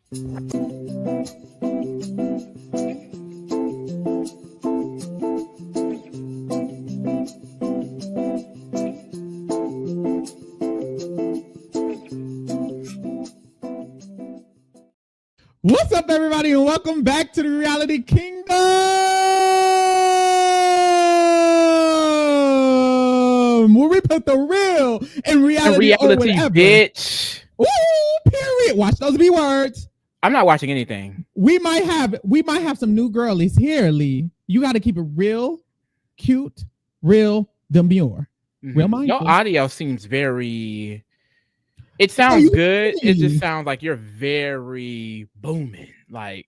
What's up, everybody, and welcome back to the Reality Kingdom, where we put the real in reality or whatever. Bitch. Ooh, period. Watch those B words. I'm not watching anything. We might have some new girlies here, Lee. You got to keep it real, cute, real, demure, real mindful. Your audio seems very. It sounds good. It just sounds like you're very booming. Like,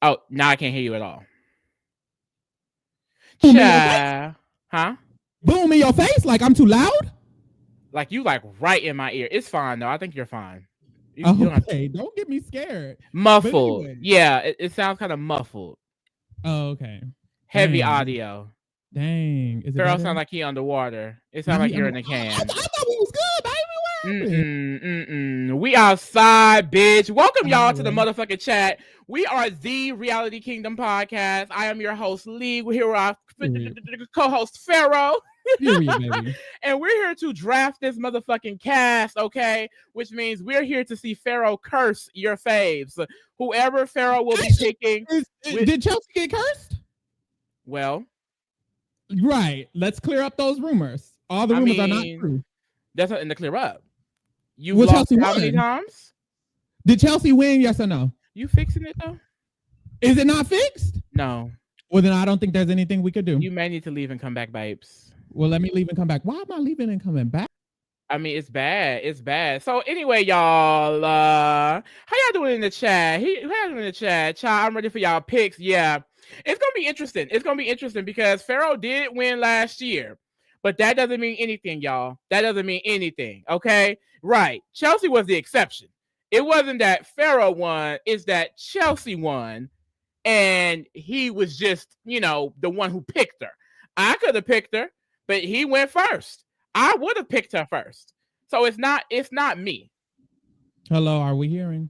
oh, now I can't hear you at all. Huh? Boom in your face? Like I'm too loud? Like you like right in my ear. It's fine though. I think you're fine. Don't get me scared. Muffled. Anyway. Yeah, it sounds kind of muffled. Oh, okay. Heavy audio. Dang. Is it Pharaoh sound like he underwater. It sounds like you're in a can. I thought we was good, baby. We outside, bitch. Welcome y'all to the motherfucking chat. We are the Reality Kingdom podcast. I am your host, Lee. We're here with our co-host, Pharaoh. And we're here to draft this motherfucking cast, okay? Which means we're here to see Pharaoh curse your faves. Whoever Pharaoh will be picking. Did Chelsea get cursed? Well. Right. Let's clear up those rumors. All the rumors are not true. That's nothing to clear up. You lost Chelsea how many times? Did Chelsea win? Yes or no? You fixing it though? Is it not fixed? No. Well, then I don't think there's anything we could do. You may need to leave and come back, babes. Well, let me leave and come back. Why am I leaving and coming back? I mean, it's bad. It's bad. So anyway, y'all, how y'all doing in the chat? How y'all doing in the chat? Child, I'm ready for y'all picks. Yeah. It's going to be interesting. It's going to be interesting because Pharaoh did win last year. But that doesn't mean anything, y'all. That doesn't mean anything, okay? Right. Chelsea was the exception. It wasn't that Pharaoh won. It's that Chelsea won. And he was just, the one who picked her. I could have picked her, but he went first. I would have picked her first. So it's not me. Hello, are we hearing?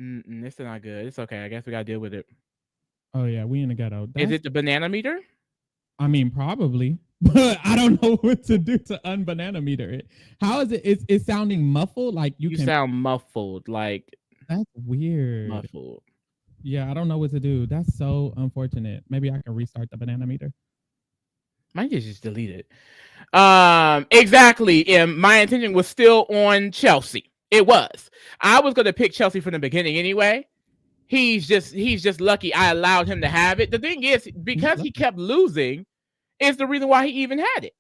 This is not good. It's okay. I guess we got to deal with it. Oh, yeah. We in the ghetto. Is it the banana meter? I mean, probably. But I don't know what to do to unbanana meter it. How is it? It's sounding muffled. Like you can sound muffled. Like that's weird. Muffled. Yeah, I don't know what to do. That's so unfortunate. Maybe I can restart the banana meter. Might just delete it. Exactly. And my intention was still on Chelsea. It was. I was going to pick Chelsea from the beginning anyway. He's just lucky I allowed him to have it. The thing is, because he kept losing. Is the reason why he even had it.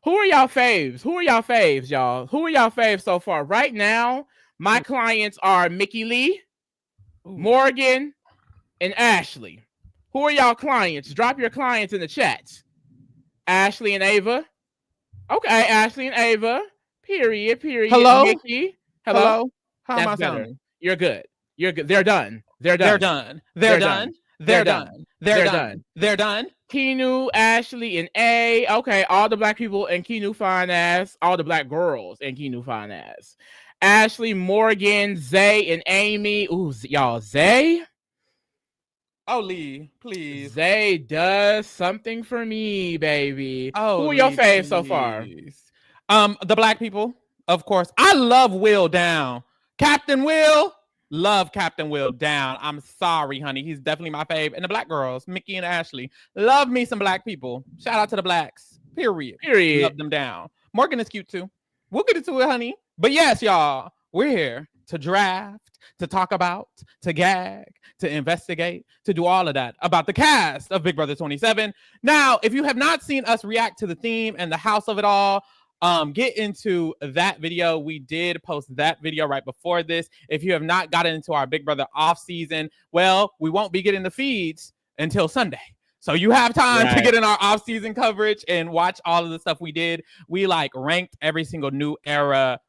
Who are y'all faves? Y'all? Who are y'all faves so far? Right now, my clients are Mickey Lee, Morgan, and Ashley. Who are y'all clients? Drop your clients in the chats. Ashley and Ava. Okay, Ashley and Ava. Period. Hello? Mickey. Hello? How That's am I better. sounding? You're good. They're done. Keanu, Ashley, and A. Okay, all the black people and Keanu fine ass. All the black girls and Keanu fine ass. Ashley, Morgan, Zay, and Amy. Ooh, y'all, Zay? Oh, Lee, please. Zay does something for me, baby. Oh, who are your faves so far? The black people, of course. I love Will Down. Captain Will. Love Captain Will Down. I'm sorry, honey. He's definitely my fave. And the black girls, Mickey and Ashley. Love me some black people. Shout out to the blacks. Period. Love them down. Morgan is cute too. We'll get into it, honey. But yes, y'all, we're here to draft, to talk about, to gag, to investigate, to do all of that about the cast of Big Brother 27. Now, if you have not seen us react to the theme and the house of it all, get into that video. We did post that video right before this. If you have not gotten into our Big Brother off season, well, we won't be getting the feeds until Sunday. So you have time to get in our off season coverage and watch all of the stuff we did. We ranked every single new era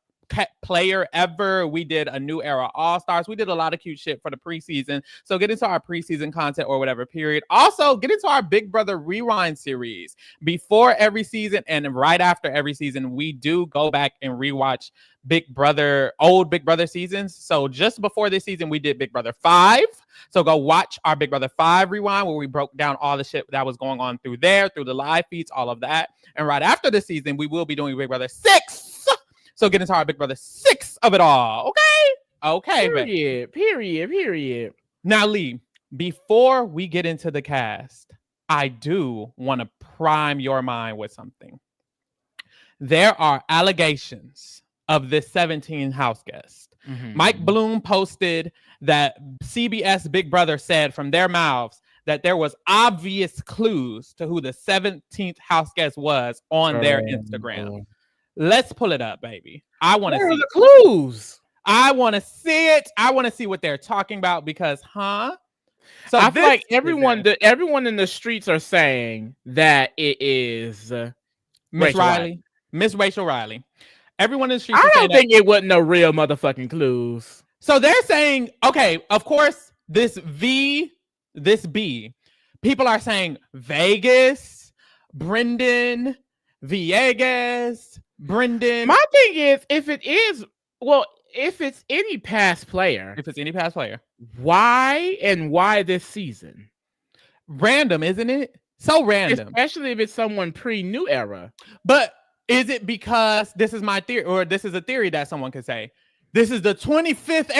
player ever. We did a new era All-Stars. We did a lot of cute shit for the preseason. So get into our preseason content or whatever period. Also, get into our Big Brother Rewind series. Before every season and right after every season, we do go back and rewatch old Big Brother seasons. So just before this season, we did Big Brother 5. So go watch our Big Brother 5 rewind where we broke down all the shit that was going on through the live feeds, all of that. And right after the season, we will be doing Big Brother 6. So get into our Big Brother 6 of it all. Okay. Period. Now, Lee, before we get into the cast, I do want to prime your mind with something. There are allegations of this 17 house guest. Mm-hmm. Mike Bloom posted that CBS Big Brother said from their mouths that there was obvious clues to who the 17th house guest was on their Instagram. Let's pull it up, baby. I want to see the clues. I want to see it. I want to see what they're talking about because, So I feel like everyone in the streets are saying that it is Miss Riley. Miss Rachel Riley. Everyone in the streets. I don't think it wasn't no real motherfucking clues. So they're saying, okay, of course, this B, people are saying Vegas, Brendan, Villegas, Brendan. My thing is, if it's any past player, why this season? Random, isn't it? So random. Especially if it's someone pre-new era. But is it because this is my theory, or this is a theory that someone could say, this is the 25th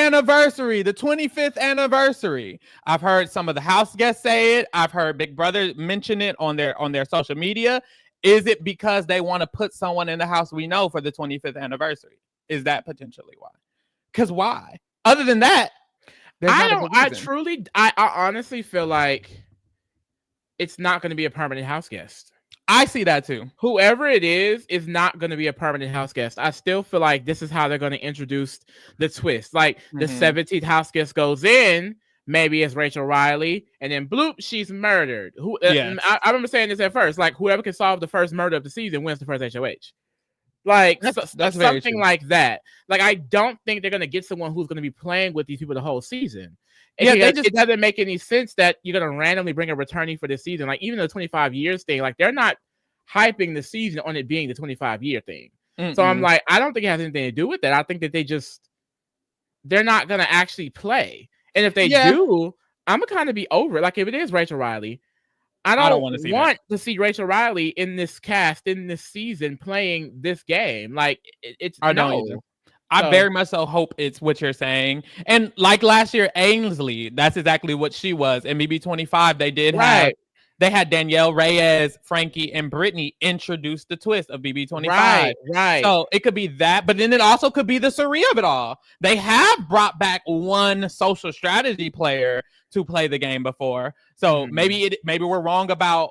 anniversary. I've heard some of the house guests say it. I've heard Big Brother mention it on their social media. Is it because they want to put someone in the house we know for the 25th anniversary? Is that potentially why? Because why? Other than that, I honestly feel like it's not going to be a permanent house guest. I see that too. Whoever it is not going to be a permanent house guest. I still feel like this is how they're going to introduce the twist. Like the 17th house guest goes in, maybe it's Rachel Riley, and then bloop, she's murdered. I remember saying this at first, like whoever can solve the first murder of the season wins the first HOH. Like that's something like that. Like I don't think they're going to get someone who's going to be playing with these people the whole season. It doesn't make any sense that you're going to randomly bring a returnee for this season. Like even the 25 years thing, like they're not hyping the season on it being the 25-year thing. So I'm like, I don't think it has anything to do with that. I think that they're not going to actually play. And if they do, I'm going to kind of be over it. Like if it is Rachel Riley, I don't want to see Rachel Riley in this cast in this season playing this game. Like I very much so hope it's what you're saying. And like last year, Ainsley, that's exactly what she was. In BB25, they had Danielle Reyes, Frankie, and Brittany introduce the twist of BB25. Right. So it could be that, but then it also could be the Suri of it all. They have brought back one social strategy player to play the game before. So maybe we're wrong about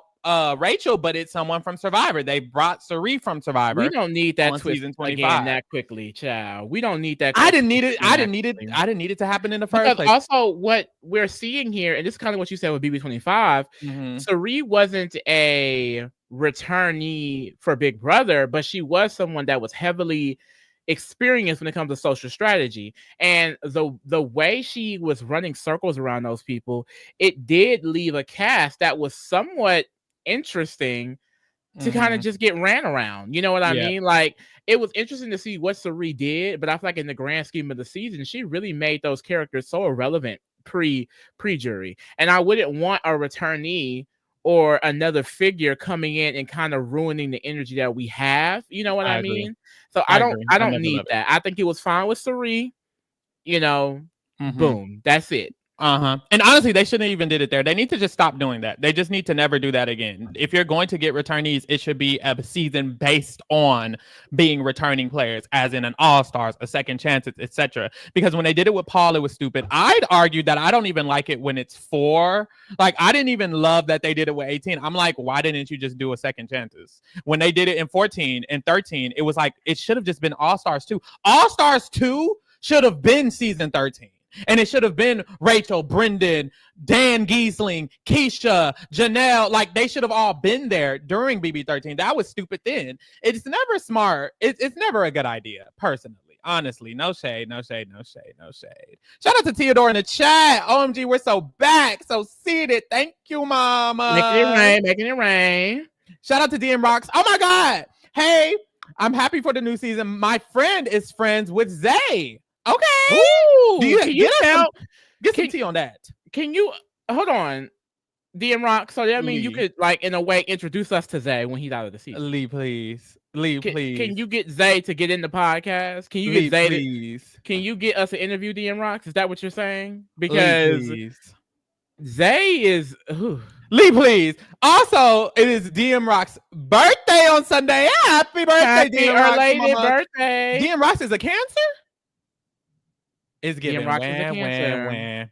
Rachel, but it's someone from Survivor. They brought Suri from Survivor. We don't need that twist again that quickly, child. We don't need that. I didn't need it to happen in the first place. Also, what we're seeing here, and this is kind of what you said with BB25, Suri wasn't a returnee for Big Brother, but she was someone that was heavily experienced when it comes to social strategy. And the way she was running circles around those people, it did leave a cast that was somewhat interesting to kind of just get ran around. You know what I mean? Like it was interesting to see what Suri did, but I feel like in the grand scheme of the season, she really made those characters so irrelevant pre-jury. And I wouldn't want a returnee or another figure coming in and kind of ruining the energy that we have. You know what I mean? So I don't need that. I think it was fine with Suri. Boom. That's it. And honestly, they shouldn't even did it there. They need to just stop doing that. They just need to never do that again. If you're going to get returnees, it should be a season based on being returning players, as in an all-stars, a second chances, etc. Because when they did it with Paul, it was stupid. I'd argue that I don't even like it when it's 4. Like, I didn't even love that they did it with 18. I'm like, why didn't you just do a second chances? When they did it in 14 and 13, it was like, it should have just been All-Stars 2. All-Stars 2 should have been season 13. And it should have been Rachel, Brendan, Dan Giesling, Keisha, Janelle. Like, they should have all been there during BB13. That was stupid then. It's never smart. It's never a good idea, personally. Honestly, no shade. Shout out to Theodore in the chat. OMG, we're so back, so seated. Thank you, mama. Making it rain. Shout out to DM Rocks. Oh my God. Hey, I'm happy for the new season. My friend is friends with Zay. Okay. Ooh, get some tea on that. Can you hold on? DM Rock. So that means you could, like, in a way, introduce us to Zay when he's out of the season. Lee, please. Please. Can you get Zay to get in the podcast? Can you get Zay please? Can you get us an interview, DM Rocks? Is that what you're saying? Because Zay is Lee, please. Also, it is DM Rock's birthday on Sunday. Happy birthday, DM Rock. Happy birthday. DM Rocks is a Cancer? It's giving. DM Rocks is a Cancer.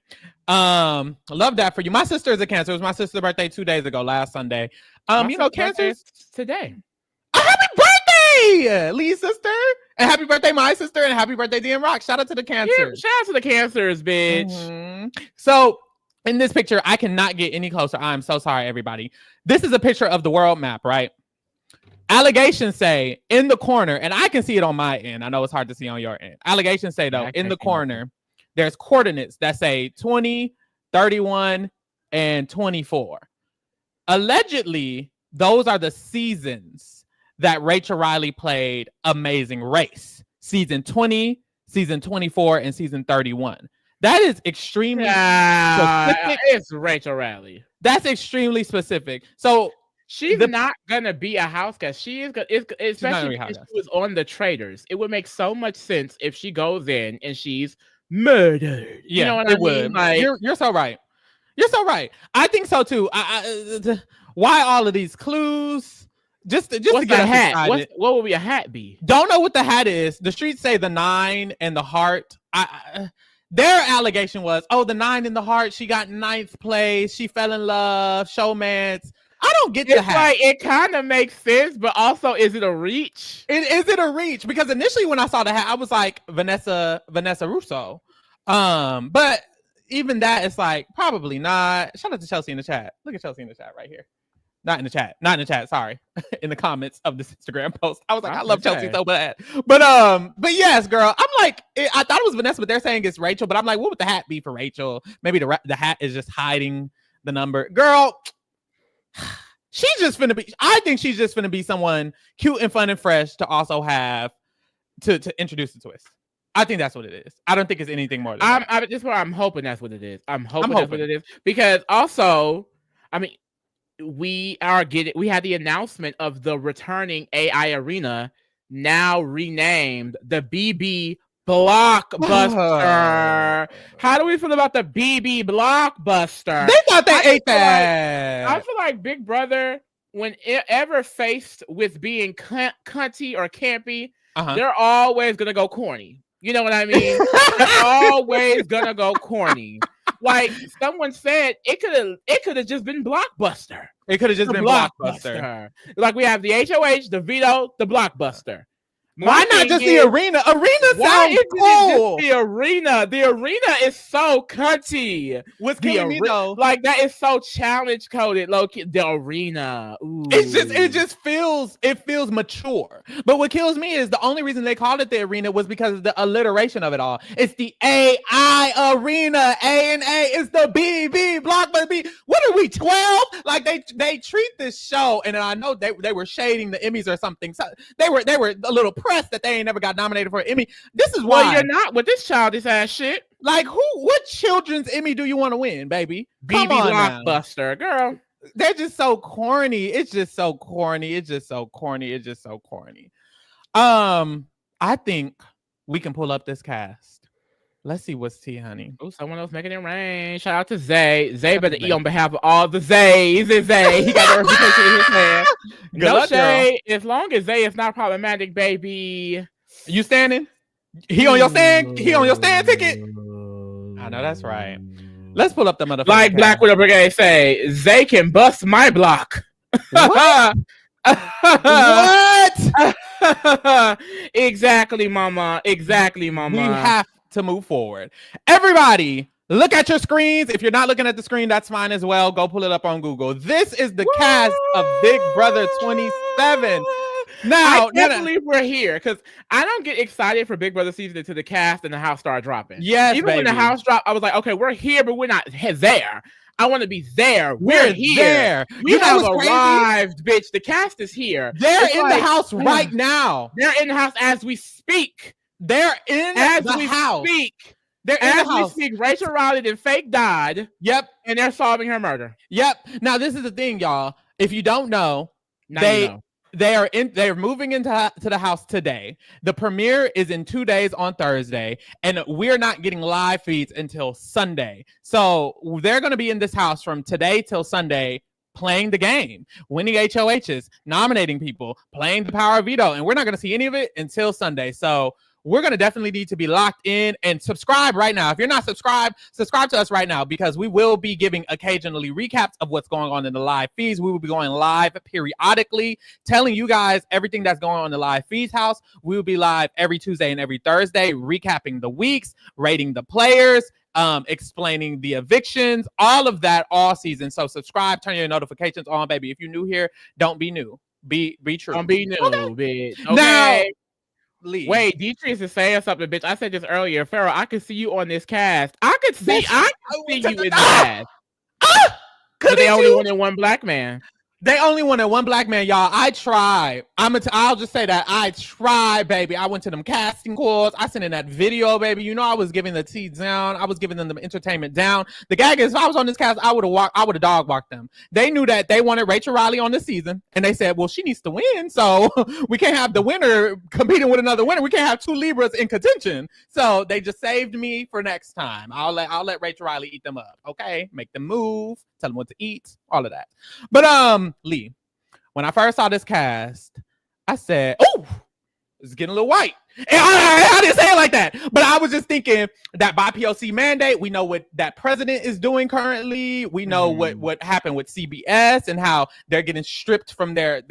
Love that for you. My sister is a Cancer. It was my sister's birthday 2 days ago, last Sunday. Cancers today. Happy birthday, Lee's sister. And happy birthday, my sister. And happy birthday, DM Rock. Shout out to the Cancers. Shout out to the Cancers, bitch. Mm-hmm. So, in this picture, I cannot get any closer. I'm so sorry, everybody. This is a picture of the world map, right? Allegations say in the corner, and I can see it on my end. I know it's hard to see on your end. Allegations say, though, in the corner, there's coordinates that say 20, 31, and 24. Allegedly, those are the seasons that Rachel Riley played Amazing Race. Season 20, season 24, and season 31. That is extremely specific. It's Rachel Riley. That's extremely specific. So she's not gonna be a house guest. She is, especially if she was on the Traitors. It would make so much sense if she goes in and she's murdered. Yeah, you know what I mean? Like, you're so right. You're so right. I think so too. Why all of these clues? Just to get a hat. What would a hat be? Don't know what the hat is. The streets say the 9 and the heart. Their allegation was, the 9 in the heart. She got 9th place. She fell in love. Showmance. I don't get the hat. Like, it kind of makes sense, but also, is it a reach? Is it a reach? Because initially when I saw the hat, I was like, Vanessa Russo. But even that, it's like, probably not. Shout out to Chelsea in the chat. Look at Chelsea in the chat right here. Not in the chat. Sorry. In the comments of this Instagram post. I was like, I love Chelsea so bad. But yes, girl. I'm like, I thought it was Vanessa, but they're saying it's Rachel. But I'm like, what would the hat be for Rachel? Maybe the hat is just hiding the number. Girl, she's just finna be. I think she's just finna be someone cute and fun and fresh to also have to introduce the twist. I think that's what it is. I don't think it's anything more than that. I'm hoping that's what it is. I'm hoping that's what it is. Because also, I mean, we had the announcement of the returning AI arena, now renamed the BB Blockbuster. How do we feel about the BB Blockbuster? They thought they ate that. I feel like Big Brother, whenever faced with being cunty or campy, they're always gonna go corny. You know what I mean? They're always gonna go corny. Like someone said, it could have just been Blockbuster. It could have just been Blockbuster. Like we have the HOH, the Veto, the Blockbuster. Why not just the arena? Arena sounds cool. The arena is so cunty. What's killing me though? Like that is so challenge coded. The arena. Ooh. It just feels mature. But what kills me is the only reason they called it the arena was because of the alliteration of it all. It's the AI arena. A and A is the BB Blockbuster. What are we, 12? Like they treat this show, and I know they were shading the Emmys or something. So they were a little that they ain't never got nominated for an Emmy. This is why you're not with this childish ass shit. Like what children's Emmy do you want to win, baby? BB Blockbuster, girl. They're just so corny. It's just so corny. I think we can pull up this cast. Let's see what's tea, honey. Oh, someone else making it rain. Shout out to Zay. Zay better eat on behalf of all the Zays. It's Zay. He got the reputation in his hand. No shade. As long as Zay is not problematic, baby. You standing? He on your stand ticket? I know that's right. Let's pull up the motherfucker. Like Black Widow Brigade say, Zay can bust my block. What? What? Exactly, mama. We have to move forward. Everybody, look at your screens. If you're not looking at the screen, that's fine as well. Go pull it up on Google. This is the cast of Big Brother 27. I can't believe we're here because I don't get excited for Big Brother season until the cast and the house start dropping. Yes, even when the house dropped, I was like, okay, we're here, but we're not there. I want to be there. We're here. We have arrived, bitch. The cast is here. They're in the house right now. They're in the house as we speak. They're in the house. They're in the house. We speak. Rachel Riley then fake died. Yep. And they're solving her murder. Yep. Now this is the thing, y'all. If you don't know, they're moving into the house today. The premiere is in 2 days on Thursday, and we're not getting live feeds until Sunday. So they're going to be in this house from today till Sunday, playing the game, winning HOHs, nominating people, playing the power of veto, and we're not going to see any of it until Sunday. So we're going to definitely need to be locked in and subscribe right now. If you're not subscribed, subscribe to us right now, because we will be giving occasionally recaps of what's going on in the live feeds. We will be going live periodically, telling you guys everything that's going on in the live feeds house. We will be live every Tuesday and every Thursday, recapping the weeks, rating the players, explaining the evictions, all of that all season. So subscribe, turn your notifications on, baby. If you're new here, don't be new. Be true. Don't be new, bitch. Okay. Now, Lee. Wait, Deatrice is saying something, bitch. I said this earlier. Pharaoh, I can see you on this cast. I could see you in the cast. But they only wanted one black man. They only wanted one black man, y'all. I tried. I'll just say that I tried, baby. I went to them casting calls. I sent in that video, baby. You know, I was giving the tea down. I was giving them the entertainment down. The gag is, if I was on this cast, I would have dog walked them. They knew that they wanted Rachel Riley on the season, and they said, well, she needs to win, so we can't have the winner competing with another winner. We can't have two Libras in contention. So they just saved me for next time. I'll let Rachel Riley eat them up. Okay, make them move. Tell them what to eat, all of that. But Lee, when I first saw this cast, I said, "Oh, it's getting a little white." And I didn't say it like that, but I was just thinking that by POC mandate, we know what that president is doing currently. We know what happened with CBS and how they're getting stripped from their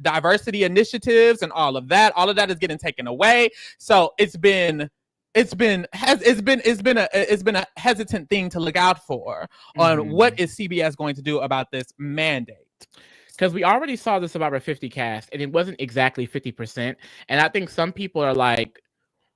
diversity initiatives and all of that. All of that is getting taken away. So it's been a hesitant thing to look out for on what is CBS going to do about this mandate. Because we already saw the Survivor 50 cast, and it wasn't exactly 50%. And I think some people are like,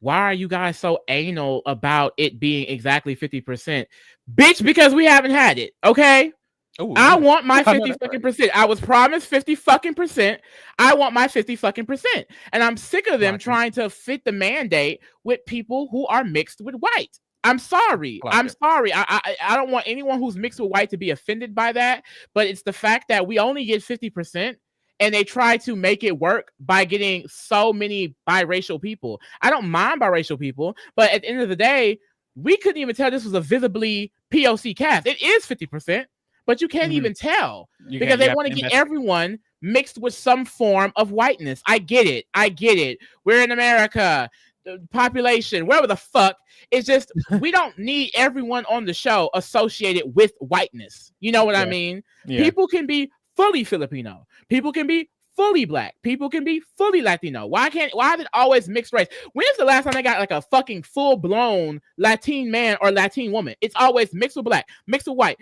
why are you guys so anal about it being exactly 50%? Bitch, because we haven't had it, okay? Ooh, I want my 50 fucking percent. I was promised 50 fucking percent. I want my 50 fucking percent. And I'm sick of them trying to fit the mandate with people who are mixed with white. I'm sorry. I'm sorry. I don't want anyone who's mixed with white to be offended by that. But it's the fact that we only get 50%, and they try to make it work by getting so many biracial people. I don't mind biracial people, but at the end of the day, we couldn't even tell this was a visibly POC cast. It is 50%. But you can't even tell because they want to get everyone mixed with some form of whiteness. I get it. We're in America, the population, wherever the fuck. It's just we don't need everyone on the show associated with whiteness. You know what I mean? Yeah. People can be fully Filipino. People can be fully black. People can be fully Latino. Why is it always mixed race? When is the last time they got like a fucking full-blown Latin man or Latin woman? It's always mixed with black, mixed with white.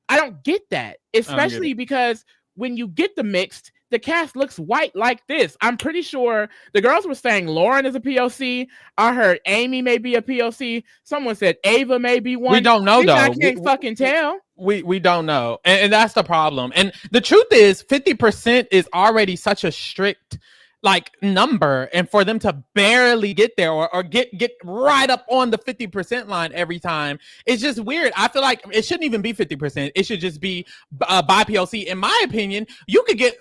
I don't get that, especially because when you get the mixed, the cast looks white like this. I'm pretty sure the girls were saying Lauren is a POC. I heard Amy may be a POC. Someone said Ava may be one. We don't know, though. I can't fucking tell. We don't know. And that's the problem. And the truth is 50% is already such a strict number, and for them to barely get there or get right up on the 50% line every time, it's just weird. I feel like it shouldn't even be 50%. It should just be by POC. In my opinion, you could get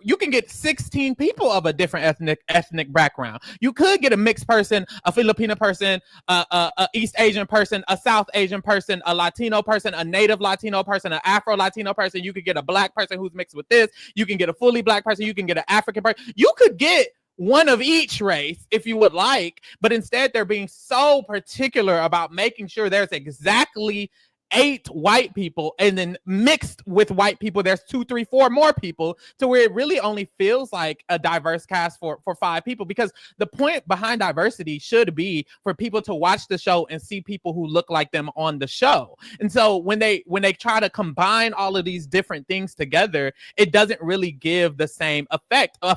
you can get 16 people of a different ethnic background. You could get a mixed person, a Filipino person, a East Asian person, a South Asian person, a Latino person, a native Latino person, an Afro Latino person. You could get a black person who's mixed with this. You can get a fully black person. You can get an African person. You could get one of each race if you would like, but instead they're being so particular about making sure there's exactly 8 white people and then mixed with white people there's 2, 3, 4 more people, to where it really only feels like a diverse cast for 5 people, because the point behind diversity should be for people to watch the show and see people who look like them on the show. And so when they try to combine all of these different things together, it doesn't really give the same effect. A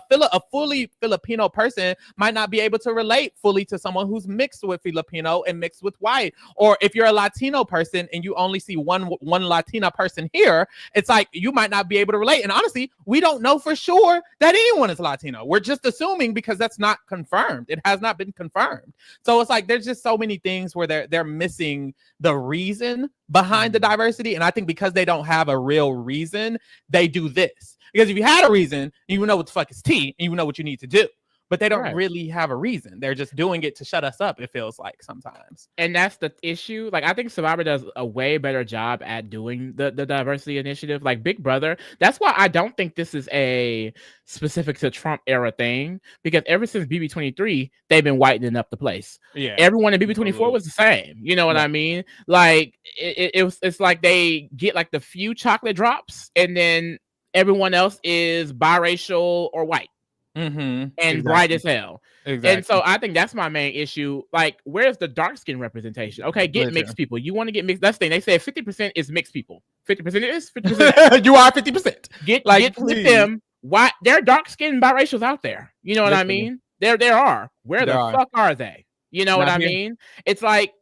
fully Filipino person might not be able to relate fully to someone who's mixed with Filipino and mixed with white. Or if you're a Latino person and you only see one Latina person here, it's like you might not be able to relate. And honestly, we don't know for sure that anyone is Latino. We're just assuming because that's not confirmed. It has not been confirmed. So it's like there's just so many things where they're missing the reason behind the diversity. And I think because they don't have a real reason, they do this. Because if you had a reason, you would know what the fuck is tea, and you would know what you need to do. But they don't really have a reason. They're just doing it to shut us up, it feels like sometimes. And that's the issue. Like, I think Survivor does a way better job at doing the diversity initiative. Like Big Brother, that's why I don't think this is a specific to Trump era thing, because ever since BB23, they've been whitening up the place. Yeah. Everyone in BB24 was the same. You know what I mean? Like, it's like they get like the few chocolate drops, and then everyone else is biracial or white. And bright as hell. And so I think that's my main issue. Like, where's the dark skin representation? Okay, get mixed people. You want to get mixed. That's the thing. They say 50% is mixed people. 50% is 50%. You are 50%. Get with them. Why there are dark skinned biracials out there? You know what I mean? There are. Where the fuck are they? You know what I mean? It's like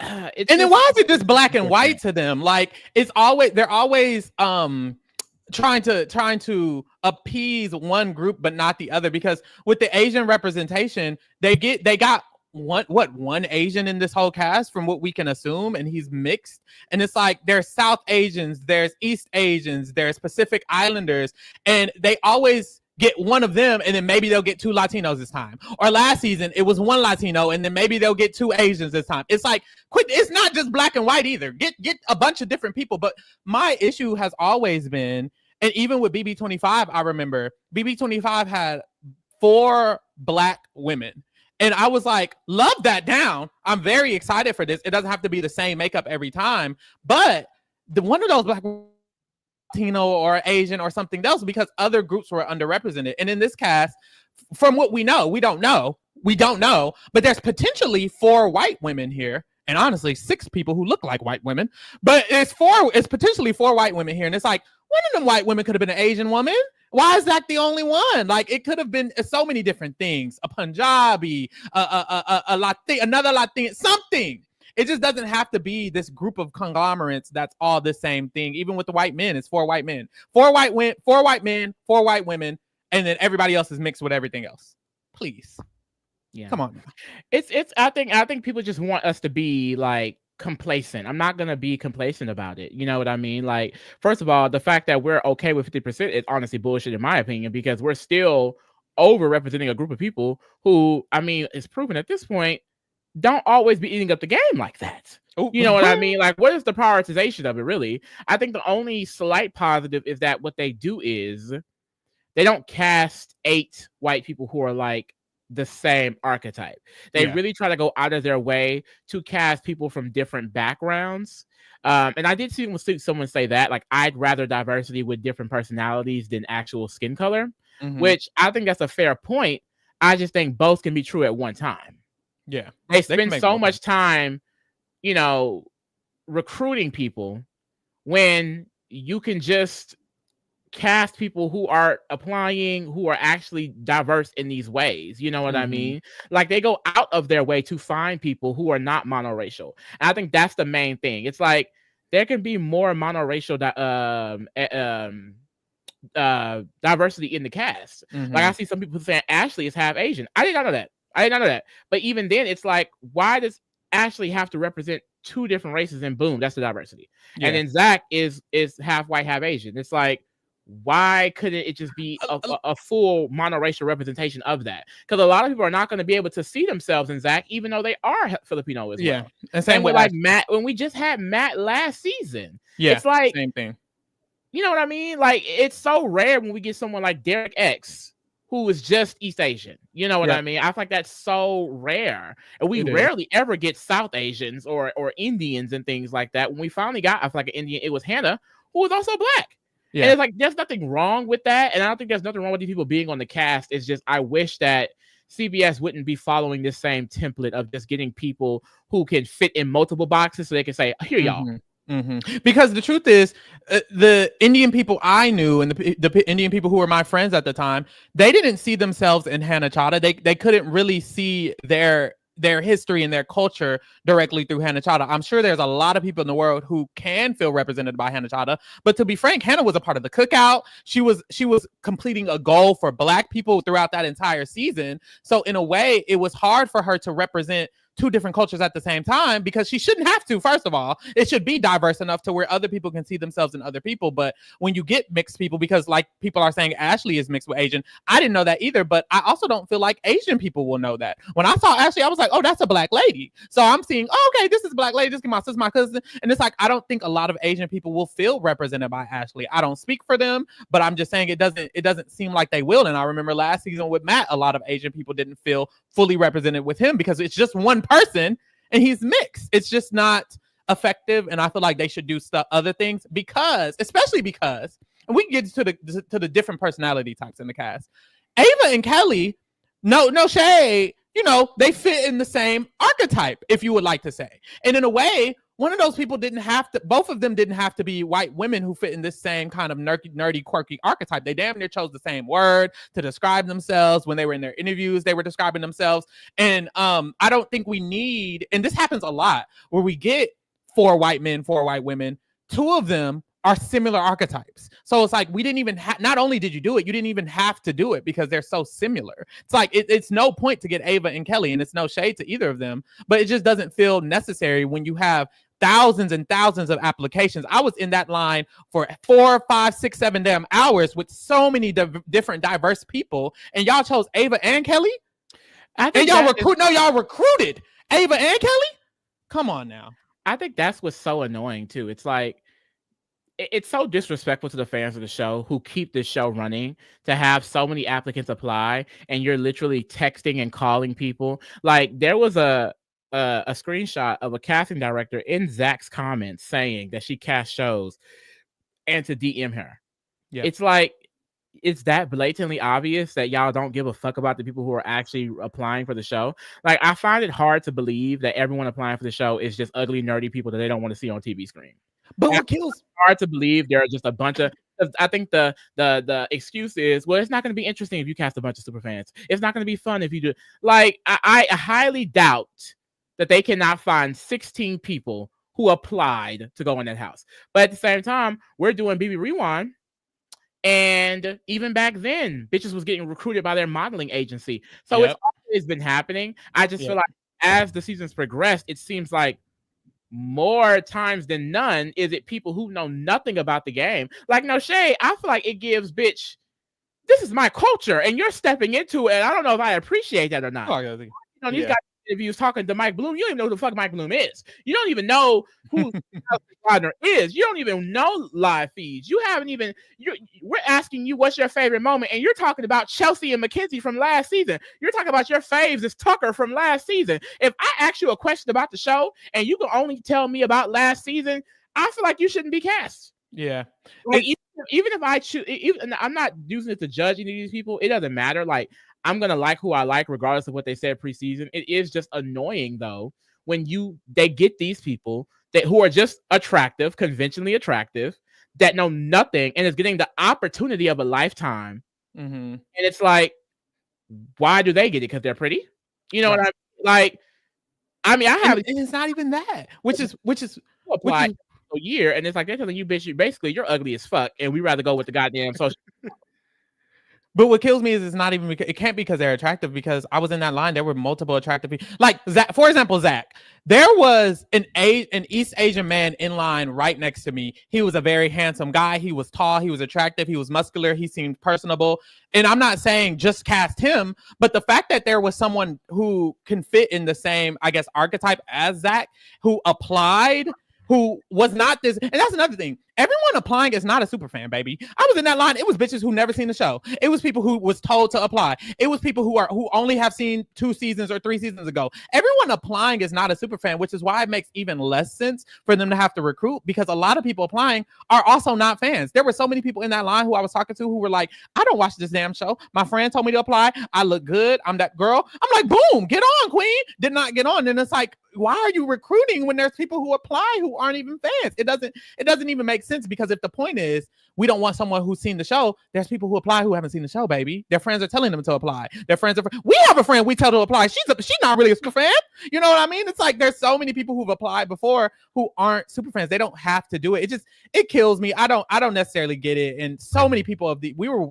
and then why is it just black and white to them? Like, they're always trying to appease one group but not the other, because with the Asian representation, they got one Asian in this whole cast from what we can assume, and he's mixed. And it's like there's South Asians, there's East Asians, there's Pacific Islanders, and they always get one of them, and then maybe they'll get 2 Latinos this time. Or last season it was 1 Latino, and then maybe they'll get 2 Asians this time. It's like, it's not just black and white either. Get a bunch of different people. But my issue has always been, and even with BB25, I remember BB25 had 4 black women. And I was like, love that down. I'm very excited for this. It doesn't have to be the same makeup every time. But one of those black Latino or Asian or something else, because other groups were underrepresented. And in this cast, from what we know, we don't know, but there's potentially 4 white women here. And honestly, 6 people who look like white women, but it's potentially 4 white women here. And it's like, one of them white women could have been an Asian woman. Why is that the only one? Like, it could have been so many different things. A Punjabi, a Latin, another Latin, something. It just doesn't have to be this group of conglomerates that's all the same thing. Even with the white men, it's 4 white men, 4 white men, 4 white women, and then everybody else is mixed with everything else. Please. Yeah. Come on. I think people just want us to be like complacent. I'm not gonna be complacent about it. You know what I mean? Like, first of all, the fact that we're okay with 50% is honestly bullshit in my opinion, because we're still overrepresenting a group of people who, I mean, it's proven at this point, don't always be eating up the game like that. Ooh. You know what I mean? Like, what is the prioritization of it really? I think the only slight positive is that what they do is they don't cast 8 white people who are like the same archetype. They really try to go out of their way to cast people from different backgrounds. And I did see someone say that, like, I'd rather diversity with different personalities than actual skin color, which I think that's a fair point. I just think both can be true at one time. Yeah. They spend so much time, you know, recruiting people when you can just cast people who are applying, who are actually diverse in these ways. You know what I mean? Like, they go out of their way to find people who are not monoracial. And I think that's the main thing. It's like there can be more monoracial diversity in the cast. Like, I see some people saying Ashley is half Asian. I did not know that. But even then, it's like, why does Ashley have to represent 2 different races? And boom, that's the diversity. And then Zach is half white, half Asian. It's like, why couldn't it just be a full monoracial representation of that? Because a lot of people are not going to be able to see themselves in Zach, even though they are Filipino as well. Yeah, and same with like Matt. When we just had Matt last season, it's like same thing. You know what I mean? Like, it's so rare when we get someone like Derek X who is just East Asian. You know what I mean? I feel like that's so rare. And we rarely ever get South Asians or Indians and things like that. When we finally got, I feel like an Indian, it was Hannah, who was also Black. Yeah. And it's like, there's nothing wrong with that. And I don't think there's nothing wrong with these people being on the cast. It's just, I wish that CBS wouldn't be following this same template of just getting people who can fit in multiple boxes so they can say, here y'all. Because the truth is, the Indian people I knew and the Indian people who were my friends at the time, they didn't see themselves in Hannah Chadha. They couldn't really see their history and their culture directly through Hannah Chadha. I'm sure there's a lot of people in the world who can feel represented by Hannah Chadha, but to be frank, Hannah was a part of the cookout. She was completing a goal for Black people throughout that entire season. So in a way, it was hard for her to represent two different cultures at the same time, because she shouldn't have to. First of all, it should be diverse enough to where other people can see themselves in other people. But when you get mixed people, because like people are saying Ashley is mixed with Asian, I didn't know that either, but I also don't feel like Asian people will know that. When I saw Ashley, I was like, oh, that's a Black lady. So I'm seeing, oh, okay, this is a Black lady, this is my sister, my cousin. And it's like, I don't think a lot of Asian people will feel represented by Ashley. I don't speak for them, but I'm just saying it doesn't seem like they will. And I remember last season with Matt, a lot of Asian people didn't feel fully represented with him because it's just one person and he's mixed. It's just not effective. And I feel like they should do other things especially because, and we can get to the different personality types in the cast. Ava and Kelly, no shade, they fit in the same archetype, if you would like to say. And in a way, one of those people both of them didn't have to be white women who fit in this same kind of nerdy, quirky archetype. They damn near chose the same word to describe themselves. When they were in their interviews, they were describing themselves. And I don't think we need, and this happens a lot, where we get 4 white men, 4 white women, 2 of them are similar archetypes. So it's like, we didn't even not only did you do it, you didn't even have to do it because they're so similar. It's like, it's no point to get Ava and Kelly, and it's no shade to either of them, but it just doesn't feel necessary when you have thousands and thousands of applications. I was in that line for 4, 5, 6, 7 damn hours with so many different diverse people, and y'all chose Ava and Kelly? And y'all recruited Ava and Kelly? Come on now. I think that's what's so annoying too. It's like, it's so disrespectful to the fans of the show who keep this show running to have so many applicants apply and you're literally texting and calling people. Like, there was a screenshot of a casting director in Zach's comments saying that she cast shows and to DM her. Yeah. It's like, it's that blatantly obvious that y'all don't give a fuck about the people who are actually applying for the show. Like, I find it hard to believe that everyone applying for the show is just ugly, nerdy people that they don't want to see on TV screen. But what kills, hard to believe there are just a bunch of, I think the excuse is, well, it's not going to be interesting if you cast a bunch of super fans. It's not going to be fun if you do. Like, I highly doubt that they cannot find 16 people who applied to go in that house. But at the same time, we're doing BB Rewind. And even back then, bitches was getting recruited by their modeling agency. So it's always been happening. I just feel like as the seasons progressed, it seems like more times than none is it people who know nothing about the game. Like, no shade, I feel like it gives bitch, this is my culture and you're stepping into it. I don't know if I appreciate that or not. These guys interviews talking to Mike Bloom, you don't even know who the fuck Mike Bloom is. You don't even know who Gardner is. You don't even know live feeds. You haven't even, we're asking you what's your favorite moment, and you're talking about Chelsea and Mackenzie from last season. You're talking about your faves is Tucker from last season. If I ask you a question about the show and you can only tell me about last season, I feel like you shouldn't be cast. Yeah. Like, even if I choose, I'm not using it to judge any of these people. It doesn't matter. Like, I'm gonna like who I like, regardless of what they said preseason. It is just annoying though when they get these people who are just attractive, conventionally attractive, that know nothing and is getting the opportunity of a lifetime. Mm-hmm. And it's like, why do they get it? Because they're pretty. You know what I mean? Like, I mean, and it's not even that, which is apply a year, and it's like they're telling you, bitch, you're ugly as fuck, and we rather go with the goddamn social. But what kills me is it's not even, it can't be because they're attractive, because I was in that line. There were multiple attractive people. Like Zach, for example, Zach, there was an East Asian man in line right next to me. He was a very handsome guy. He was tall. He was attractive. He was muscular. He seemed personable. And I'm not saying just cast him, but the fact that there was someone who can fit in the same, I guess, archetype as Zach, who applied, who was not this, and that's another thing. everyone applying is not a super fan, baby. I was in that line. It was bitches who never seen the show. It was people who was told to apply. It was people who only have seen 2 seasons or 3 seasons ago. Everyone applying is not a super fan, which is why it makes even less sense for them to have to recruit, because a lot of people applying are also not fans. There were so many people in that line who I was talking to who were like, I don't watch this damn show. My friend told me to apply. I look good. I'm that girl. I'm like, boom, get on, queen. Did not get on. And it's like, why are you recruiting when there's people who apply who aren't even fans? It doesn't even make sense, because if the point is we don't want someone who's seen the show, there's people who apply who haven't seen the show, baby. Their friends are telling them to apply. Their friends are. We have a friend we tell to apply. She's not really a super fan. You know what I mean? It's like there's so many people who've applied before who aren't super fans. They don't have to do it. It kills me. I don't necessarily get it. And so many people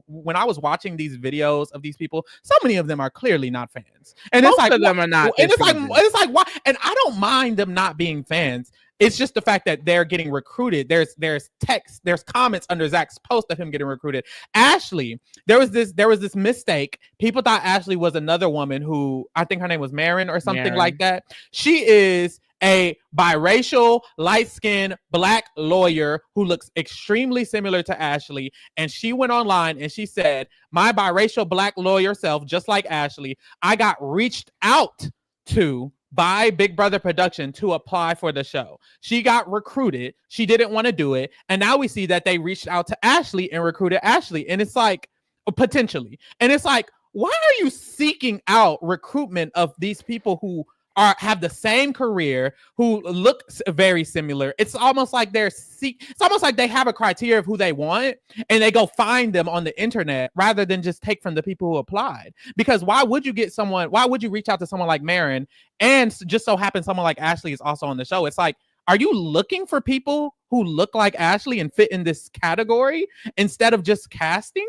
when I was watching these videos of these people, so many of them are clearly not fans. And Most it's like of them are not. And it's like why? And I don't mind them not being fans. It's just the fact that they're getting recruited. There's text, there's comments under Zach's post of him getting recruited. Ashley, there was this mistake. People thought Ashley was another woman who, I think her name was Marin or something like that. She is a biracial, light-skinned black lawyer who looks extremely similar to Ashley. And she went online and she said, my biracial black lawyer self, just like Ashley, I got reached out to by Big Brother Production to apply for the show. She got recruited. She didn't want to do it. And now we see that they reached out to Ashley and recruited Ashley. And it's like, potentially. And it's like, why are you seeking out recruitment of these people who have the same career, who look very similar? It's almost like it's almost like they have a criteria of who they want and they go find them on the internet rather than just take from the people who applied. Because why would you reach out to someone like Marin and just so happen someone like Ashley is also on the show? It's like, are you looking for people who look like Ashley and fit in this category instead of just casting?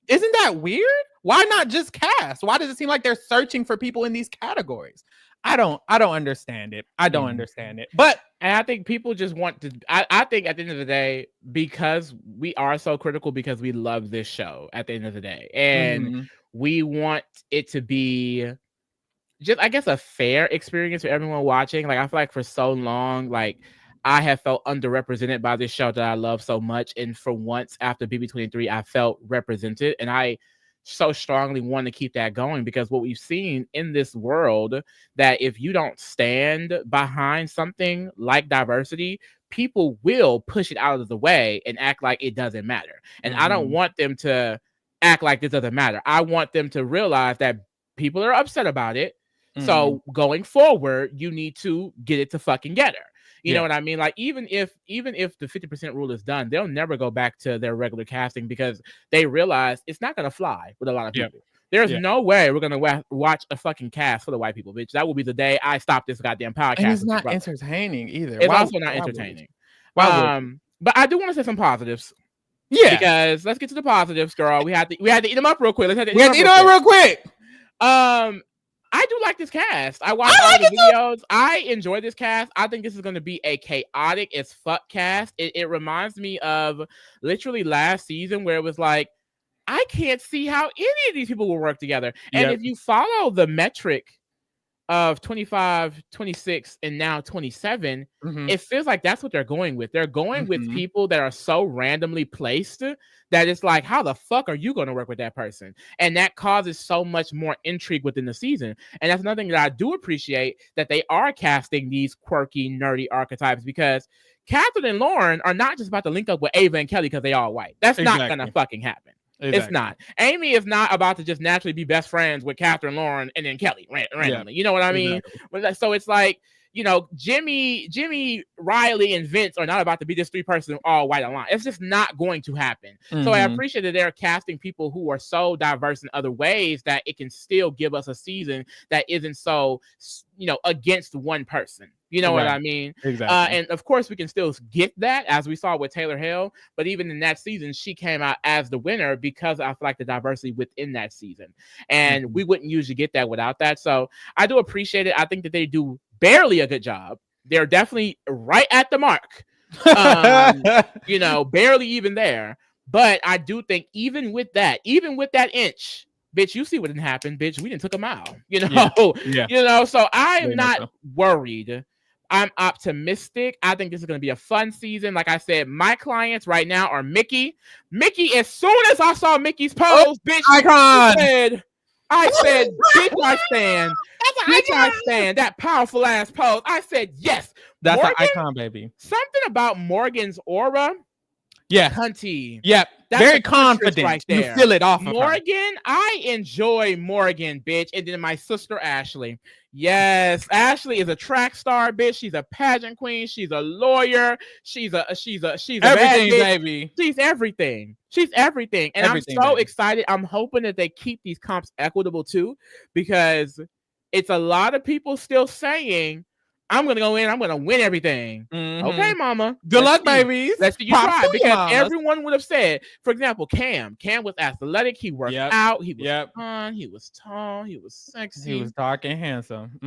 Isn't that weird? Why not just cast? Why does it seem like they're searching for people in these categories? I don't understand it. I don't understand it. But I think people just want to. I think at the end of the day, because we are so critical, because we love this show at the end of the day, and we want it to be just, I guess, a fair experience for everyone watching. Like, I feel like for so long, like, I have felt underrepresented by this show that I love so much, and for once after BB23, I felt represented, and I so strongly want to keep that going, because what we've seen in this world, that if you don't stand behind something like diversity, people will push it out of the way and act like it doesn't matter. And I don't want them to act like this doesn't matter. I want them to realize that people are upset about it. So going forward, you need to get it to fucking get her. You know what I mean? Like, even if the 50% rule is done, they'll never go back to their regular casting, because they realize it's not going to fly with a lot of people. There's no way we're going to watch a fucking cast for the white people, bitch. That will be the day I stop this goddamn podcast. And it's not entertaining either. It's also not entertaining. But I do want to say some positives. Yeah. Because let's get to the positives, girl. We had to eat them up real quick. We had to eat them up real quick. I do like this cast. I watched all the videos. I enjoy this cast. I think this is going to be a chaotic as fuck cast. It reminds me of literally last season, where it was like, I can't see how any of these people will work together. And if you follow the metric of 25, 26, and now 27, it feels like that's what they're going with. They're going with people that are so randomly placed that it's like, how the fuck are you going to work with that person? And that causes so much more intrigue within the season. And that's another thing that I do appreciate, that they are casting these quirky, nerdy archetypes, because Catherine and Lauren are not just about to link up with Ava and Kelly because they all white. That's not going to fucking happen. It's not. Amy is not about to just naturally be best friends with Catherine, Lauren, and then Kelly randomly. You know what I mean? So it's like, you know, Jimmy, Riley, and Vince are not about to be this 3-person all white alliance. It's just not going to happen. So I appreciate that they're casting people who are so diverse in other ways that it can still give us a season that isn't so, you know, against one person. You know what I mean? Exactly. And of course, we can still get that, as we saw with Taylor Hill. But even in that season, she came out as the winner because I feel like the diversity within that season. And we wouldn't usually get that without that. So I do appreciate it. I think that they do barely a good job. They're definitely right at the mark. You know, barely even there. But I do think even with that inch, bitch, you see what didn't happen, bitch. We didn't took a mile, you know? You know, so I'm not worried. I'm optimistic. I think this is going to be a fun season. Like I said, my clients right now are Mickey. Mickey, as soon as I saw Mickey's pose, bitch, icon. I said, bitch, I stand. Bitch, I stand. That powerful ass pose. I said, yes. That's Morgan, an icon, baby. Something about Morgan's aura. Yeah. Hunty. Yep. That's very confident. Right there. You feel it off Morgan, of her. I enjoy Morgan, bitch. And then my sister Ashley. Yes, Ashley is a track star, bitch. She's a pageant queen. She's a lawyer. She's everything, baby. She's everything. She's everything. And everything, I'm so excited. I'm hoping that they keep these comps equitable too, because it's a lot of people still saying, I'm gonna go in. I'm gonna win everything. Mm-hmm. Okay, mama. Good luck, babies. Let's see you try, because everyone would have said, for example, Cam. Cam was athletic. He worked out. He was fun. He was tall. He was sexy. He was dark and handsome.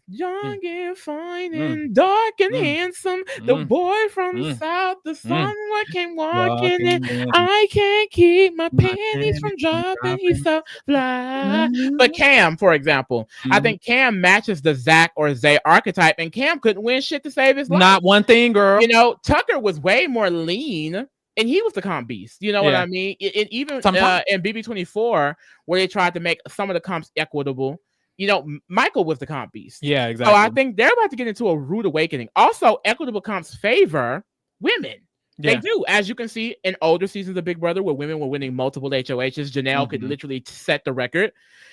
Young and fine and dark and handsome. The boy from the south. The sun came walking in. I can't keep my panties from dropping. He's so fly. But Cam, for example, I think Cam matches the Zach or Zay archetype. And Cam couldn't win shit to save his life. Not one thing, girl. You know, Tucker was way more lean, and he was the comp beast. You know what I mean? Even in BB24, where they tried to make some of the comps equitable, you know, Michael was the comp beast. Yeah, exactly. So I think they're about to get into a rude awakening. Also, equitable comps favor women. They do, as you can see in older seasons of Big Brother, where women were winning multiple HOHs. Janelle could literally set the record.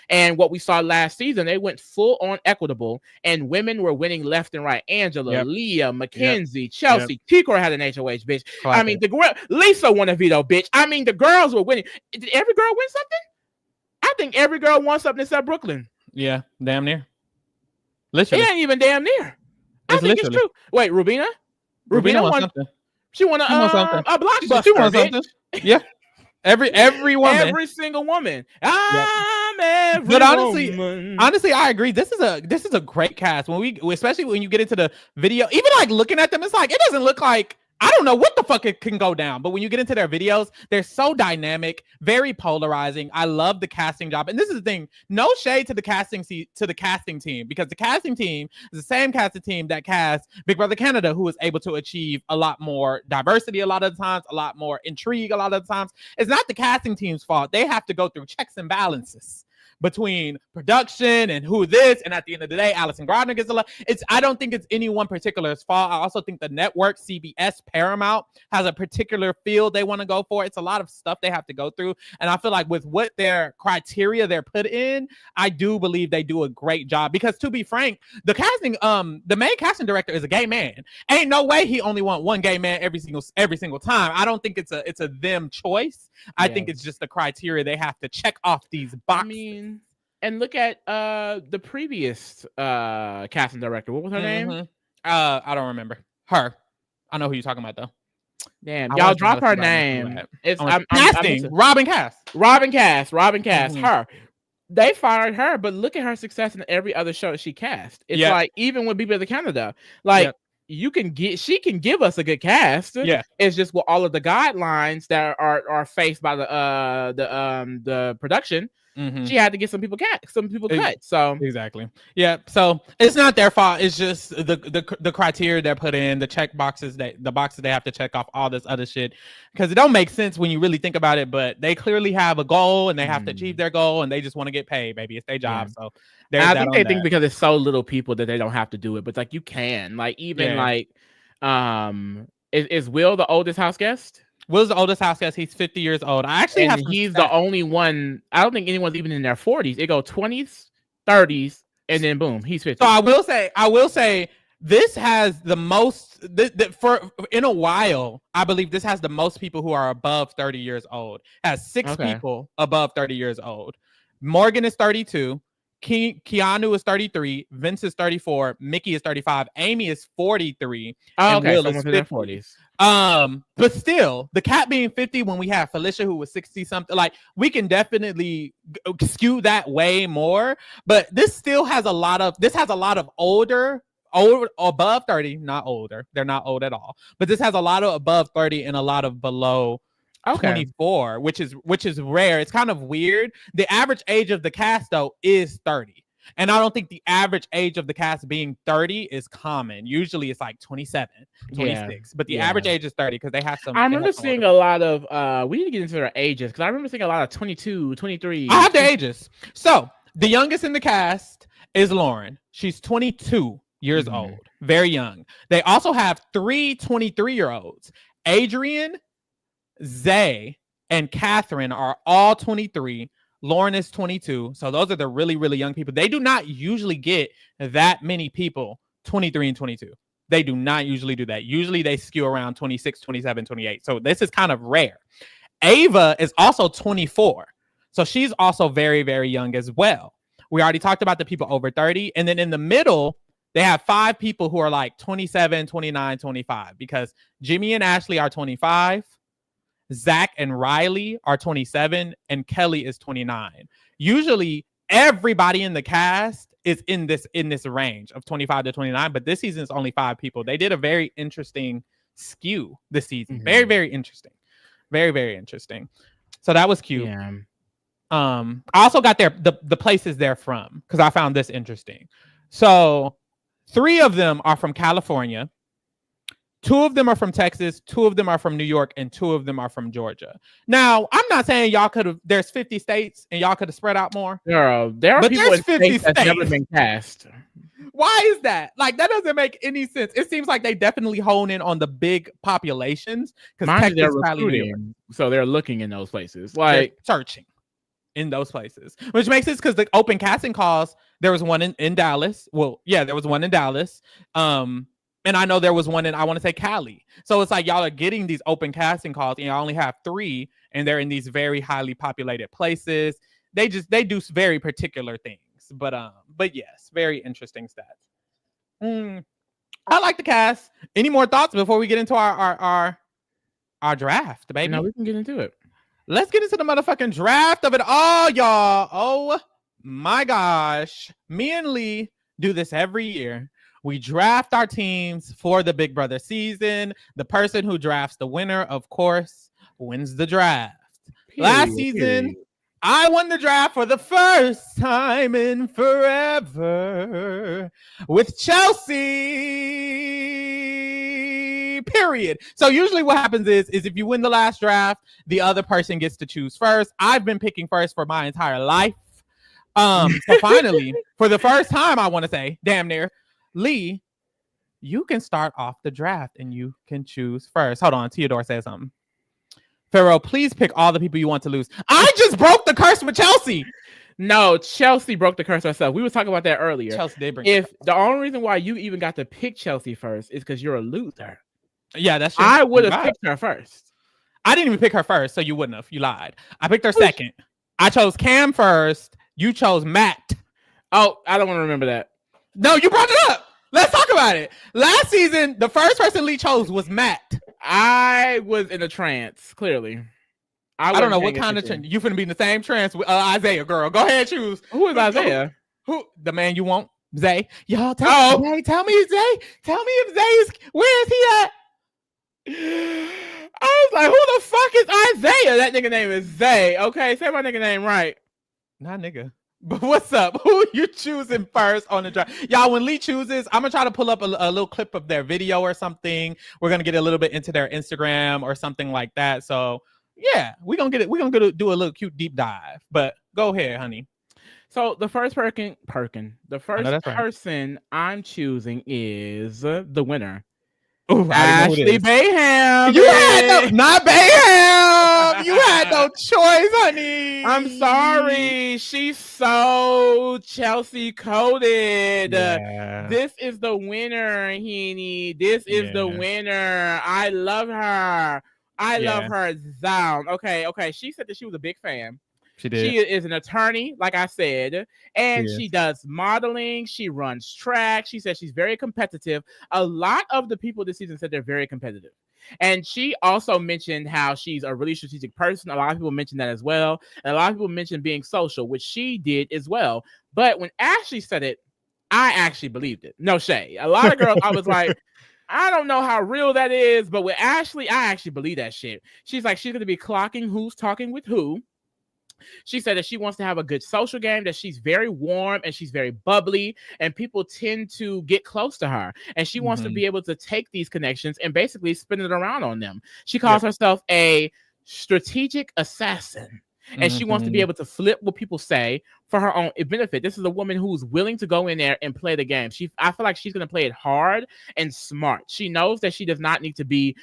And what we saw last season, they went full on equitable, and women were winning left and right. Angela, Leah, Mackenzie, Chelsea, Tikor had an HOH, bitch. I mean, Lisa won a veto, bitch. I mean, the girls were winning. Did every girl win something? I think every girl won something except Brooklyn. Yeah, damn near. Literally. It ain't even damn near. I think it's true. Wait, Rubina? Rubina won something. She won a Blockbuster. She won something. Yeah. Every woman. Every single woman. Every but honestly, I agree. This is a great cast. Especially when you get into the video, even like looking at them, it's like it doesn't look like, I don't know what the fuck it can go down. But when you get into their videos, they're so dynamic, very polarizing. I love the casting job. And this is the thing, no shade to the casting team, because the casting team is the same casting team that cast Big Brother Canada, who is able to achieve a lot more diversity a lot of the times, a lot more intrigue a lot of the times. It's not the casting team's fault. They have to go through checks and balances between production and who this, and at the end of the day, Allison Gardner gets a lot. I don't think it's any one particular's fault. I also think the network, CBS, Paramount, has a particular field they want to go for. It's a lot of stuff they have to go through, and I feel like with what their criteria they're put in, I do believe they do a great job. Because to be frank, the main casting director is a gay man. Ain't no way he only want one gay man every single time. I don't think it's a them choice. I think it's just the criteria they have to check off these boxes. And look at the previous casting director. What was her name? I don't remember. Her. I know who you're talking about though. Damn, y'all drop her name. I'm casting. Robin Cass. Her. They fired her, but look at her success in every other show she cast. It's like, even with BB Canada, like she can give us a good cast. Yeah, it's just with all of the guidelines that are faced by the production. She had to get some people cut. So exactly, yeah. So it's not their fault. It's just the criteria they're put in, the check boxes the boxes they have to check off, all this other shit. Because it don't make sense when you really think about it. But they clearly have a goal and they have to achieve their goal, and they just want to get paid. Baby, it's their job. Yeah. So I think they think because it's so little people that they don't have to do it. But like, you can, like, even is Will the oldest house guest? Will's the oldest house guest. He's 50 years old. He's the only one. I don't think anyone's even in their 40s. It go 20s, 30s, and then boom, he's 50. So I will say this has the most for in a while. I believe this has the most people who are above 30 years old. It has 6 people above 30 years old. Morgan is 32. Keanu is 33, Vince is 34, Mickey is 35, Amy is 43, and Will is 50. 40s. But still, the cap being 50 when we have Felicia, who was 60 something, like, we can definitely skew that way more. But this still has a lot of older above 30, not older. They're not old at all. But this has a lot of above 30 and a lot of below 24, which is rare. It's kind of weird. The average age of the cast though is 30. And I don't think the average age of the cast being 30 is common. Usually it's like 27, 26. But the average age is 30 because they have some. I remember seeing a lot of, we need to get into their ages because I remember seeing a lot of 22, 23. I have their ages. So the youngest in the cast is Lauren. She's 22 years old. Very young. They also have 3 23-year-olds. Adrian, Zay, and Catherine are all 23. Lauren is 22. So those are the really, really young people. They do not usually get that many people 23 and 22. They do not usually do that. Usually they skew around 26, 27, 28. So this is kind of rare. Ava is also 24. So she's also very, very young as well. We already talked about the people over 30. And then in the middle, they have 5 people who are like 27, 29, 25 because Jimmy and Ashley are 25. Zach and Riley are 27 and Kelly is 29. Usually everybody in the cast is in this range of 25 to 29, but this season is only 5 people. They did a very interesting skew this season. Very, very interesting. Very, very interesting. So that was cute. Yeah. I also got the places they're from because I found this interesting. So 3 of them are from California. 2 of them are from Texas, 2 of them are from New York, and 2 of them are from Georgia. Now, I'm not saying y'all could have, there's 50 states and y'all could have spread out more. There are people in states that's never been cast. Why is that? Like, that doesn't make any sense. It seems like they definitely hone in on the big populations because Texas they're recruiting, so they're looking in those places. Like, they're searching in those places, which makes sense because the open casting calls, there was one in Dallas. Well, yeah, there was one in Dallas. And I know there was one in, I want to say, Cali. So it's like y'all are getting these open casting calls and y'all only have 3 and they're in these very highly populated places. They do very particular things. But yes, very interesting stats. I like the cast. Any more thoughts before we get into our draft, baby? No, we can get into it. Let's get into the motherfucking draft of it all, y'all. Oh my gosh. Me and Lee do this every year. We draft our teams for the Big Brother season. The person who drafts the winner, of course, wins the draft. Last season, I won the draft for the first time in forever with Chelsea. Period. So usually what happens is if you win the last draft, the other person gets to choose first. I've been picking first for my entire life. So finally, for the first time, I want to say, damn near, Lee, you can start off the draft and you can choose first. Hold on, Theodore says something. Pharaoh, please pick all the people you want to lose. I just broke the curse with Chelsea. No, Chelsea broke the curse herself. We were talking about that earlier. Chelsea did bring the only reason why you even got to pick Chelsea first is because you're a loser. Yeah, that's true. I would have picked her first. I didn't even pick her first, so you wouldn't have. You lied. I picked her second. I chose Cam first. You chose Matt. Oh, I don't want to remember that. No, you brought it up. Let's talk about it. Last season, the first person Lee chose was Matt. I was in a trance, clearly. I don't know what kind of trance. You finna be in the same trance with Isaiah, girl. Go ahead, choose. Who is Isaiah? Who? The man you want? Zay. Y'all tell me. Tell me Zay. Tell me if Zay is, where is he at? I was like, who the fuck is Isaiah? That nigga name is Zay. Okay, say my nigga name right. Not nigga. But what's up? Who you choosing first on the draft? Y'all, when Lee chooses, I'm gonna try to pull up a little clip of their video or something. We're gonna get a little bit into their Instagram or something like that. So yeah, we're gonna get it. We're gonna do a little cute deep dive. But go ahead, honey. So the first person I'm choosing is the winner. Ooh, Ashley Bayham. You had not Bayham. You had no choice, honey. I'm sorry. She's so Chelsea coded. Yeah. This is the winner, Heaney. This is the winner. I love her. I love her down. Okay. She said that she was a big fan. She did. She is an attorney, like I said, and she does modeling. She runs track. She says she's very competitive. A lot of the people this season said they're very competitive. And she also mentioned how she's a really strategic person. A lot of people mentioned that as well. And a lot of people mentioned being social, which she did as well. But when Ashley said it, I actually believed it. No shade. A lot of girls, I was like, I don't know how real that is. But with Ashley, I actually believe that shit. She's like, she's going to be clocking who's talking with who. She said that she wants to have a good social game, that she's very warm and she's very bubbly, and people tend to get close to her. And she wants to be able to take these connections and basically spin it around on them. She calls herself a strategic assassin. And she wants to be able to flip what people say for her own benefit. This is a woman who's willing to go in there and play the game. I feel like she's going to play it hard and smart. She knows that she does not need to be,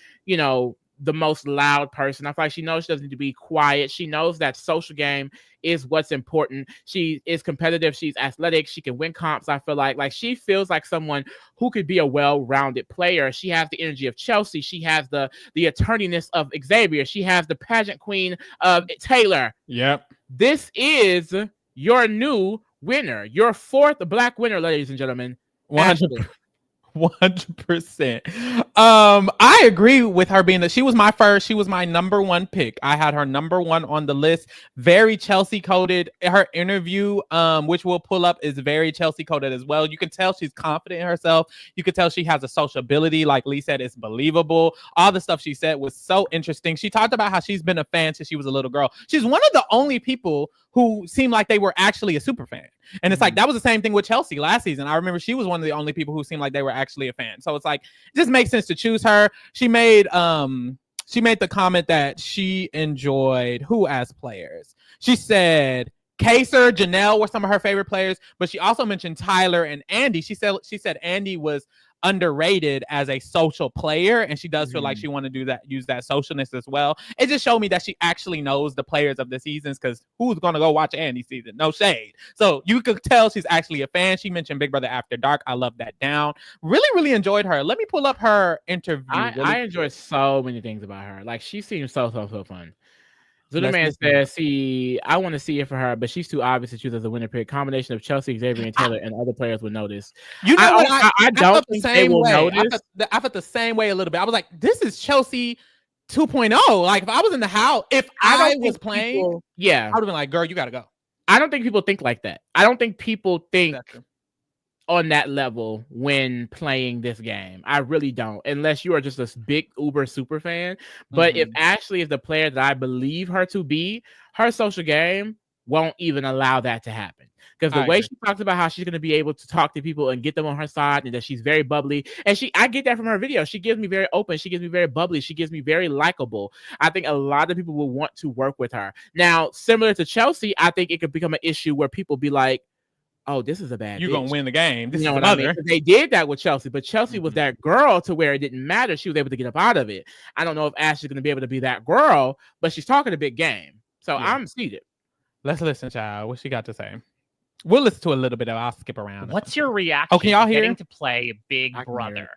the most loud person. I feel like she knows she doesn't need to be quiet. She knows that social game is what's important. She is competitive. She's athletic. She can win comps. I feel like she feels like someone who could be a well-rounded player. She has the energy of Chelsea. She has the attorneyness of Xavier. She has the pageant queen of Taylor. Yep. This is your new winner, your fourth Black winner, ladies and gentlemen. 100%. I agree with her being that she was my first. She was my number one pick. I had her number one on the list. Very Chelsea coded. Her interview, which we'll pull up, is very Chelsea coded as well. You can tell she's confident in herself. You can tell she has a sociability. Like Lee said, it's believable. All the stuff she said was so interesting. She talked about how she's been a fan since she was a little girl. She's one of the only people who seemed like they were actually a super fan. And it's like, that was the same thing with Chelsea last season. I remember she was one of the only people who seemed like they were actually a fan. So it's like, it just makes sense to choose her. She made the comment that she enjoyed who as players. She said Kaser, Janelle were some of her favorite players, but she also mentioned Tyler and Andy. She said Andy was underrated as a social player, and she does feel like she want to use that socialness as well. It just showed me that she actually knows the players of the seasons, because who's gonna go watch Andy's season? No shade. So you could tell she's actually a fan. She mentioned Big Brother After Dark. I love that down. Really enjoyed her. Let me pull up her interview. I enjoyed so many things about her. Like, she seems so fun. Zuderman says, I want to see it for her, but she's too obvious to choose as a winner pick. Combination of Chelsea, Xavier, and Taylor, and other players would notice. You know what? I don't think they will notice. I felt the same way a little bit. I was like, this is Chelsea 2.0. Like, if I was in the house, if I was playing, I would have been like, girl, you got to go. I don't think people think like that. I don't think people think on that level when playing this game. I really don't, unless you are just a big uber super fan. But if Ashley is the player that I believe her to be, her social game won't even allow that to happen. Because the way she talks about how she's going to be able to talk to people and get them on her side, and that she's very bubbly, and I get that from her video. She gives me very open. She gives me very bubbly. She gives me very likable. I think a lot of people will want to work with her. Now, similar to Chelsea, I think it could become an issue where people be like, oh, this is a bad You're going to win the game. This you know is what I mean? They did that with Chelsea, but Chelsea was that girl to where it didn't matter. She was able to get up out of it. I don't know if Ashley's going to be able to be that girl, but she's talking a big game. So I'm seated. Let's listen, child. What she got to say? We'll listen to a little bit of it. I'll skip around. What's your reaction? Oh, can y'all hear? Getting to play Big Brother.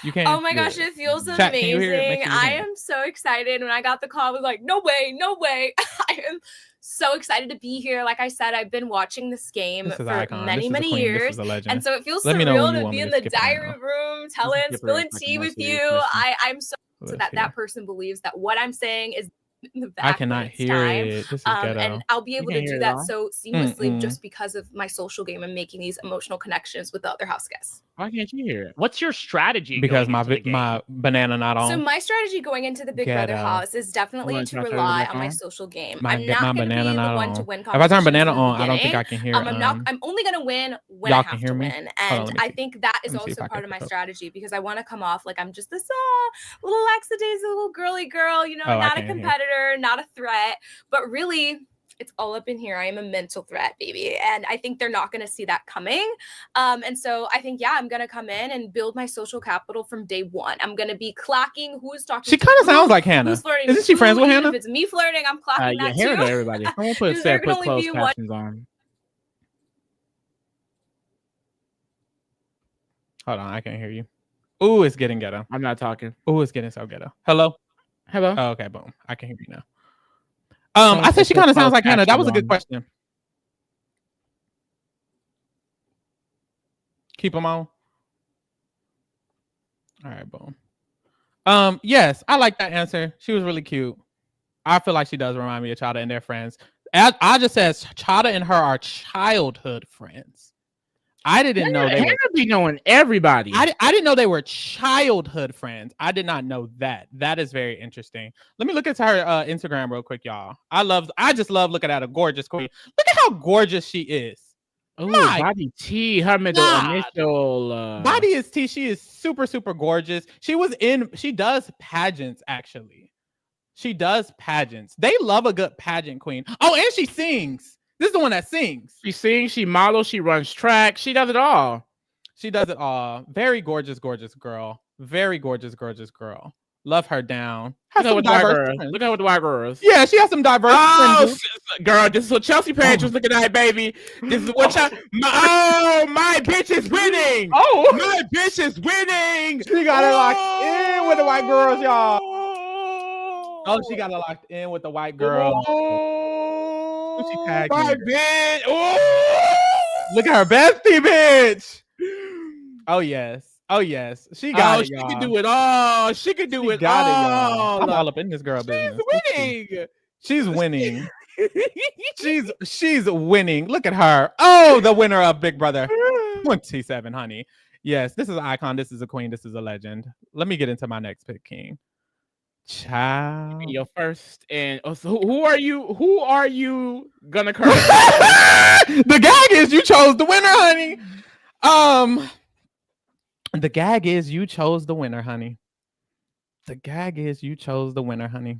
You can. Oh my gosh, it feels amazing. I am so excited. When I got the call, I was like, no way. I am so excited to be here. Like I said, I've been watching this game for many years. And so it feels surreal to be in the diary room spilling tea with you. I'm so that person believes that what I'm saying is in the back. I cannot hear it. This is and I'll be able to do that so seamlessly just because of my social game and making these emotional connections with the other house guests. Why can't you hear it? What's your strategy? Because my banana not on. So my strategy going into the Big Brother house is definitely to rely on my social game. I'm not going to be the one to win. If I turn banana on, I don't think I can hear. I'm only going to win when I have to win, and I think that is also part of my strategy, because I want to come off like I'm just this little lackadaisical little girly girl, not a competitor, not a threat, but really, it's all up in here. I am a mental threat, baby. And I think they're not going to see that coming. And so I think, I'm going to come in and build my social capital from day one. I'm going to be clocking who's talking. She kind of sounds like Hannah. Isn't she friends with Hannah? If it's me flirting, I'm clocking that too. To everybody. I'm going to put closed captions on. Hold on. I can't hear you. Ooh, it's getting ghetto. I'm not talking. Ooh, it's getting so ghetto. Hello? Oh, okay, boom. I can hear you now. I said she kind of sounds like Hannah. That was a good question. Keep them on. All right, boom. Yes, I like that answer. She was really cute. I feel like she does remind me of Chada and their friends. I just said Chada and her are childhood friends. I didn't know they were be knowing everybody. I didn't know they were childhood friends. I did not know that. That is very interesting. Let me look at her Instagram real quick, y'all. I just love looking at a gorgeous queen. Look at how gorgeous she is. Oh, Body T, her initial Body is T. She is super, super gorgeous. She does pageants, actually. She does pageants. They love a good pageant queen. Oh, and she sings. This is the one that sings. She sings, she models, she runs track. She does it all. She does it all. Very gorgeous, gorgeous girl. Very gorgeous, gorgeous girl. Love her down. Look at what the white girls. Yeah, she has some diverse friends. Girl, this is what Chelsea Page was looking at, baby. This is what my bitch is winning. Oh, my bitch is winning. She got it locked in with the white girls, y'all. Oh, she got it locked in with the white girl. She tagged my bitch. Oh, look at her bestie, bitch. Oh yes. Oh yes. She got it. She can do it all. She can do it all. I'm all up in this girl business. She's winning. She's winning. Look at her. Oh, the winner of Big Brother 27, honey. Yes, this is an icon. This is a queen. This is a legend. Let me get into my next pick, King. Child. Your first so who are you gonna curse? The gag is you chose the winner, honey. The gag is you chose the winner, honey. The gag is you chose the winner, honey.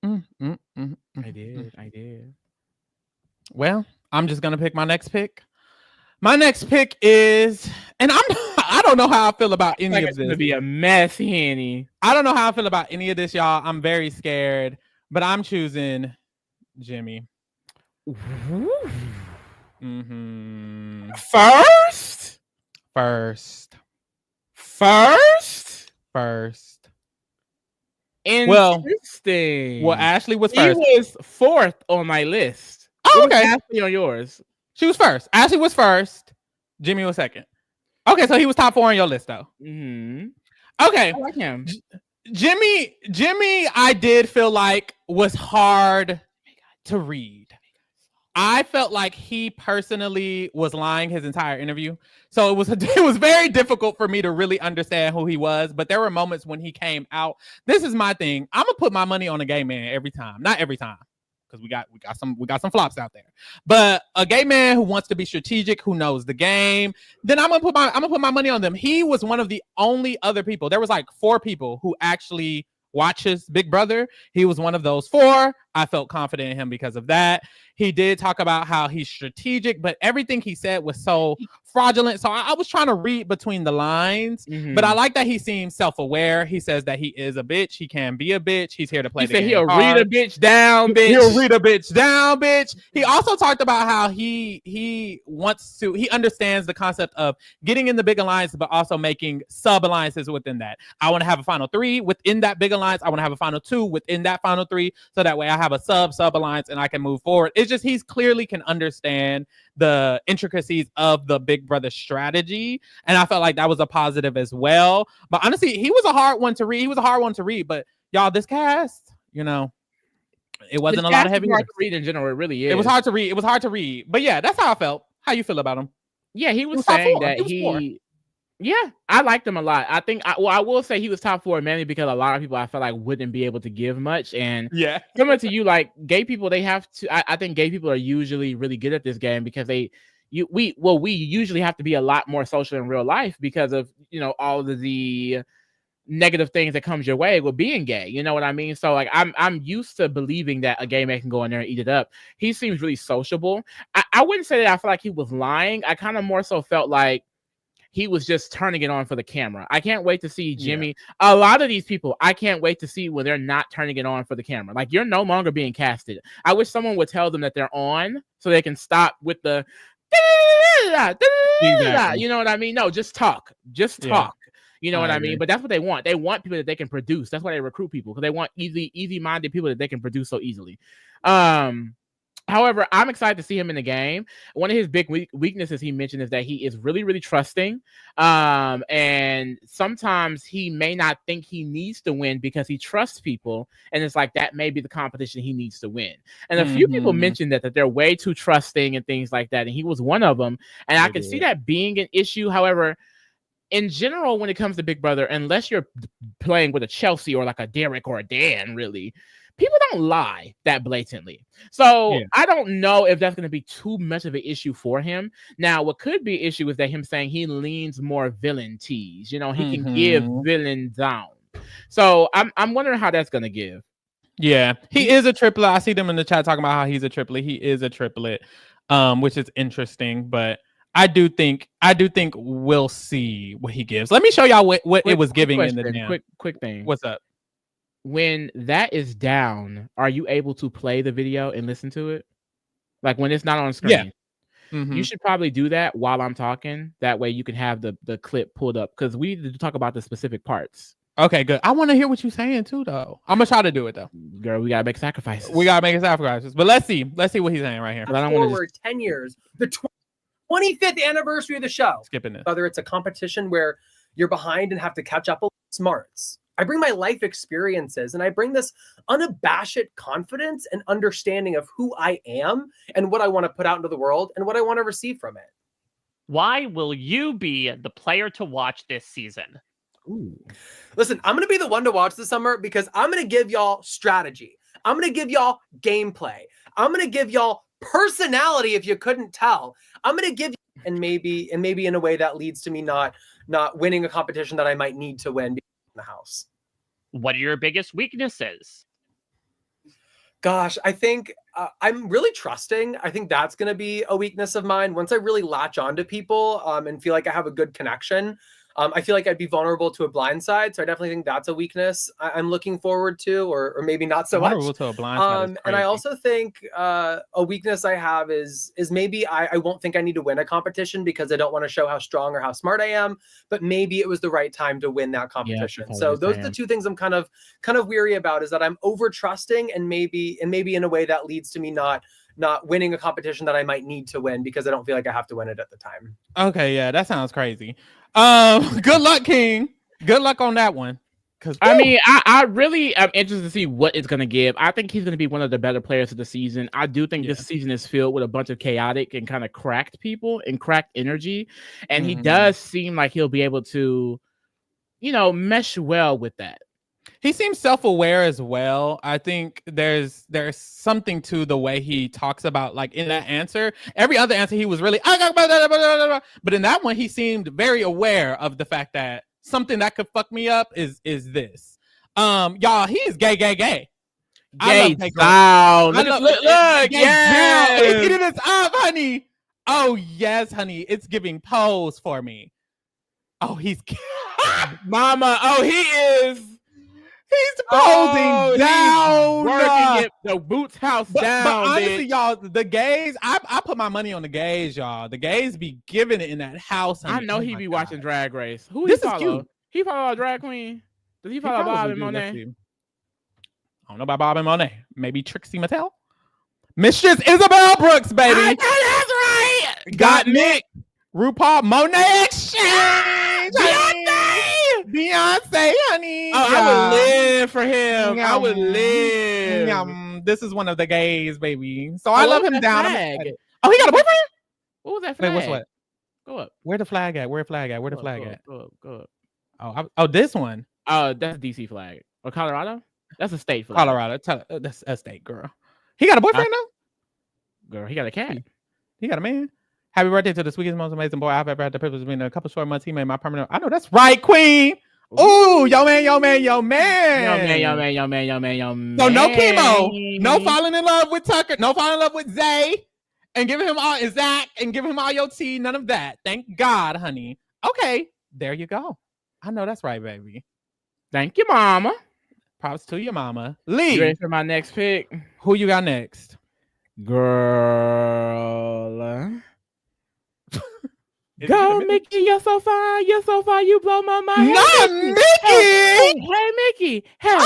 I did. Well, I'm just gonna pick my next pick. My next pick is, and I don't know how I feel about any of this. It's gonna be a mess, Henny. I don't know how I feel about any of this, y'all. I'm very scared, but I'm choosing Jimmy. First. Interesting. Well, Ashley was first. He was fourth on my list. Oh, okay. Ashley on yours. She was first. Ashley was first. Jimmy was second. Okay, so he was top 4 on your list, though. Okay. I like him. Jimmy, I did feel like was hard to read. I felt like he personally was lying his entire interview. So it was very difficult for me to really understand who he was. But there were moments when he came out. This is my thing. I'm gonna put my money on a gay man every time. Not every time, because we got some flops out there. But a gay man who wants to be strategic, who knows the game, then I'm gonna put my money on them. He was one of the only other people. There was like 4 people who actually watches Big Brother. He was one of those 4. I felt confident in him because of that. He did talk about how he's strategic, but everything he said was so fraudulent. So I was trying to read between the lines, but I like that he seems self-aware. He says that he is a bitch. He can be a bitch. He's here to play the game. He'll read a bitch down, bitch. He'll read a bitch down, bitch. He also talked about how he understands the concept of getting in the big alliance, but also making sub-alliances within that. I want to have a final 3 within that big alliance. I want to have a final 2 within that final 3. So that way I have a sub-alliance and I can move forward. It's just he's clearly can understand the intricacies of the Big Brother strategy. And I felt like that was a positive as well. But honestly, he was a hard one to read. But y'all, this cast, it wasn't a lot of heavy. Hard to read in general. It really is. It was hard to read. But yeah, that's how I felt. How you feel about him? Yeah, he was saying that he. Yeah, I liked him a lot. I think, I will say he was top 4 mainly because a lot of people I felt like wouldn't be able to give much. And similar to you, like gay people, they have to. I think gay people are usually really good at this game because we usually have to be a lot more social in real life because of all of the negative things that comes your way with being gay. You know what I mean? So like I'm used to believing that a gay man can go in there and eat it up. He seems really sociable. I wouldn't say that I feel like he was lying. I kind of more so felt like he was just turning it on for the camera. I can't wait to see Jimmy. Yeah. A lot of these people, I can't wait to see when they're not turning it on for the camera. Like, you're no longer being casted. I wish someone would tell them that they're on so they can stop with the exactly. You know what I mean? No, just talk. Just talk. You know what I mean? But that's what they want. They want people that they can produce. That's why they recruit people, because they want easy-minded people that they can produce so easily. However, I'm excited to see him in the game. One of his big weaknesses he mentioned is that he is really, really trusting. And sometimes he may not think he needs to win because he trusts people. And it's like that may be the competition he needs to win. And a few people mentioned that they're way too trusting and things like that. And he was one of them. And I can see that being an issue. However, in general, when it comes to Big Brother, unless you're playing with a Chelsea or like a Derek or a Dan, really, people don't lie that blatantly. So I don't know if that's going to be too much of an issue for him. Now, what could be an issue is that him saying he leans more villain tease. You know, he can give villain down. So I'm wondering how that's going to give. Yeah, he is a triplet. I see them in the chat talking about how he's a triplet. He is a triplet, which is interesting. But I do think we'll see what he gives. Let me show y'all what it was giving in the damn. Quick thing. What's up? When that is down, are you able to play the video and listen to it? Like when it's not on screen? Yeah. You should probably do that while I'm talking. That way you can have the clip pulled up because we need to talk about the specific parts. Okay, good. I want to hear what you're saying too, though. I'm gonna try to do it though. Girl, we gotta make sacrifices. But let's see what he's saying right here. Fast forward 10 years, the 25th anniversary of the show. Skipping this. Whether it's a competition where you're behind and have to catch up with smarts. I bring my life experiences and I bring this unabashed confidence and understanding of who I am and what I want to put out into the world and what I want to receive from it. Why will you be the player to watch this season? Ooh. Listen, I'm going to be the one to watch this summer because I'm going to give y'all strategy. I'm going to give y'all gameplay. I'm going to give y'all personality if you couldn't tell. I'm going to give you, and maybe in a way that leads to me not winning a competition that I might need to win. The house. What are your biggest weaknesses? Gosh, I think I'm really trusting. I think that's going to be a weakness of mine. Once I really latch onto people and feel like I have a good connection, I feel like I'd be vulnerable to a blind side. So I definitely think that's a weakness I'm looking forward to, or maybe not so much. To a blind side and I also think a weakness I have is maybe I won't think I need to win a competition because I don't want to show how strong or how smart I am, but maybe it was the right time to win that competition. So those are the two things I'm kind of weary about, is that I'm over trusting and maybe in a way that leads to me not winning a competition that I might need to win because I don't feel like I have to win it at the time. Okay, yeah, that sounds crazy. Good luck, King. Good luck on that one. I mean, I really am interested to see what it's going to give. I think he's going to be one of the better players of the season. I do think this season is filled with a bunch of chaotic and kind of cracked people and cracked energy. And he does seem like he'll be able to, mesh well with that. He seems self-aware as well. I think there's something to the way he talks about, like in that answer. Every other answer he was really, but in that one he seemed very aware of the fact that something that could fuck me up is this. Y'all, he is gay. Gay down. Look, yeah. He's getting this up, honey. Oh yes, honey. It's giving pose for me. Oh, he's mama. Oh, he is. He's posing down. Working the Boots house down. But honestly, y'all, the gays, I put my money on the gays, y'all. The gays be giving it in that house. I know he be watching Drag Race. Who this he follow? Is cute. He follow a drag queen. Does he follow Bob and Monet? I don't know about Bob and Monet. Maybe Trixie Mattel. Mistress Isabel Brooks, baby. That's right. Got Nick. RuPaul. Monet Exchange. Beyonce, honey. Oh, I would live for him. I would live. This is one of the gays, baby. So I love him down. Oh, he got a boyfriend? What was that flag? Wait, what? Go up. Where the flag at? Where the flag at? Go up. Oh, this one. Oh, that's a DC flag. Or Colorado? That's a state flag. Colorado. That's a state, girl. He got a boyfriend now? Girl, he got a cat. He got a man. Happy birthday to the sweetest, most amazing boy I've ever had the privilege of being. In a couple short months, he made my permanent. I know that's right, Queen. Ooh, yo man. So no chemo, no falling in love with Tucker, no falling in love with Zay, and giving him all Zach and giving him all your tea. None of that. Thank God, honey. Okay, there you go. I know that's right, baby. Thank you, mama. Props to your mama. Lee, you ready for my next pick? Who you got next? Girl. Go, Mickey, you're so fine, you blow my mind. Not Mickey! Hey, Mickey. Hey,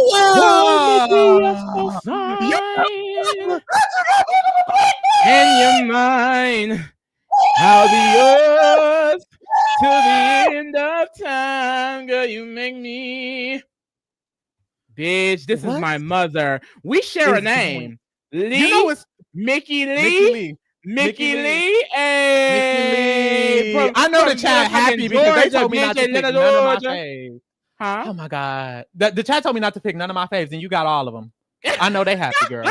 go, Mickey, you're so fine. and you're mine. I'll be yours till the end of time. Girl, you make me. Bitch, this is my mother. We share a name. Lee. You know it's Mickey Lee. Mickey Lee. Hey. Lee. I know the chat happy because they told me not to pick none of my faves. Huh? Oh my God. The chat told me not to pick none of my faves, and you got all of them. I know they happy, girl.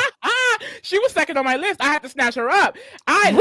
She was second on my list. I had to snatch her up. I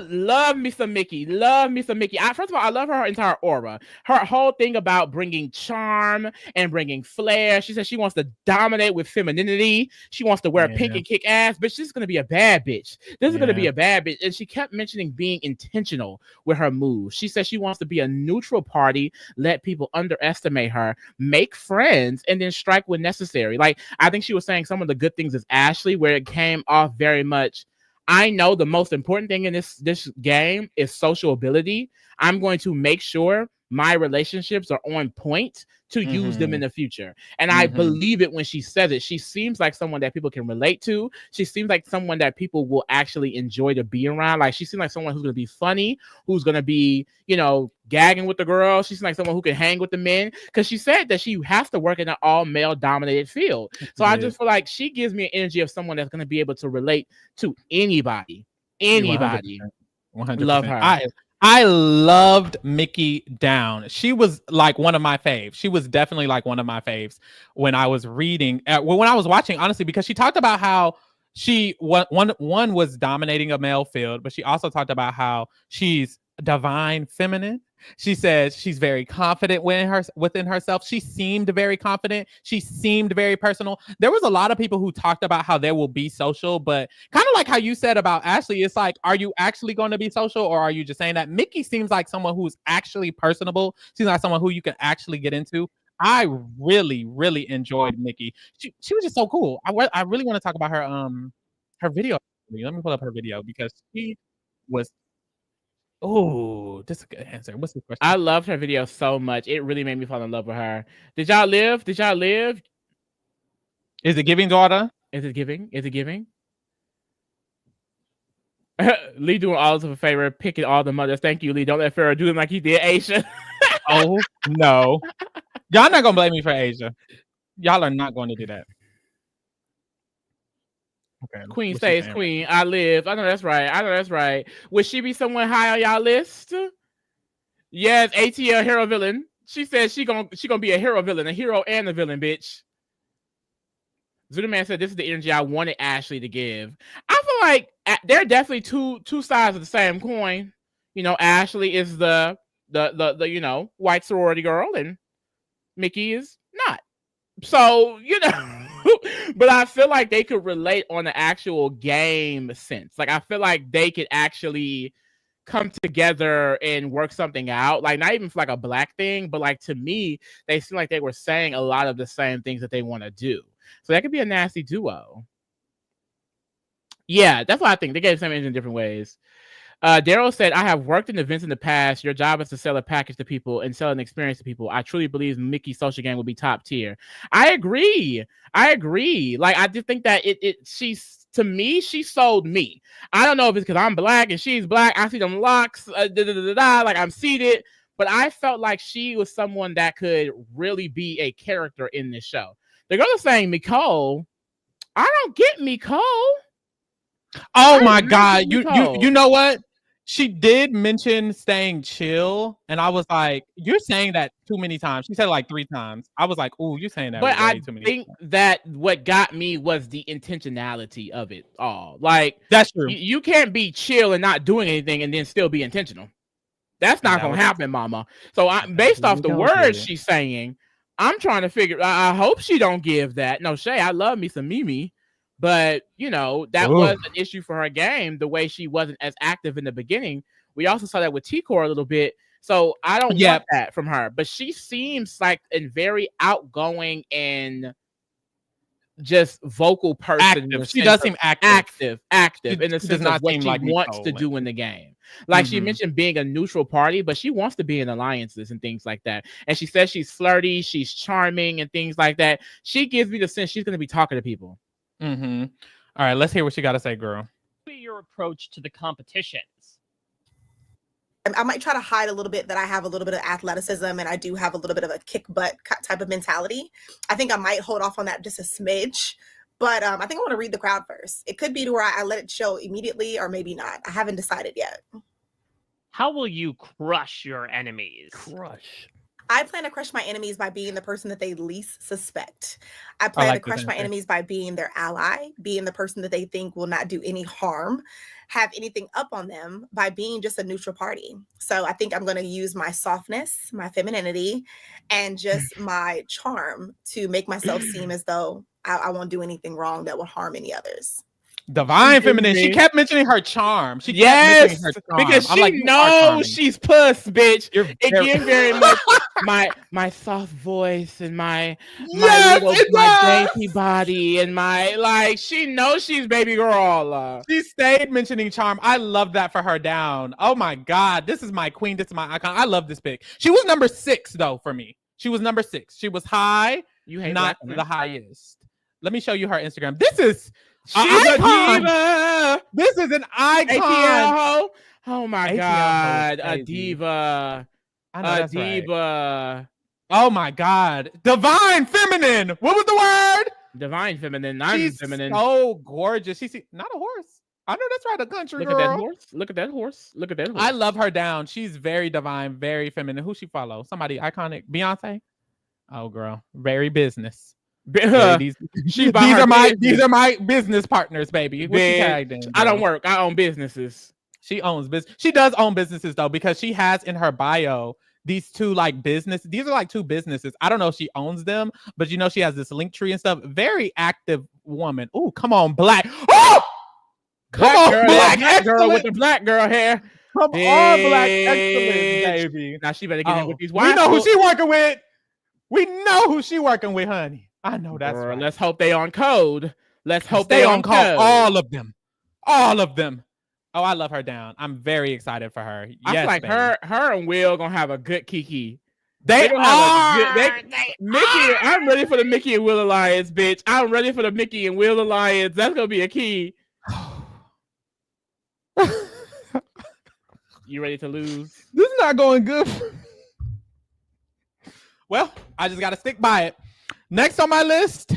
love me some Mickey. Love me some Mickey. First of all, I love her entire aura. Her whole thing about bringing charm and bringing flair. She says she wants to dominate with femininity. She wants to wear pink and kick ass, but she's going to be a bad bitch. This is going to be a bad bitch. And she kept mentioning being intentional with her moves. She says she wants to be a neutral party, let people underestimate her, make friends, and then strike when necessary. Like, I think she was saying some of the good things is Ashley, where it came off very much, I know the most important thing in this game is social ability. I'm going to make sure my relationships are on point to use them in the future. And I believe it when she says it. She seems like someone that people can relate to. She seems like someone that people will actually enjoy to be around. Like, she seems like someone who's going to be funny, who's going to be, you know, gagging with the girls. She seems like someone who can hang with the men, because she said that she has to work in an all male dominated field. So I just feel like she gives me an energy of someone that's going to be able to relate to anybody. 100%. Love her. I loved Mickey down. She was like one of my faves. She was definitely like one of my faves when I was reading, when I was watching, honestly, because she talked about how she one was dominating a male field, but she also talked about how she's divine feminine. She says she's very confident within herself. She seemed very confident. She seemed very personal. There was a lot of people who talked about how they will be social, but kind of like how you said about Ashley, it's like, are you actually going to be social, or are you just saying that? Mickey seems like someone who's actually personable. Seems like someone who you can actually get into. I really, really enjoyed Mickey. She was just so cool. I really want to talk about her video. Let me pull up her video because she was. Oh, that's a good answer. What's the question? I loved her video so much. It really made me fall in love with her. Did y'all live? Is it giving, daughter? Is it giving? Lee doing all of us a favor, picking all the mothers. Thank you, Lee. Don't let Pharaoh do him like he did Asia. Oh, no. Y'all not going to blame me for Asia. Y'all are not going to do that. Okay. Queen stays queen. I live. I know that's right. Would she be someone high on y'all list? Yes, ATL hero villain. She says she gonna be a hero villain, a hero and a villain, bitch. Zudaman said this is the energy I wanted Ashley to give. I feel like they're definitely two sides of the same coin. You know, Ashley is the you know, white sorority girl, and Mickey is not. So, you know. But I feel like they could relate on the actual game sense. Like, I feel like they could actually come together and work something out. Like, not even for like a black thing, but like, to me, they seem like they were saying a lot of the same things that they want to do. So that could be a nasty duo. Yeah, that's what I think. They gave the same energy in different ways. Daryl said, I have worked in events in the past. Your job is to sell a package to people and sell an experience to people. I truly believe Mickey's social game will be top tier. I agree. Like, I just think that to me, she sold me. I don't know if it's because I'm black and she's black. I see them locks, like I'm seated. But I felt like she was someone that could really be a character in this show. The girl is saying Nicole. I don't get Nicole. Oh my God. You know what? She did mention staying chill, and I was like, "You're saying that too many times." She said it like 3 times. I was like, "Ooh, you're saying that." But way I too many think times. that what got me was the intentionality of it all. Like, that's true. You can't be chill and not doing anything and then still be intentional. That's not gonna happen, mama. So based off the words she's saying, I'm trying to figure. I hope she don't give that. No, Shay, I love me some Mimi. But, you know, that was an issue for her game, the way she wasn't as active in the beginning. We also saw that with T-Core a little bit. So I don't want that from her. But she seems like a very outgoing and just vocal person. She does seem active. In the sense of what she wants to do in the game. Like, she mentioned being a neutral party, but she wants to be in alliances and things like that. And she says she's flirty, she's charming and things like that. She gives me the sense she's going to be talking to people. All right, let's hear what she got to say, girl. What your approach to the competitions? I might try to hide a little bit that I have a little bit of athleticism and I do have a little bit of a kick butt type of mentality. I think I might hold off on that just a smidge, but I think I want to read the crowd first. It could be to where I let it show immediately or maybe not. I haven't decided yet. How will you crush your enemies? I plan to crush my enemies by being the person that they least suspect. I plan to crush my enemies by being their ally, being the person that they think will not do any harm, have anything up on them, by being just a neutral party. So I think I'm going to use my softness, my femininity, and just my charm to make myself seem as though I won't do anything wrong that will harm any others. Divine feminine. She kept mentioning her charm. Because she knows she's puss, bitch. Again, very much my soft voice and my dainty body and my she knows she's baby girl. She stayed mentioning charm. I love that for her down. Oh my God, this is my queen. This is my icon. I love this pick. She was number 6 though for me. She was number 6. She was high, not the highest. Let me show you her Instagram. This is. She's a diva. This is an icon. ATL. Oh my God, a diva. A diva. Right. Oh my God, divine feminine. What was the word? Divine feminine. She's feminine. So gorgeous. She's not a horse. I know that's right. A country girl. Look at that horse. Look at that horse. Look at that horse. I love her down. She's very divine, very feminine. Who she follow? Somebody iconic. Beyonce. Oh girl, very business. These are my business partners, baby. I don't work. I own businesses. She owns business. She does own businesses though, because she has in her bio these two business. These are 2 businesses. I don't know if she owns them, but she has this link tree and stuff. Very active woman. Oh, come on, black. Oh, come on, girl, black girl with the black girl hair. Come on, black excellence, baby. Now she better get in with these. We know who she working with. We know who she working with, honey. I know that's right. Let's hope they on code. Let's hope they on code. All of them. All of them. Oh, I love her down. I'm very excited for her. I feel like her and Will gonna have a good kiki. They are. Mickey, I'm ready for the Mickey and Will alliance, bitch. I'm ready for the Mickey and Will alliance. That's gonna be a key. You ready to lose? This is not going good. Well, I just gotta stick by it. Next on my list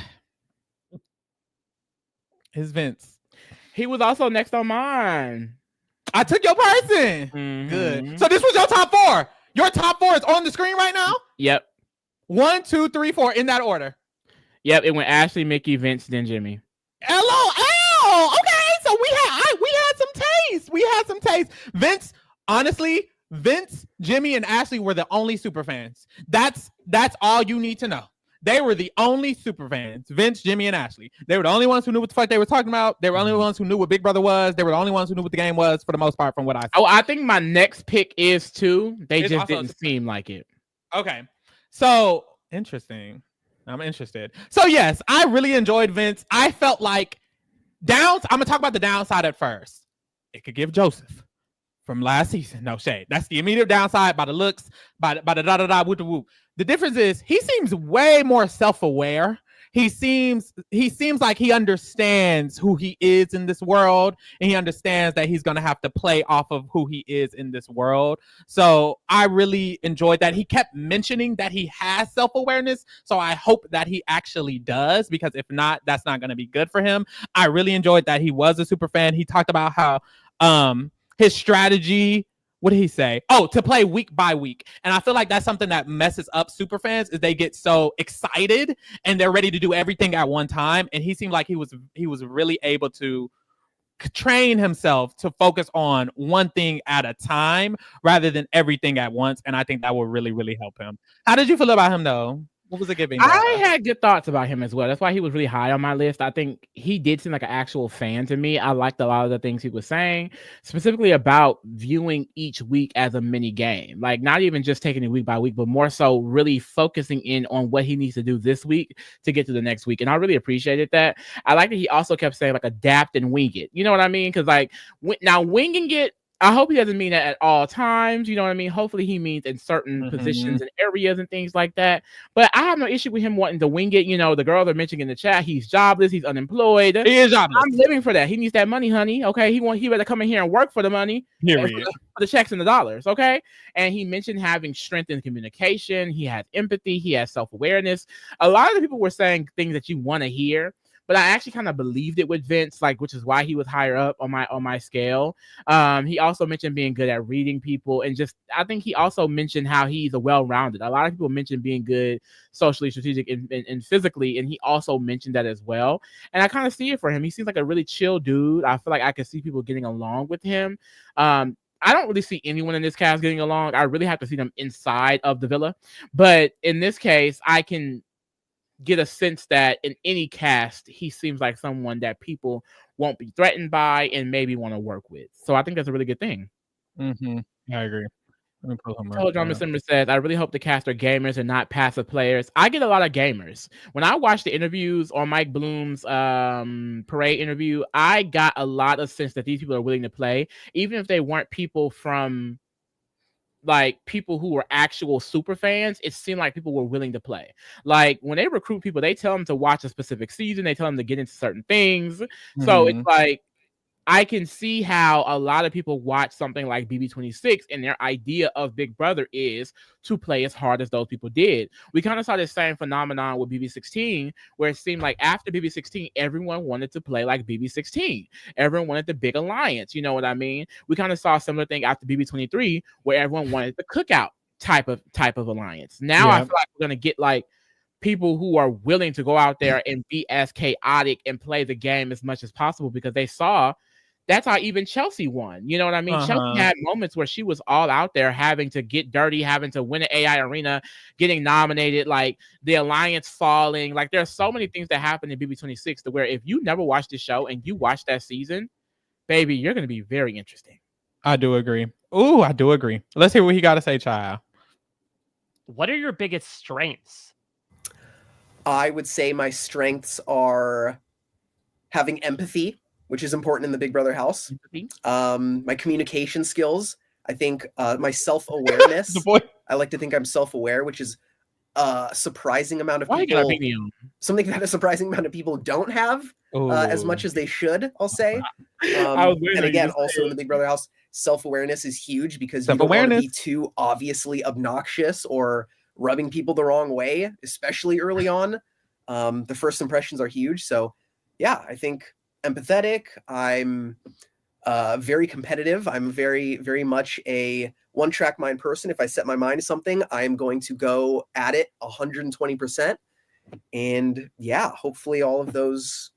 is Vince. He was also next on mine. I took your person. Mm-hmm. Good. So this was your top 4. Your top 4 is on the screen right now? Yep. 1, 2, 3, 4 in that order. Yep, it went Ashley, Mickey, Vince, then Jimmy. LOL. Okay, so we had some taste. We had some taste. Vince, honestly, Jimmy, and Ashley were the only super fans. That's all you need to know. They were the only super fans. Vince, Jimmy, and Ashley. They were the only ones who knew what the fuck they were talking about. They were the only ones who knew what Big Brother was. They were the only ones who knew what the game was for the most part, from what I saw. Oh, I think my next pick is too. They just didn't seem like it. Okay. So interesting. I'm interested. So yes, I really enjoyed Vince. I felt like I'm gonna talk about the downside at first. It could give Joseph from last season. No shade. That's the immediate downside by the looks, by the da-da-da, whoop-de-whoop. The difference is he seems way more self-aware. He seems like he understands who he is in this world, and he understands that he's going to have to play off of who he is in this world. So I really enjoyed that. He kept mentioning that he has self-awareness, so I hope that he actually does, because if not, that's not going to be good for him. I really enjoyed that he was a super fan. He talked about how his strategy, what did he say? Oh, to play week by week. And I feel like that's something that messes up super fans, is they get so excited and they're ready to do everything at one time. And he seemed like he was really able to train himself to focus on one thing at a time rather than everything at once. And I think that will really, really help him. How did you feel about him though? What was it giving? I had good thoughts about him as well. That's why he was really high on my list. I think he did seem like an actual fan to me. I liked a lot of the things he was saying, specifically about viewing each week as a mini game. Like not even just taking it week by week, but more so really focusing in on what he needs to do this week to get to the next week. And I really appreciated that. I like that he also kept saying like adapt and wing it. You know what I mean? Because like now winging it, I hope he doesn't mean that at all times. You know what I mean? Hopefully he means in certain positions and areas and things like that. But I have no issue with him wanting to wing it. You know, the girls are mentioning in the chat, he's jobless, he's unemployed. He is jobless. I'm living for that. He needs that money, honey. Okay. He better come in here and work for the money. For the checks and the dollars. Okay. And he mentioned having strength in communication. He has empathy. He has self-awareness. A lot of the people were saying things that you want to hear. But I actually kind of believed it with Vince, like, which is why he was higher up on my scale. He also mentioned being good at reading people, and just I think he also mentioned how he's a well-rounded. A lot of people mentioned being good socially, strategic, and physically, and he also mentioned that as well. And I kind of see it for him. He seems like a really chill dude. I feel like I could see people getting along with him. I don't really see anyone in this cast getting along. I really have to see them inside of the villa. But in this case, I can get a sense that in any cast, he seems like someone that people won't be threatened by and maybe want to work with. So I think that's a really good thing. I agree. Drama Simmer says, I really hope the cast are gamers and not passive players. I get a lot of gamers. When I watched the interviews on Mike Bloom's parade interview, I got a lot of sense that these people are willing to play, even if they weren't people from like people who were actual super fans. It seemed like people were willing to play. Like when they recruit people, they tell them to watch a specific season. They tell them to get into certain things. So it's like, I can see how a lot of people watch something like BB26 and their idea of Big Brother is to play as hard as those people did. We kind of saw the same phenomenon with BB16, where it seemed like after BB16, everyone wanted to play like BB16. Everyone wanted the big alliance. You know what I mean? We kind of saw a similar thing after BB23, where everyone wanted the cookout type of alliance. Now I feel like we're going to get like people who are willing to go out there and be as chaotic and play the game as much as possible, because they saw that's how even Chelsea won. You know what I mean? Chelsea had moments where she was all out there having to get dirty, having to win an AI arena, getting nominated, like the alliance falling. Like there are so many things that happen in BB26 to where if you never watched the show and you watch that season, baby, you're going to be very interesting. I do agree. Ooh, I do agree. Let's hear what he got to say, child. What are your biggest strengths? I would say my strengths are having empathy, which is important in the Big Brother house. My communication skills. I think my self-awareness. I like to think I'm self-aware, which is a surprising amount of people. Something that a surprising amount of people don't have as much as they should, I'll say. And again, also in the Big Brother house, self-awareness is huge because you don't want to be too obviously obnoxious or rubbing people the wrong way, especially early on. The first impressions are huge. So yeah, I think empathetic. I'm very competitive. I'm very, very much a one-track mind person. If I set my mind to something, I'm going to go at it 120%. And yeah, hopefully all of those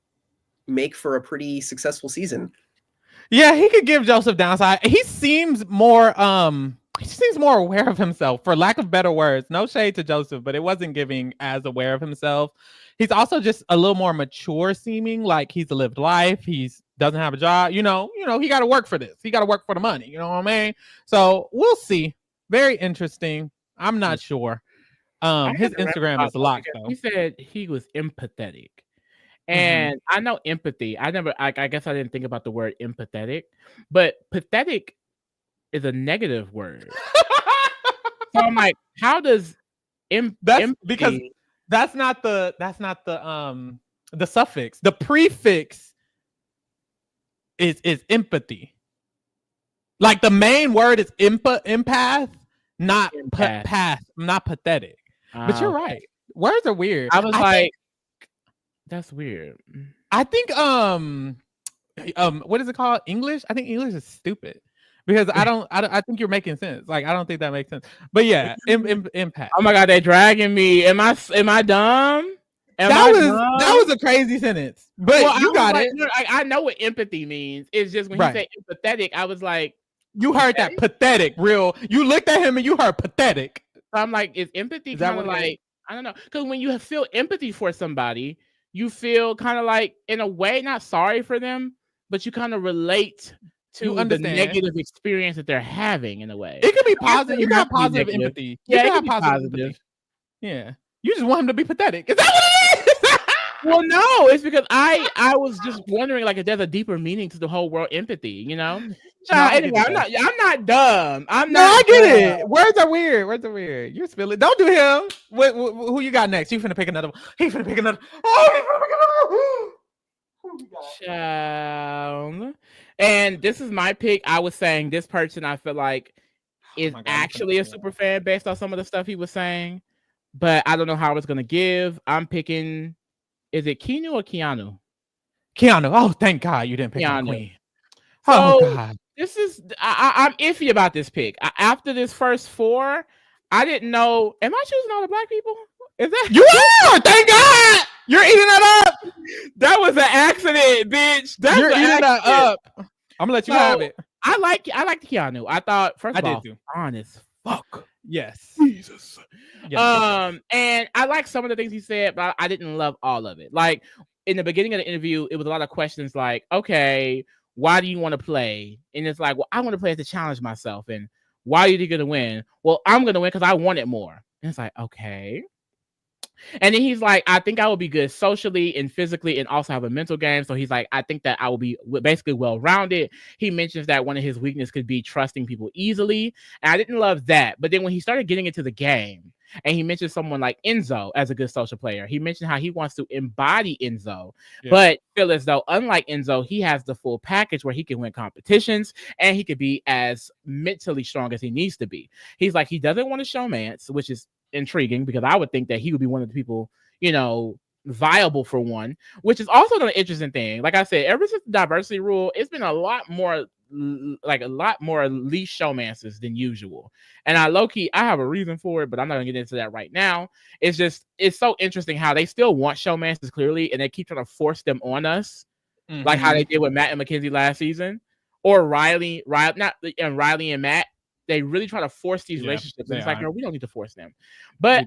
make for a pretty successful season. Yeah, he could give Joseph downside. He seems more aware of himself, for lack of better words. No shade to Joseph, but it wasn't giving as aware of himself. He's also just a little more mature seeming, like he's lived life. He's doesn't have a job. You know, he got to work for this. He got to work for the money. You know what I mean? So we'll see. Very interesting. I'm not sure. His Instagram is locked though. He said he was empathetic. And I know empathy. I guess I didn't think about the word empathetic, but pathetic is a negative word. So I'm like, how does because that's not the suffix. The prefix is empathy. Like the main word is empath, not path, not pathetic. But you're right. Words are weird. I was like, that's weird. I think what is it called? English? I think English is stupid. Because I think you're making sense. Like I don't think that makes sense. But yeah, impact. Oh my god, they're dragging me. Am I dumb? That was a crazy sentence. But you got it. I know what empathy means. It's just when he said empathetic, I was like, you heard that pathetic. Real. You looked at him and you heard pathetic. So I'm like, is empathy kind of like, I don't know, because when you feel empathy for somebody, you feel kind of like, in a way, not sorry for them, but you kind of relate to the negative experience that they're having in a way. It could be positive. You got positive empathy. Yeah, it can be positive. Yeah. You just want him to be pathetic. Is that what it is? Well, no, it's because I was just wondering like if there's a deeper meaning to the whole world empathy, you know. Anyway, I'm not dumb. I get it. Words are weird. You're spilling. Don't do him. Who you got next? You finna pick another one. He finna pick another. Oh, he finna pick another. Who you got? And this is my pick. I was saying this person I feel like is actually a super fan based on some of the stuff he was saying, but I don't know how it's gonna give. I'm picking. Is it Keanu or Keanu? Keanu. Oh, thank God you didn't pick the queen. Oh God. This is I'm iffy about this pick. After this first 4, I didn't know. Am I choosing all the black people? Is that you are? Thank God you're eating that up. That was an accident, bitch. You're eating that up. I'm gonna let you have it. I like Keanu. I thought first of all, honest fuck. Yes. Jesus. Yes. And I like some of the things he said, but I didn't love all of it. Like in the beginning of the interview, it was a lot of questions like, okay, why do you want to play? And it's like, well, I want to play to challenge myself. And why are you going to win? Well, I'm going to win because I want it more. And it's like, okay. And then he's like, I think I will be good socially and physically and also have a mental game. So he's like, I think that I will be basically well-rounded. He mentions that one of his weaknesses could be trusting people easily. And I didn't love that. But then when he started getting into the game and he mentioned someone like Enzo as a good social player, he mentioned how he wants to embody Enzo, but feel as though unlike Enzo, he has the full package where he can win competitions and he could be as mentally strong as he needs to be. He's like, he doesn't want to showmance, which is intriguing because I would think that he would be one of the people, you know, viable for one, which is also an interesting thing. Like I said, ever since the diversity rule, it's been a lot more least showmances than usual. And I have a reason for it, but I'm not gonna get into that right now. It's so interesting how they still want showmances clearly, and they keep trying to force them on us, like how they did with Matt and Mackenzie last season, or Riley and Matt. They really try to force these relationships. And it's like, no, we don't need to force them. But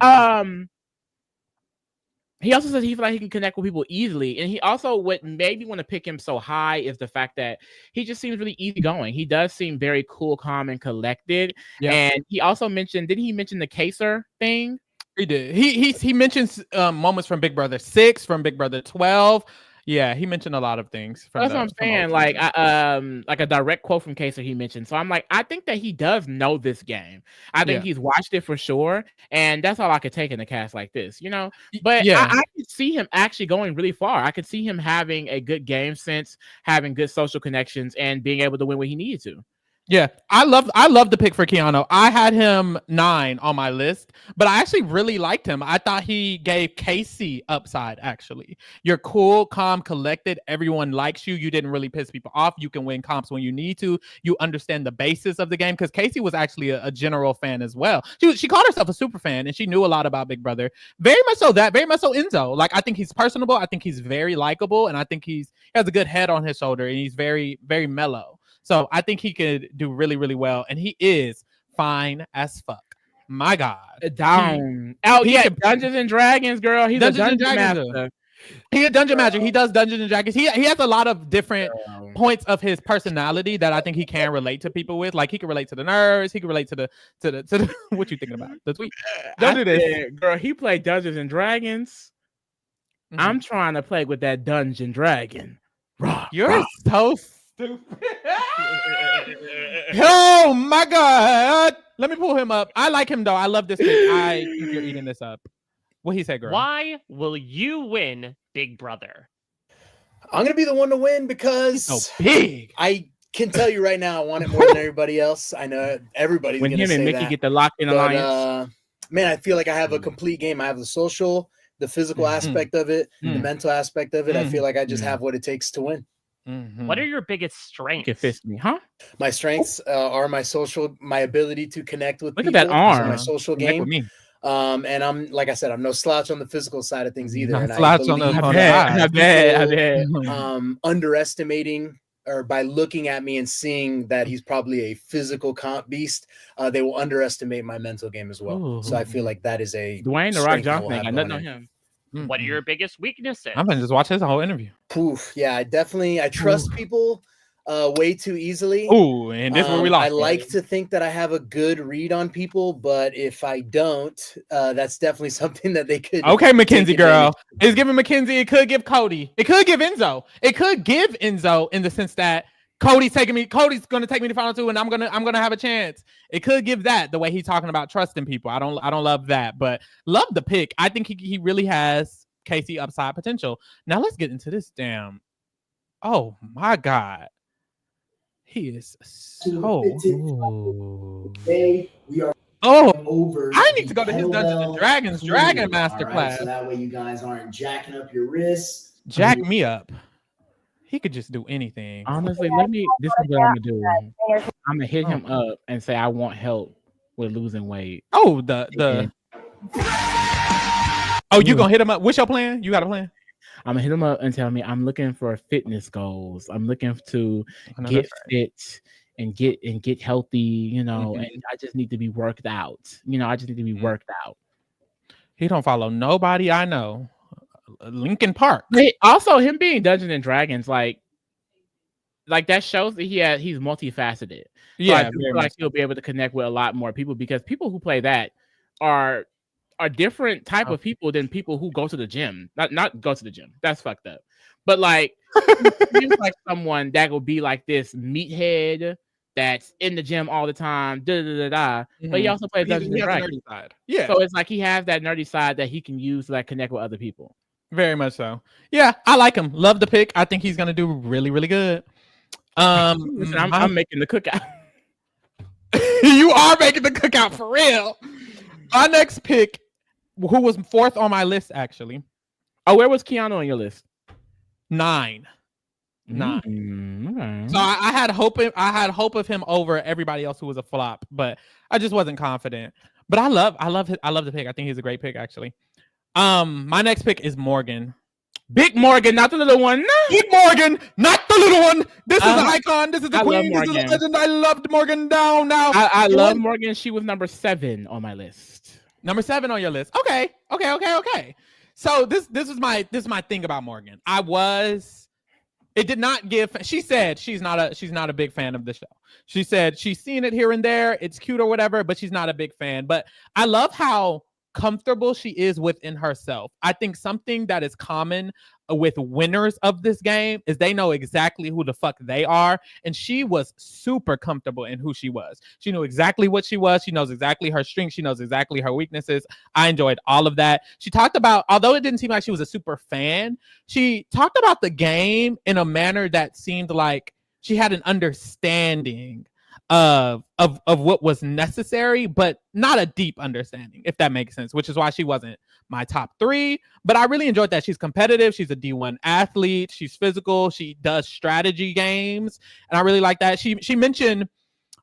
he also says he feels like he can connect with people easily. And he also, what made me want to pick him so high is the fact that he just seems really easygoing. He does seem very cool, calm, and collected. Yeah. And he also didn't he mention the Kaser thing? He did. He mentions moments from Big Brother 6, from Big Brother 12. Yeah, he mentioned a lot of things. That's what I'm saying. Like a direct quote from Kaser he mentioned. So I'm like, I think that he does know this game. I think he's watched it for sure. And that's all I could take in a cast like this, you know? But I could see him actually going really far. I could see him having a good game sense, having good social connections, and being able to win what he needed to. Yeah, I love the pick for Keanu. I had him 9 on my list, but I actually really liked him. I thought he gave Casey upside, actually. You're cool, calm, collected. Everyone likes you. You didn't really piss people off. You can win comps when you need to. You understand the basis of the game, because Casey was actually a general fan as well. She called herself a super fan, and she knew a lot about Big Brother. Very much so Enzo. Like, I think he's personable. I think he's very likable, and I think he has a good head on his shoulder, and he's very, very mellow. So I think he could do really, really well. And he is fine as fuck. My God. Down. Dungeons and Dragons, girl. He's a dungeon master. He's a dungeon master. He does Dungeons and Dragons. He has a lot of different points of his personality that I think he can relate to people with. Like, he can relate to the nerds. He can relate to the what you thinking about? The tweet. Don't do this. Girl, he played Dungeons and Dragons. Mm-hmm. I'm trying to play with that Dungeon Dragon. You're so stupid. Oh my God. Let me pull him up. I like him though. I love this pick. I think you're eating this up. What he said, girl? Why will you win Big Brother? I'm gonna be the one to win because so big. I can tell you right now, I want it more than everybody else. I know everybody's when gonna him say and Mickey that. Get the lock-in alliance. Man, I feel like I have a complete game. I have the social, the physical aspect of it, the mental aspect of it. I feel like I just have what it takes to win. What are your biggest strengths? You can fist me, huh? My strengths are my social, my ability to connect with people. Look at that arm. My social game. And I'm, like I said, I'm no slouch on the physical side of things either. And I bet. Underestimating, or by looking at me and seeing that he's probably a physical comp beast, they will underestimate my mental game as well. Ooh. So I feel like that is a Dwayne the Rock Johnson thing. I don't know him. What are your biggest weaknesses? I'm gonna just watch this whole interview. Poof. Yeah, I trust people. way too easily. Ooh, and this is where we lost. I like to think that I have a good read on people, but if I don't, that's definitely something that they could. Okay, Mackenzie girl. It's giving Mackenzie. It could give Cody. It could give Enzo. It could give Enzo in the sense that Cody's going to take me to final two, and I'm gonna have a chance. It could give that the way he's talking about trusting people. I don't love that, but love the pick. I think he really has Casey upside potential. Now let's get into this damn. Oh my God. He is so. I need to go to his Dungeons and Dragons Dragon Masterclass. Right, so that way you guys aren't jacking up your wrists. Jack me up. He could just do anything. Honestly, this is what I'm gonna do. I'm gonna hit him up and say I want help with losing weight. Oh, you gonna hit him up? What's your plan? You got a plan? I'm gonna hit him up and tell me I'm looking for fitness goals. I'm looking to get fit and get healthy, you know, and I just need to be worked out. You know, I just need to be worked out. He don't follow nobody I know. Lincoln Park. Also, him being Dungeons and Dragons, like that shows that he's multifaceted. Yeah, so I feel like he'll be able to connect with a lot more people because people who play that are different type of people than people who go to the gym. Not go to the gym. That's fucked up. But like, seems like someone that will be like this meathead that's in the gym all the time. But he also plays Dungeons and Dragons. Yeah. So it's like he has that nerdy side that he can use to like connect with other people. Very much so. Yeah, I like him. Love the pick. I think he's gonna do really, really good. Listen, I'm making the cookout. You are making the cookout for real. My next pick, who was fourth on my list, actually. Oh, where was Keanu on your list? 9. Okay. So I had hope of him over everybody else who was a flop, but I just wasn't confident. But I love the pick. I think he's a great pick, actually. My next pick is Morgan. Big Morgan, not the little one. Big Morgan, not the little one. This is an icon. This is the queen. This is a legend. I loved Morgan down now. I love Morgan. She was number 7 on my list. Number 7 on your list. Okay. So this is my thing about Morgan. It did not give. She said she's not a big fan of the show. She said she's seen it here and there. It's cute or whatever, but she's not a big fan. But I love how comfortable she is within herself. I think something that is common with winners of this game is they know exactly who the fuck they are, and she was super comfortable in who she was. She knew exactly what she was. She knows exactly her strengths. She knows exactly her weaknesses. I enjoyed all of that. She talked about, although it didn't seem like she was a super fan, she talked about the game in a manner that seemed like she had an understanding of what was necessary, but not a deep understanding, if that makes sense, which is why she wasn't my top 3. But I really enjoyed that. She's competitive. She's a D1 athlete. She's physical. She does strategy games. And I really like that. She mentioned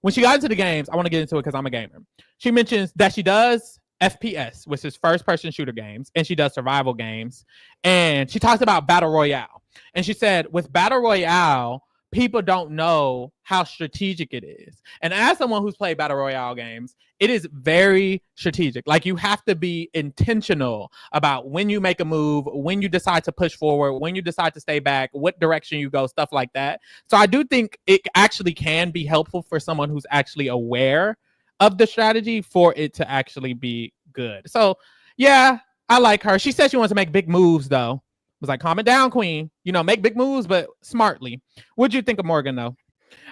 when she got into the games, I want to get into it because I'm a gamer. She mentions that she does FPS, which is first person shooter games, and she does survival games. And she talks about Battle Royale. And she said with Battle Royale, people don't know how strategic it is. And as someone who's played Battle Royale games, it is very strategic. Like, you have to be intentional about when you make a move, when you decide to push forward, when you decide to stay back, what direction you go, stuff like that. So I do think it actually can be helpful for someone who's actually aware of the strategy for it to actually be good. So yeah, I like her. She said she wants to make big moves though. Was like, calm it down, queen. You know, make big moves, but smartly. What'd you think of Morgan, though?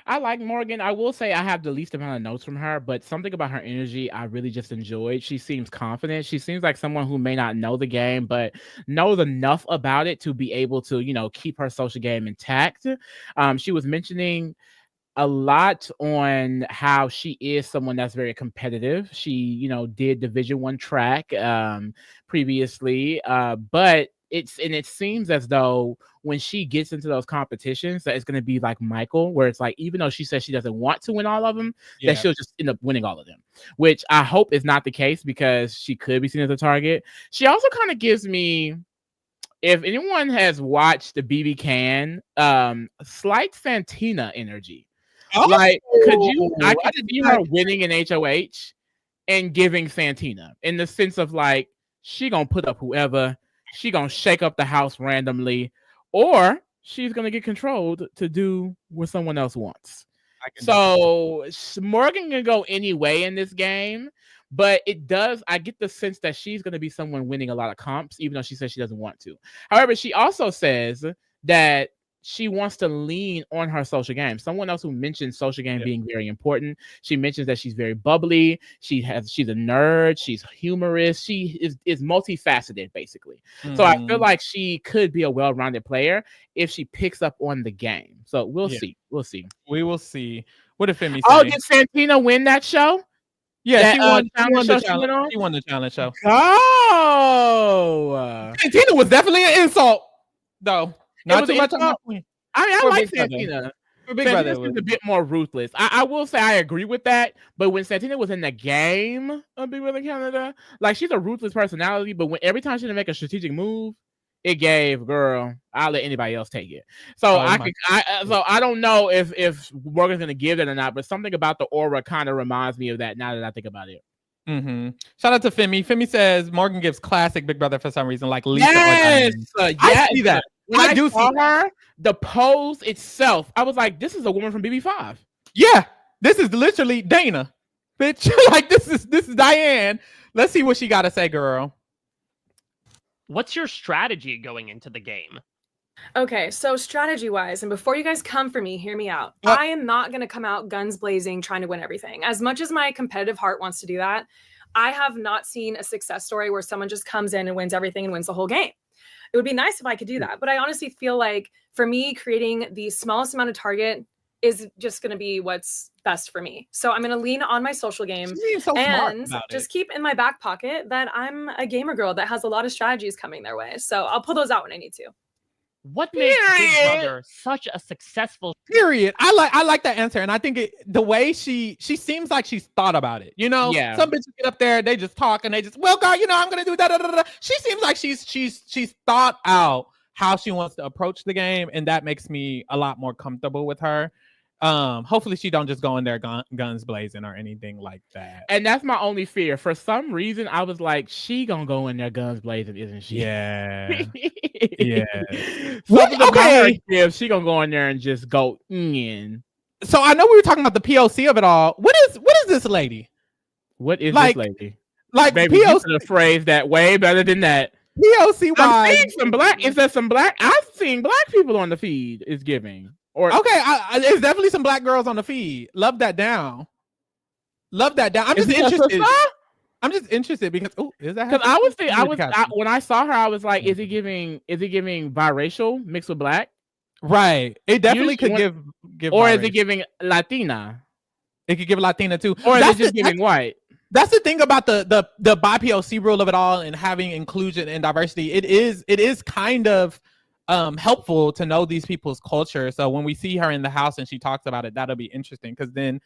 I like Morgan. I will say I have the least amount of notes from her, but something about her energy I really just enjoyed. She seems confident. She seems like someone who may not know the game, but knows enough about it to be able to, you know, keep her social game intact. She was mentioning a lot on how she is someone that's very competitive. She, you know, did Division 1 track previously, but it seems as though when she gets into those competitions that it's going to be like Michael, where it's like, even though she says she doesn't want to win all of them, that she'll just end up winning all of them, which I hope is not the case because she could be seen as a target. She also kind of gives me, if anyone has watched the BB Can, slight Santina energy. Oh, like, I could see her winning in HOH and giving Santina in the sense of like, she gonna put up whoever, she gonna shake up the house randomly, or she's going to get controlled to do what someone else wants. So Morgan can go any way in this game, but I get the sense that she's going to be someone winning a lot of comps, even though she says she doesn't want to. However, she also says that she wants to lean on her social game. Someone else who mentioned social game being very important. She mentions that she's very bubbly. She's a nerd. She's humorous. She is multifaceted, basically. So I feel like she could be a well-rounded player if she picks up on the game. So we'll see. We'll see. We will see. What did Femi say? Oh, did Santina win that show? Yeah, she won the challenge show. Oh, Santina was definitely an insult, though. Not too much on my queen. I like Santina. Santina's a bit more ruthless. I will say I agree with that. But when Santina was in the game of Big Brother Canada, like she's a ruthless personality. But when every time she didn't make a strategic move, it gave girl. I'll let anybody else take it. So I don't know if Morgan's gonna give that or not. But something about the aura kind of reminds me of that. Now that I think about it. Shout out to Femi. Femi says Morgan gives classic Big Brother for some reason, like Lisa. Yes, I see that. When I do see her, the pose itself, I was like, this is a woman from BB5. Yeah, this is literally Dana, bitch. Like this is Diane. Let's see what she got to say, girl. What's your strategy going into the game? Okay, so strategy-wise, and before you guys come for me, hear me out. I am not going to come out guns blazing trying to win everything. As much as my competitive heart wants to do that, I have not seen a success story where someone just comes in and wins everything and wins the whole game. It would be nice if I could do that. But I honestly feel like for me, creating the smallest amount of target is just going to be what's best for me. So I'm going to lean on my social game and just keep in my back pocket that I'm a gamer girl that has a lot of strategies coming their way. So I'll pull those out when I need to. What makes Big Brother such a successful period? I like that answer, and I think the way she seems like she's thought about it. You know, some bitches get up there, they just talk, and they just, well, God, you know, I'm gonna do that. She seems like she's thought out how she wants to approach the game, and that makes me a lot more comfortable with her. Hopefully she don't just go in there guns blazing or anything like that. And that's my only fear. For some reason, I was like, she gonna go in there guns blazing, isn't she? Yeah. Yeah. Okay. If she gonna go in there and just go in. So I know we were talking about the POC of it all. What is this lady? What is this lady? Like baby, POC, you could have phrased that way better than that. POC wise. I'm seeing some black. Is there some black? I've seen black people on the feed. Is giving. Or okay, there's definitely some black girls on the feed. Love that down. I'm just interested. I'm just interested because is that? Because when I saw her, I was like, is it giving biracial mixed with black? Right. It definitely could give. Or biracial. Is it giving Latina? It could give Latina too. Or is it just giving white? That's the thing about the BIPOC rule of it all and having inclusion and diversity. It is kind of helpful to know these people's culture. So when we see her in the house and she talks about it, that'll be interesting because then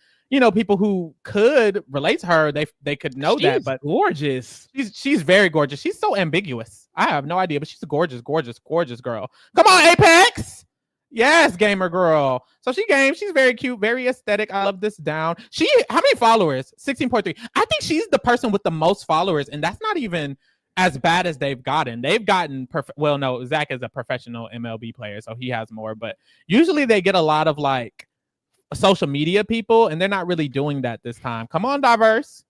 people who could relate to her, they could know that. But gorgeous. She's very gorgeous. She's so ambiguous. I have no idea, but she's a gorgeous girl. Come on, Apex. Yes, gamer girl. So she's very cute, very aesthetic. I love this down. How many followers? 16.3. I think she's the person with the most followers, and that's not even as bad as they've gotten. They've gotten well, no, Zach is a professional MLB player, so he has more, but usually they get a lot of like social media people, and they're not really doing that this time. Come on, diverse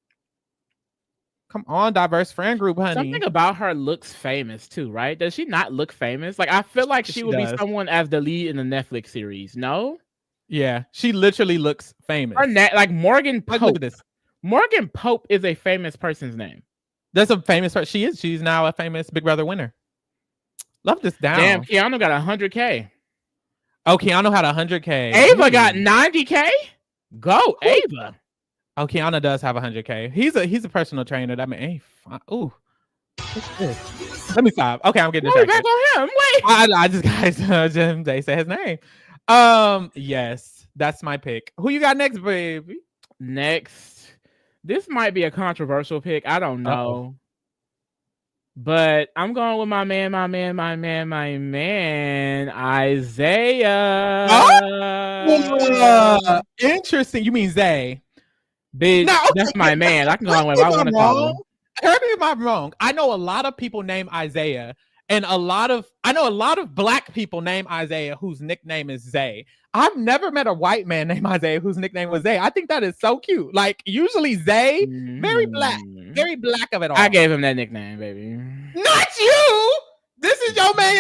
friend group, honey. Something about her looks famous too, right? Does she not look famous? Like I feel like she would be someone as the lead in the Netflix series. No? Yeah, she literally looks famous. Like Morgan Pope. Look at this. Morgan Pope is a famous person's name. That's a famous person. She is. She's now a famous Big Brother winner. Love this down. Damn, Keanu got 100K. Oh, Keanu had 100K. Ava got 90K. Go, Ava. Oh, Keanu does have 100K. He's a personal trainer. That mean, ooh. What's this? Let me stop. Okay, I'm getting distracted. Back on him. Wait. I just they say his name. Yes, that's my pick. Who you got next, baby? Next. This might be a controversial pick. I don't know. But I'm going with my man, Isaiah. Oh! Interesting. You mean Zay? Bitch, that's my man. I can go on with I want to call him. Correct me if I'm wrong. I know a lot of people named Isaiah, And I know a lot of black people named Isaiah whose nickname is Zay. I've never met a white man named Isaiah whose nickname was Zay. I think that is so cute. Like usually Zay, very black of it all. I gave him that nickname, baby. Not you. This is your man.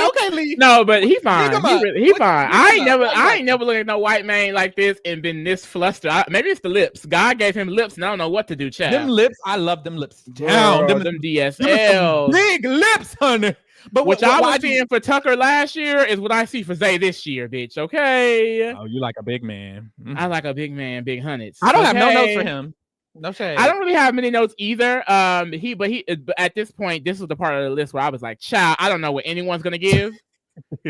Okay, Lee. No, but he fine. He fine. I ain't never looked at no white man like this and been this flustered. Maybe it's the lips. God gave him lips, and I don't know what to do, Chad. Them lips, I love them lips. Down. Them DSL. Big lips, honey. But what I was seeing for Tucker last year is what I see for Zay this year, bitch. Okay. Oh, you like a big man. I like a big man, big hundreds. I don't have no notes for him. No shade. I don't really have many notes either. But at this point, this was the part of the list where I was like, child, I don't know what anyone's gonna give.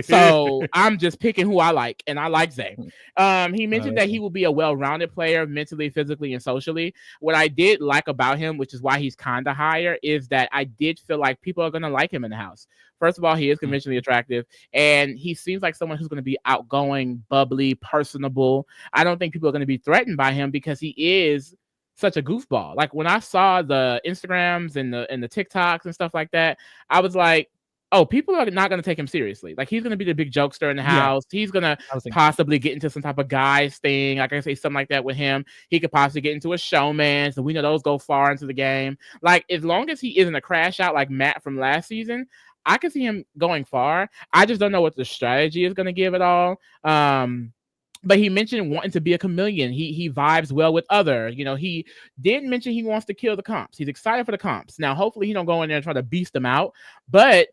So I'm just picking who I like, and I like Zay. He mentioned that he will be a well-rounded player mentally, physically, and socially. What I did like about him, which is why he's kind of higher, is that I did feel like people are gonna like him in the house. First of all, he is conventionally attractive, and he seems like someone who's going to be outgoing, bubbly, personable. I don't think people are going to be threatened by him because he is such a goofball. Like when I saw the Instagrams and the TikToks and stuff like that, I was like, oh, people are not going to take him seriously. Like he's going to be the big jokester in the house. He's going to possibly get into some type of guys thing. Like I say something like that with him. He could possibly get into a showman. So we know those go far into the game. Like as long as he isn't a crash out like Matt from last season, I can see him going far. I just don't know what the strategy is going to give at all. But he mentioned wanting to be a chameleon. He vibes well with other. You know, he did mention he wants to kill the comps. He's excited for the comps. Now, hopefully he don't go in there and try to beast them out. But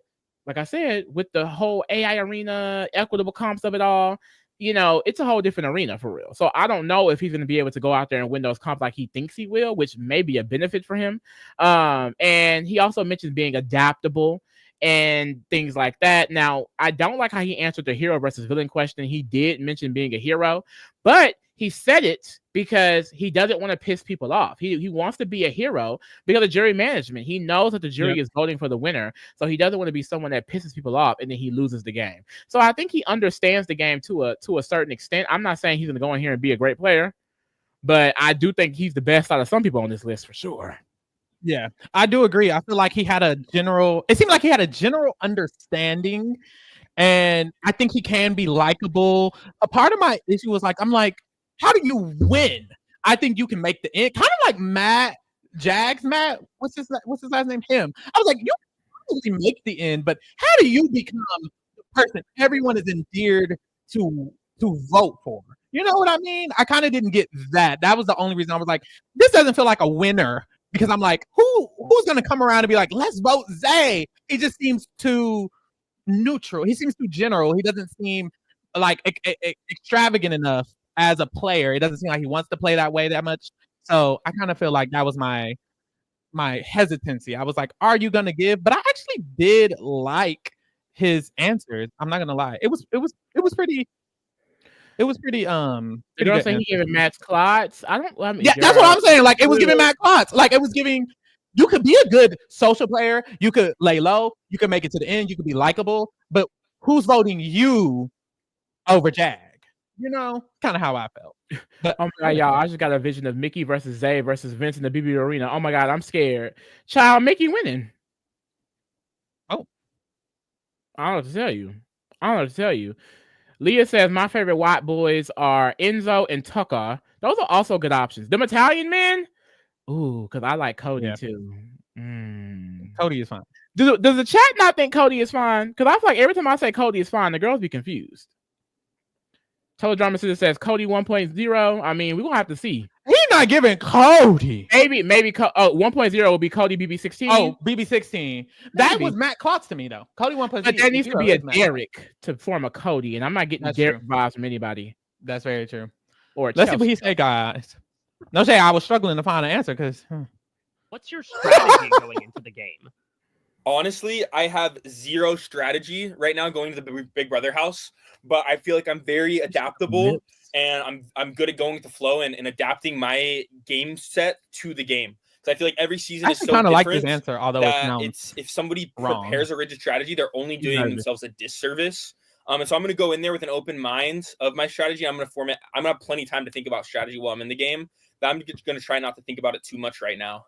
like I said, with the whole AI arena, equitable comps of it all, you know, it's a whole different arena for real. So I don't know if he's going to be able to go out there and win those comps like he thinks he will, which may be a benefit for him. And he also mentions being adaptable and things like that. Now, I don't like how he answered the hero versus villain question. He did mention being a hero, but he said it because he doesn't want to piss people off. He wants to be a hero because of jury management. He knows that the jury is voting for the winner, so he doesn't want to be someone that pisses people off and then he loses the game. So I think he understands the game to a certain extent. I'm not saying he's going to go in here and be a great player, but I do think he's the best out of some people on this list for sure. Yeah, I do agree. I feel like it seemed like he had a general understanding, and I think he can be likable. A part of my issue was I'm like, how do you win? I think you can make the end. Kind of like Matt, what's his last name? Him. I was like, you can really make the end, but how do you become the person everyone is endeared to vote for? You know what I mean? I kind of didn't get that. That was the only reason I was like, this doesn't feel like a winner. Because I'm like, who's going to come around and be like, let's vote Zay? He just seems too neutral. He seems too general. He doesn't seem like extravagant enough as a player. It doesn't seem like he wants to play that way that much. So I kind of feel like that was my hesitancy. I was like, are you going to give? But I actually did like his answers. I'm not going to lie. It was pretty. It was pretty. You don't say he gave it Matt's clots. That's what I'm saying. Like it was giving Matt clots. Like it was giving. You could be a good social player. You could lay low. You could make it to the end. You could be likable. But who's voting you over Jag? You know, kind of how I felt. But oh my God, y'all! I just got a vision of Mickey versus Zay versus Vince in the BB arena. Oh my God, I'm scared. Child, Mickey winning. Oh, I don't know what to tell you. Leah says, my favorite white boys are Enzo and Tucker. Those are also good options. Them Italian men? Ooh, because I like Cody too. Cody is fine. Does the chat not think Cody is fine? Because I feel like every time I say Cody is fine, the girls be confused. Teledrama says Cody 1.0. I mean, we're going to have to see. He's not giving Cody. Maybe 1.0 will be Cody BB16. Oh, BB16. That was Matt Klotz to me, though. Cody 1.0. But there needs to be a Derek to form a Cody, and I'm not getting Derek vibes from anybody. That's very true. Or let's see what he said, guys. No shade, I was struggling to find an answer because. What's your strategy going into the game? Honestly, I have zero strategy right now going to the Big Brother house, but I feel like I'm very adaptable and I'm good at going with the flow and adapting my game set to the game. So I feel like every season is so different. I like this answer, although it's if somebody prepares a rigid strategy, they're only doing themselves a disservice. And so I'm going to go in there with an open mind of my strategy. I'm going to have plenty of time to think about strategy while I'm in the game, but I'm just going to try not to think about it too much right now.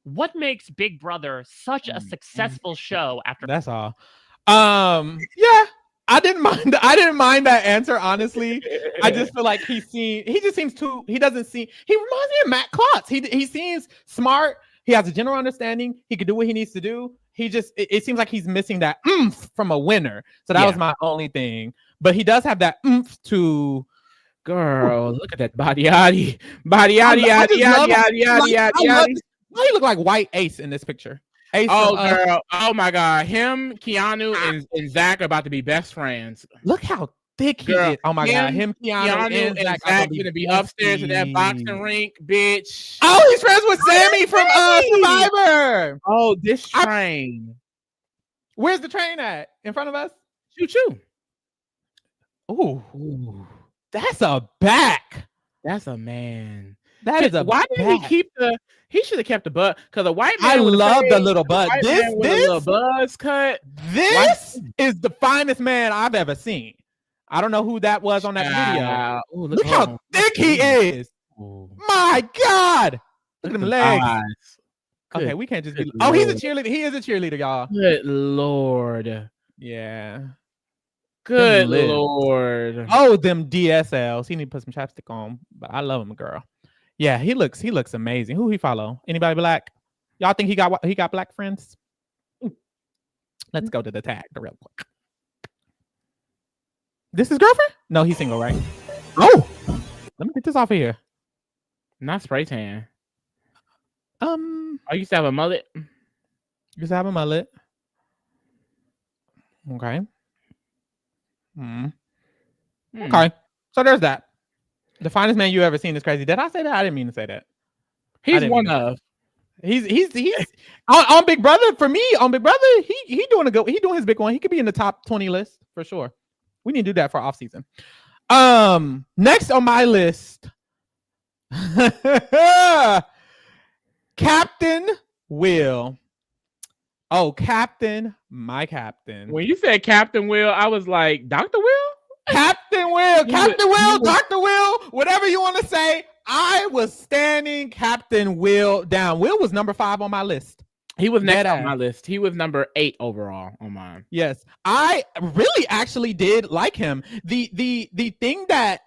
what makes Big Brother such a successful show after? That's all. Yeah, I didn't mind that answer, honestly. I just feel like he reminds me of Matt Klotz. He seems smart. He has a general understanding. He can do what he needs to do. It seems like he's missing that oomph from a winner. So that was my only thing. But he does have that oomph to. Girl, look at that body. He look like White Ace in this picture. Ace girl. Oh my God. Him, Keanu, and Zach are about to be best friends. Look how thick he is. Oh my God. Him, Keanu and Zach are gonna be upstairs in that boxing rink, bitch. Oh, he's friends with Sammy from Survivor. Oh, this train. Where's the train at? In front of us? Choo-choo. Ooh. That's a back. That's a man. That is a Why didn't he keep he should have kept the butt, because a white man. I love the little butt. This little buzz cut. This is the finest man I've ever seen. I don't know who that was on that video. Ooh, look how thick he is. Ooh. My God. Look at them legs. Okay, we can't just be. Oh, he's a cheerleader. He is a cheerleader, y'all. Good Lord. Yeah. Good Lord. Oh, them DSLs. He need to put some chapstick on, but I love him, girl. Yeah, he looks amazing. Who he follow? Anybody black? Y'all think he got black friends? Ooh. Let's go to the tag real quick. This is girlfriend? No, he's single, right? Oh, let me get this off of here. Not spray tan. I used to have a mullet. Used to have a mullet. Okay. Okay. So there's that. The finest man you ever seen is crazy. Did I say that? I didn't mean to say that. He's one of. He's on Big Brother. For me, on Big Brother, he doing his big one. He could be in the top 20 list for sure. We need to do that for off season. Next on my list, Captain Will. Oh, Captain, my Captain. When you said Captain Will, I was like, Dr. Will? Captain Will, Captain Will, Dr. Will, whatever you want to say. I was standing Captain Will down. Will was number 5 on my list. He was next on my list. He was number 8 overall on mine. Yes, I really actually did like him. The thing that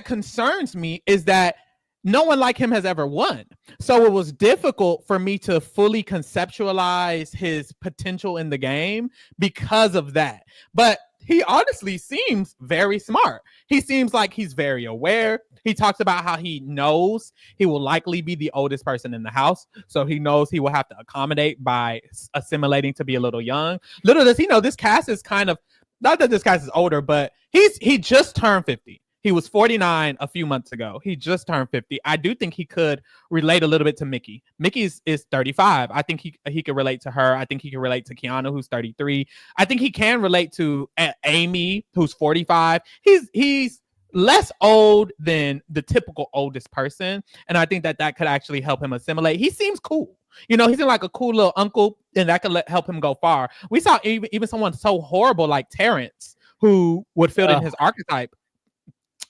concerns me is that no one like him has ever won. So it was difficult for me to fully conceptualize his potential in the game because of that. But he honestly seems very smart. He seems like he's very aware. He talks about how he knows he will likely be the oldest person in the house. So he knows he will have to accommodate by assimilating to be a little young. Little does he know this cast is kind of, not that this cast is older, but he just turned 50. He was 49 a few months ago. He just turned 50. I do think he could relate a little bit to Mickey. Mickey is 35. I think he could relate to her. I think he can relate to Keanu, who's 33. I think he can relate to Amy, who's 45. He's less old than the typical oldest person. And I think that could actually help him assimilate. He seems cool. You know, he seems like a cool little uncle, and that could help him go far. We saw even someone so horrible like Terrence, who would fit in his archetype.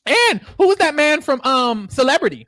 And who was that man from Celebrity?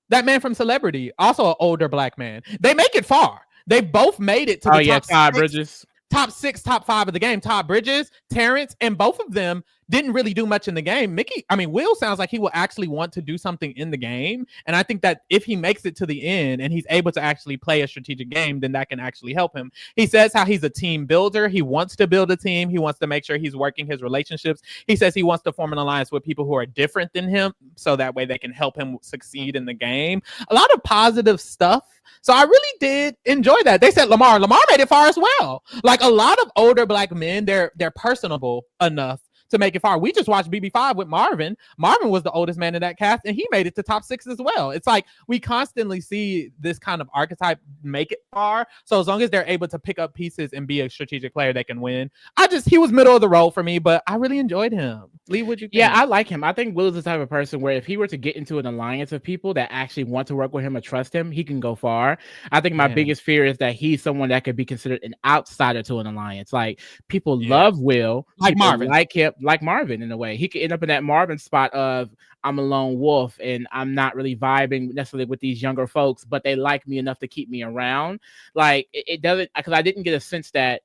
That man from Celebrity, also an older black man. They make it far. They both made it to the top Todd Bridges. Top 6, top 5 of the game. Todd Bridges, Terrence, and both of them didn't really do much in the game. Will sounds like he will actually want to do something in the game. And I think that if he makes it to the end and he's able to actually play a strategic game, then that can actually help him. He says how he's a team builder. He wants to build a team. He wants to make sure he's working his relationships. He says he wants to form an alliance with people who are different than him, so that way they can help him succeed in the game. A lot of positive stuff. So I really did enjoy that. They said Lamar made it far as well. Like a lot of older black men, they're personable enough to make it far. We just watched BB5 with Marvin. Marvin was the oldest man in that cast, and he made it to top 6 as well. It's like we constantly see this kind of archetype make it far. So as long as they're able to pick up pieces and be a strategic player, they can win. He was middle of the road for me, but I really enjoyed him. Lee, what'd you think? Yeah, I like him. I think Will is the type of person where if he were to get into an alliance of people that actually want to work with him or trust him, he can go far. I think my biggest fear is that he's someone that could be considered an outsider to an alliance. Like people love Will, like Marvin, like him. like Marvin in a way. He could end up in that Marvin spot of I'm a lone wolf and I'm not really vibing necessarily with these younger folks, but they like me enough to keep me around. Like it doesn't, because I didn't get a sense that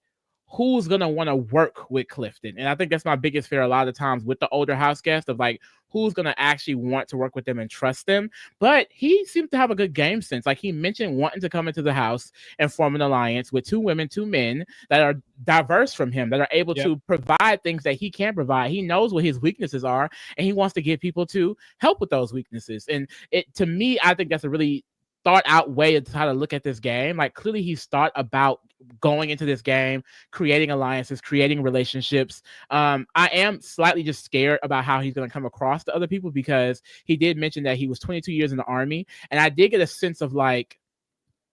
who's gonna want to work with Clifton, and I think that's my biggest fear a lot of times with the older house guests of like who's gonna actually want to work with them and trust them. But he seems to have a good game sense. Like he mentioned wanting to come into the house and form an alliance with 2 women, 2 men that are diverse from him, that are able to provide things that he can't provide. He knows what his weaknesses are, and he wants to get people to help with those weaknesses. And it, to me, I think that's a really thought out way of how to look at this game. Like clearly he's thought about going into this game, creating alliances, creating relationships. I am slightly just scared about how he's going to come across to other people, because he did mention that he was 22 years in the Army, and I did get a sense of like,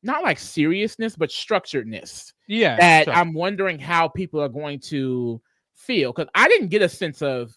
not like seriousness, but structuredness. Yeah. That sure. I'm wondering how people are going to feel, because I didn't get a sense of,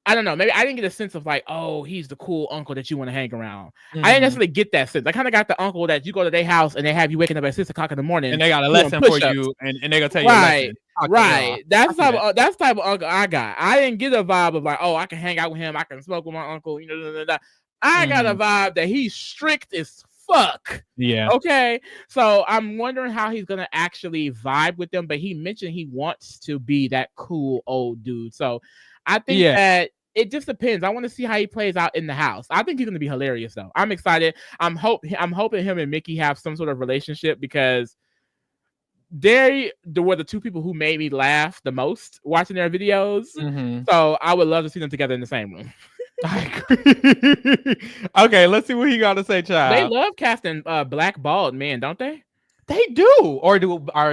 I don't know, maybe I didn't get a sense of like, oh, he's the cool uncle that you want to hang around. I didn't necessarily get that sense. I kind of got the uncle that you go to their house and they have you waking up at 6 o'clock in the morning. And they got a lesson for you, and they're going to tell you a lesson. Right. That's the type of uncle I got. I didn't get a vibe of like, oh, I can hang out with him. I can smoke with my uncle. You know, I got a vibe that he's strict as fuck. Yeah. Okay. So I'm wondering how he's going to actually vibe with them. But he mentioned he wants to be that cool old dude. So I think that it just depends. I want to see how he plays out in the house. I think he's going to be hilarious, though. I'm excited. I'm hoping him and Mickey have some sort of relationship, because they were the 2 people who made me laugh the most watching their videos. So I would love to see them together in the same room. I agree. Okay, let's see what he got to say, child. They love casting black bald men, don't they? They do. Or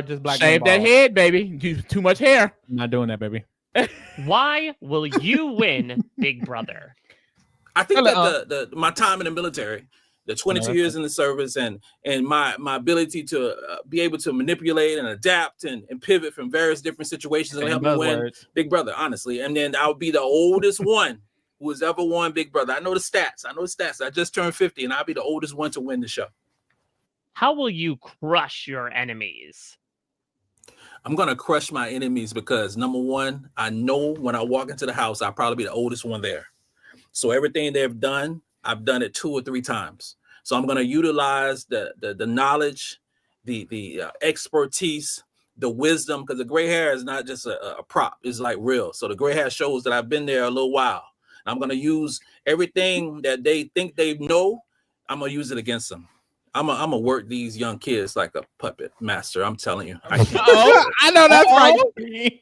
just black shave that head, baby. Too much hair. I'm not doing that, baby. Why will you win, Big Brother? I think that my time in the military, the 22 years in the service, and my ability to be able to manipulate and adapt and pivot from various different situations and help me win Big Brother, honestly. And then I'll be the oldest one who has ever won Big Brother. I know the stats. I just turned 50, and I'll be the oldest one to win the show. How will you crush your enemies? I'm going to crush my enemies because, number one, I know when I walk into the house, I'll probably be the oldest one there. So everything they've done, I've done it 2 or 3 times. So I'm going to utilize the knowledge, the expertise, the wisdom, because the gray hair is not just a prop. It's like real. So the gray hair shows that I've been there a little while. And I'm going to use everything that they think they know. I'm going to use it against them. I'm gonna work these young kids like a puppet master. I'm telling you. I know that's right.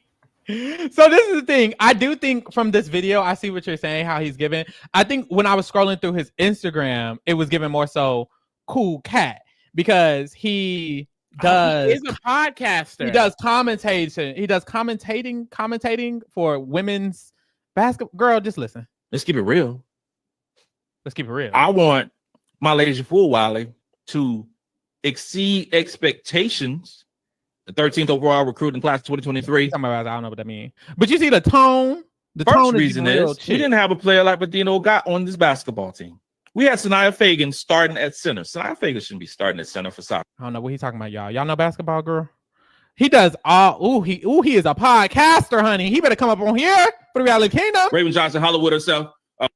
So this is the thing. I do think from this video, I see what you're saying, how he's giving. I think when I was scrolling through his Instagram, it was given more so cool cat, because he does. He's a podcaster. He does commentation. He does commentating for women's basketball. Girl, just listen. Let's keep it real. I want my lady Fool Wiley to exceed expectations. The 13th overall recruiting class 2023. I don't know what that means. But you see the tone. The first reason is we didn't have a player like Badino got on this basketball team. We had Sanaya Fagan starting at center. Sanaya Fagan shouldn't be starting at center for soccer. I don't know what he's talking about, y'all. Y'all know basketball, girl? He does all. He is a podcaster, honey. He better come up on here for the Reality Kingdom. Raven Johnson Hollywood herself.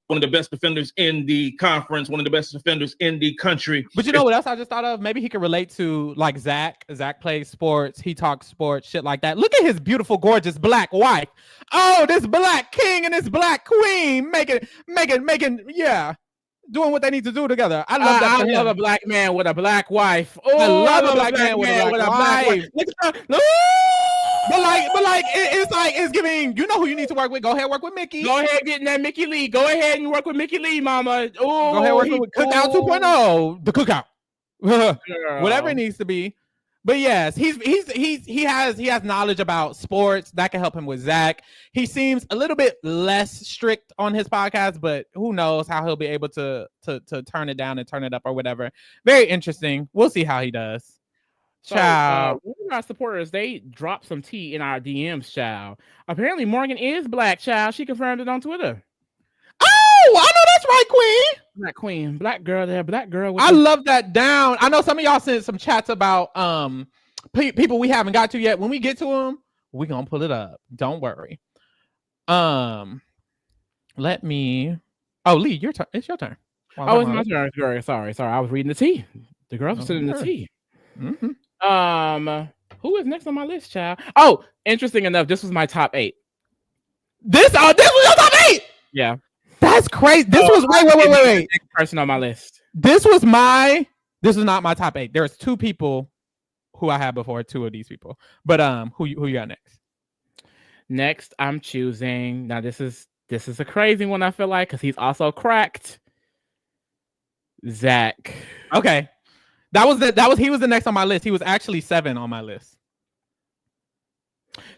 One of the best defenders in the conference, one of the best defenders in the country. But you know what else I just thought of? Maybe he could relate to like Zach. Zach plays sports. He talks sports, shit like that. Look at his beautiful, gorgeous black wife. Oh, this black king and this black queen making, doing what they need to do together. I love that. I love a black man with a black wife. Oh, I love a black man with a black wife. But it's giving. You know who you need to work with. Go ahead, work with Mickey. Go ahead, getting that Mickey Lee. Go ahead and work with Mickey Lee, mama. Oh, go ahead, work with Cookout 2.0. The Cookout, whatever it needs to be. But yes, he has knowledge about sports that can help him with Zach. He seems a little bit less strict on his podcast, but who knows how he'll be able to turn it down and turn it up or whatever. Very interesting. We'll see how he does. So, one of our supporters, they dropped some tea in our DMs, child. Apparently, Morgan is black, child. She confirmed it on Twitter. Oh, I know that's right, Queen. Black queen, black girl there, black girl. I love that down. I know some of y'all sent some chats about people we haven't got to yet. When we get to them, we're gonna pull it up. Don't worry. Let me. Oh, Lee, your turn. It's your turn. Oh, it's my turn. Sorry. I was reading the tea. The girls were sitting in the tea. Who is next on my list, child? Oh, interesting enough, this was my top 8. This was your top 8. Yeah, that's crazy. This was wait. Next person on my list. This was not my top 8. There's 2 people who I had before 2 of these people. But who you got next? Next, I'm choosing. Now this is a crazy one. I feel like because he's also cracked. Zach. Okay, he was the next on my list. He was actually 7 on my list.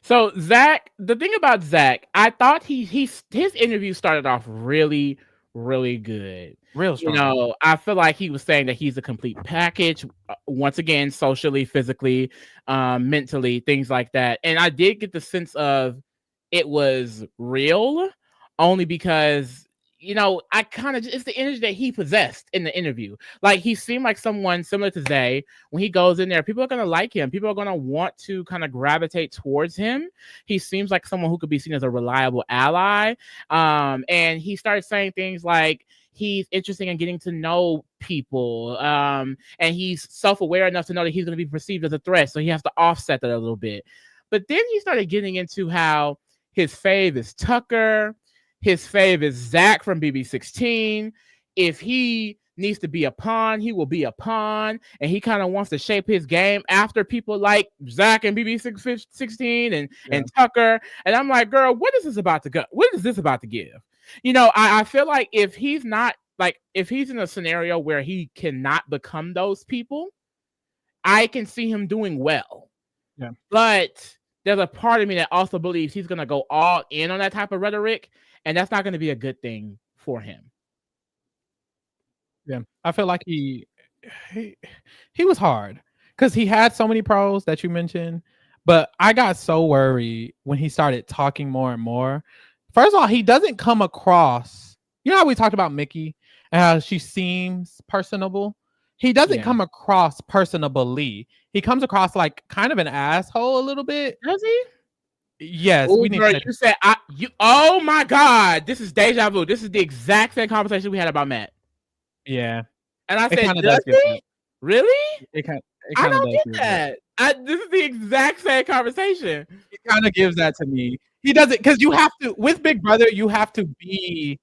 So Zach, the thing about Zach, I thought his interview started off really, really good. Real strong. You know, I feel like he was saying that he's a complete package, once again, socially, physically, mentally, things like that. And I did get the sense of it was real, only because, you know, it's the energy that he possessed in the interview. Like, he seemed like someone similar to Zay. When he goes in there, people are going to like him. People are going to want to kind of gravitate towards him. He seems like someone who could be seen as a reliable ally. And he started saying things like, he's interested in getting to know people, and he's self-aware enough to know that he's going to be perceived as a threat, so he has to offset that a little bit. But then he started getting into how his fave is Tucker, his fave is Zach from BB16. If he needs to be a pawn, he will be a pawn, and he kind of wants to shape his game after people like Zach and BB16 and Tucker. And I'm like, girl, what is this about to go? What is this about to give? You know, I feel like if he's in a scenario where he cannot become those people, I can see him doing well. Yeah. But there's a part of me that also believes he's going to go all in on that type of rhetoric, and that's not going to be a good thing for him. Yeah. I feel like he was hard because he had so many pros that you mentioned, but I got so worried when he started talking more and more. First of all, he doesn't come across, you know how we talked about Mickey and how she seems personable? He doesn't come across personably. He comes across like kind of an asshole a little bit. Does he? Yes. Ooh, girl, you said, oh my God, this is deja vu. This is the exact same conversation we had about Matt. Yeah. And I said, does he? Really? I don't get that. This is the exact same conversation. It kind of gives that to me. He doesn't, because you have to, with Big Brother, you have to be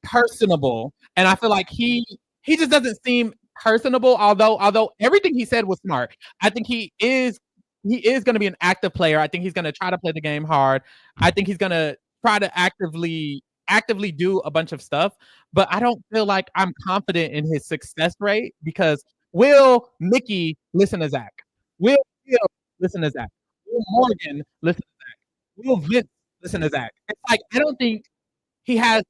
personable. And I feel like he just doesn't seem personable, although everything he said was smart. I think he is going to be an active player. I think he's going to try to play the game hard. I think he's going to try to actively do a bunch of stuff, but I don't feel like I'm confident in his success rate because will Mickey listen to Zach? Will Phil listen to Zach? Will Morgan listen to Zach? Will Vince listen to Zach? It's like, I don't think he has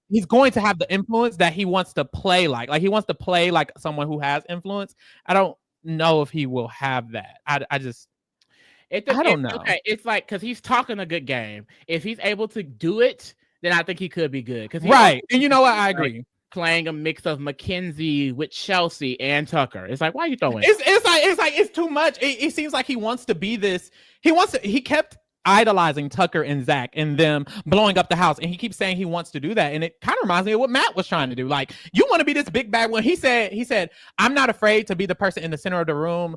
he's going to have the influence that he wants to play like he wants to play like someone who has influence. I don't know if he will have that. I don't know. Okay, it's like, because he's talking a good game. If he's able to do it, then I think he could be good. Right. And you know what? I agree. Playing a mix of Mackenzie with Chelsea and Tucker. It's like, why are you throwing it's too much. It seems like he wants to be this. He kept idolizing Tucker and Zach and them blowing up the house. And he keeps saying he wants to do that. And it kind of reminds me of what Matt was trying to do. Like, you want to be this big bad one. He said, I'm not afraid to be the person in the center of the room,